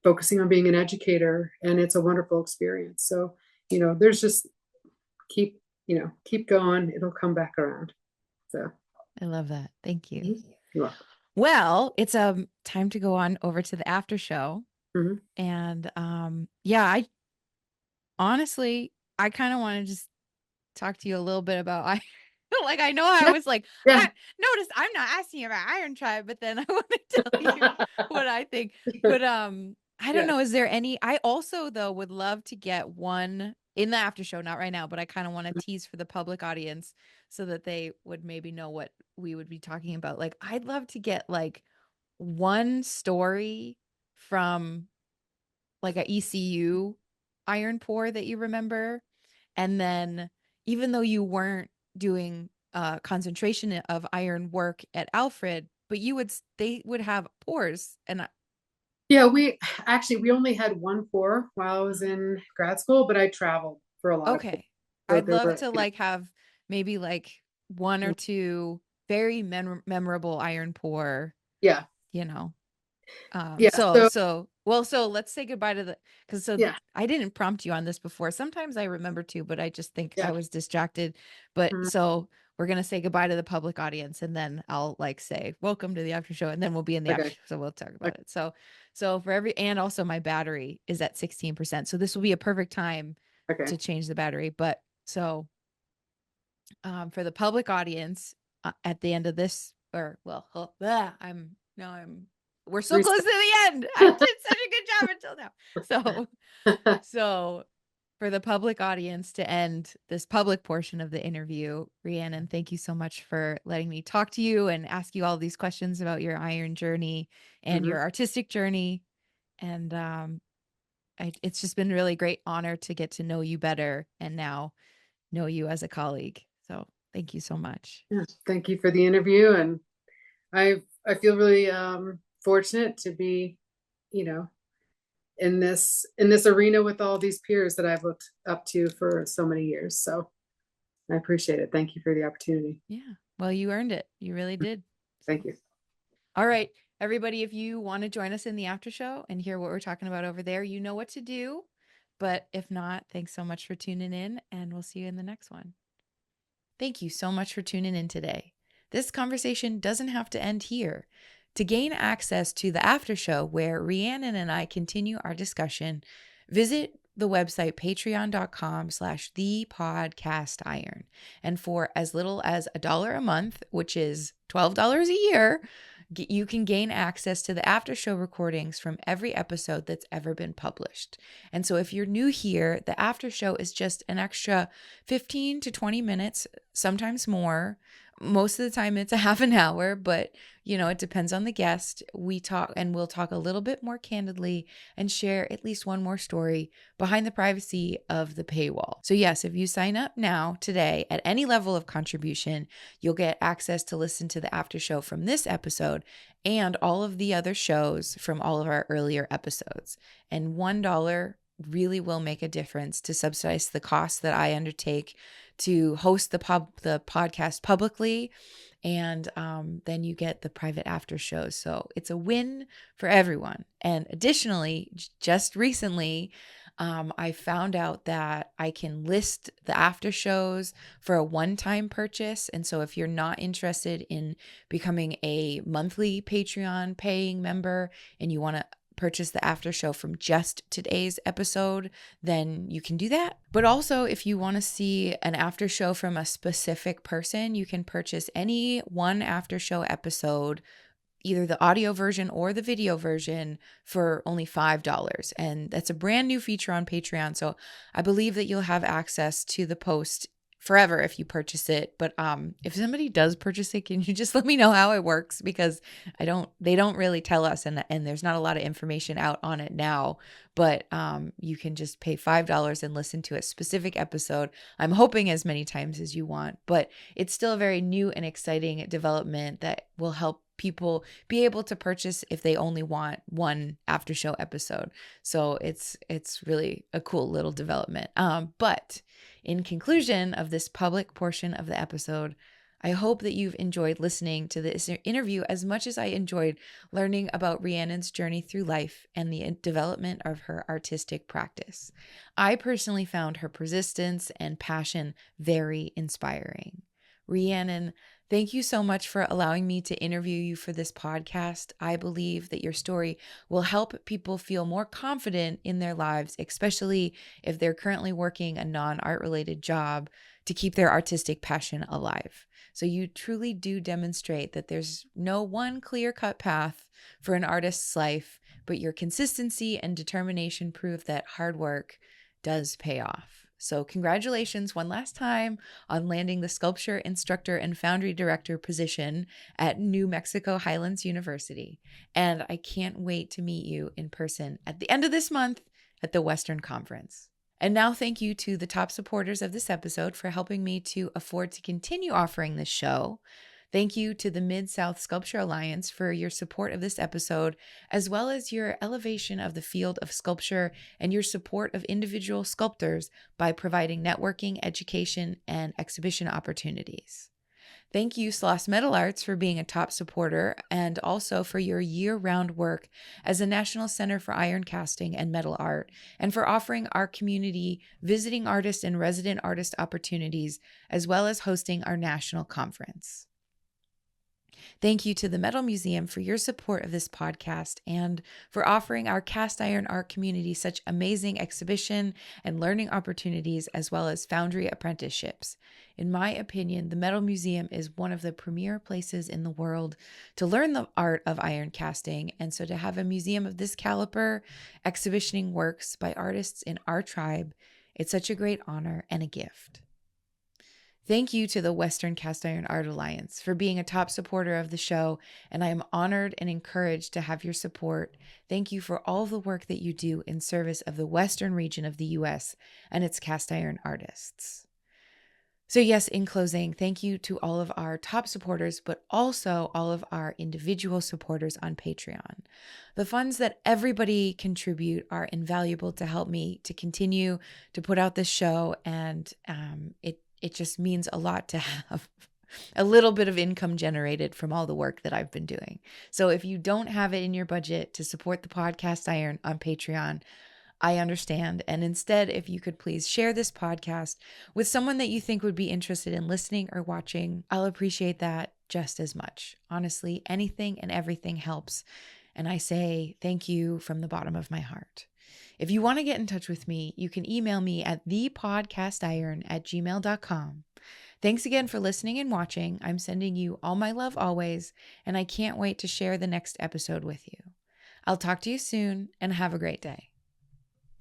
focusing on being an educator, and it's a wonderful experience. So, there's just keep, keep going. It'll come back around. So, I love that. Thank you. you're welcome. Well, it's time to go on over to the after show. Mhm. And yeah, I honestly I kind of want to just talk to you a little bit about I like I know I Yeah, was like yeah, I notice I'm not asking you about Iron Tribe, but then I want to tell you what I think. But I don't yeah. know, is there any I also though would love to get one in the after show, not right now, but I kind of want to tease for the public audience so that they would maybe know what we would be talking about. Like I'd love to get like one story from like a ECU iron pour that you remember. And then even though you weren't doing concentration of iron work at Alfred, but they would have pours and Yeah, we only had one pour while I was in grad school, but I traveled for a lot of pours. okay. So I'd there love were, to like have maybe like one or two very memorable iron pour, yeah, you know, yeah. So so let's say goodbye to because yeah, I didn't prompt you on this before. Sometimes I remember to, but I just think I yeah. was distracted. But Mm, so we're gonna say goodbye to the public audience, and then I'll like say welcome to the after show, and then we'll be in the after okay, show, so we'll talk okay, about it. So for and also my battery is at 16%, so this will be a perfect time okay. to change the battery. But so for the public audience at the end of this, or well, I'm no, I'm we're so close to Reset. the end. I did such a good job until now. So for the public audience to end this public portion of the interview, Rhiannon, thank you so much for letting me talk to you and ask you all these questions about your iron journey and Mhm. your artistic journey. And it's just been really great honor to get to know you better and now know you as a colleague. So thank you so much. Yeah, thank you for the interview, and I feel really fortunate to be, you know, in this arena with all these peers that I've looked up to for so many years. So I appreciate it. Thank you for the opportunity. Yeah. Well, you earned it. You really did. Thank you. All right, everybody, if you want to join us in the after show and hear what we're talking about over there, you know what to do. But if not, thanks so much for tuning in, and we'll see you in the next one. Thank you so much for tuning in today. This conversation doesn't have to end here. To gain access to the after show where Rhiannon and I continue our discussion, visit the website patreon.com/thepodcastiron. And for as little as $1 a month, which is $12 a year, you can gain access to the after show recordings from every episode that's ever been published. And so if you're new here, the after show is just an extra 15 to 20 minutes, sometimes more, Most of the time it's a half an hour, but it depends on the guest. We'll talk a little bit more candidly and share at least one more story behind the privacy of the paywall. So yes, if you sign up now today at any level of contribution, you'll get access to listen to the after show from this episode and all of the other shows from all of our earlier episodes. And $1 really will make a difference to subsidize the costs that I undertake to host the podcast publicly, and then you get the private after shows. So it's a win for everyone. And additionally, just recently, I found out that I can list the after shows for a one-time purchase. And so if you're not interested in becoming a monthly Patreon paying member and you want to purchase the after show from just today's episode, then you can do that. But also, if you want to see an after show from a specific person, you can purchase any one after show episode, either the audio version or the video version, for only $5. And that's a brand new feature on Patreon. So I believe that you'll have access to the post forever if you purchase it. But if somebody does purchase it, can you just let me know how it works? Because they don't really tell us, and there's not a lot of information out on it now. But you can just pay $5 and listen to a specific episode. I'm hoping as many times as you want, but it's still a very new and exciting development that will help people be able to purchase if they only want one after show episode. So it's really a cool little development. But in conclusion of this public portion of the episode, I hope that you've enjoyed listening to this interview as much as I enjoyed learning about Rhiannon's journey through life and the development of her artistic practice. I personally found her persistence and passion very inspiring. Rhiannon, thank you so much for allowing me to interview you for this podcast. I believe that your story will help people feel more confident in their lives, especially if they're currently working a non-art related job, to keep their artistic passion alive. So you truly do demonstrate that there's no one clear-cut path for an artist's life, but your consistency and determination prove that hard work does pay off. So congratulations one last time on landing the sculpture instructor and foundry director position at New Mexico Highlands University. And I can't wait to meet you in person at the end of this month at the Western Conference. And now thank you to the top supporters of this episode for helping me to afford to continue offering this show. Thank you to the Mid-South Sculpture Alliance for your support of this episode, as well as your elevation of the field of sculpture and your support of individual sculptors by providing networking, education, and exhibition opportunities. Thank you, Sloss Metal Arts, for being a top supporter and also for your year-round work as a National Center for Iron Casting and Metal Art, and for offering our community visiting artist and resident artist opportunities, as well as hosting our national conference. Thank you to the Metal Museum for your support of this podcast and for offering our cast iron art community such amazing exhibition and learning opportunities, as well as foundry apprenticeships. In my opinion, the Metal Museum is one of the premier places in the world to learn the art of iron casting, and so to have a museum of this caliber exhibitioning works by artists in our tribe, it's such a great honor and a gift. Thank you to the Western Cast Iron Art Alliance for being a top supporter of the show, and I am honored and encouraged to have your support. Thank you for all the work that you do in service of the Western region of the U.S. and its cast iron artists. So yes, in closing, thank you to all of our top supporters, but also all of our individual supporters on Patreon. The funds that everybody contribute are invaluable to help me to continue to put out this show, and it just means a lot to have a little bit of income generated from all the work that I've been doing. So if you don't have it in your budget to support the podcast Iron on Patreon, I understand. And instead, if you could please share this podcast with someone that you think would be interested in listening or watching, I'll appreciate that just as much. Honestly, anything and everything helps. And I say thank you from the bottom of my heart. If you want to get in touch with me, you can email me at thepodcastiron@gmail.com. Thanks again for listening and watching. I'm sending you all my love always, and I can't wait to share the next episode with you. I'll talk to you soon, and have a great day.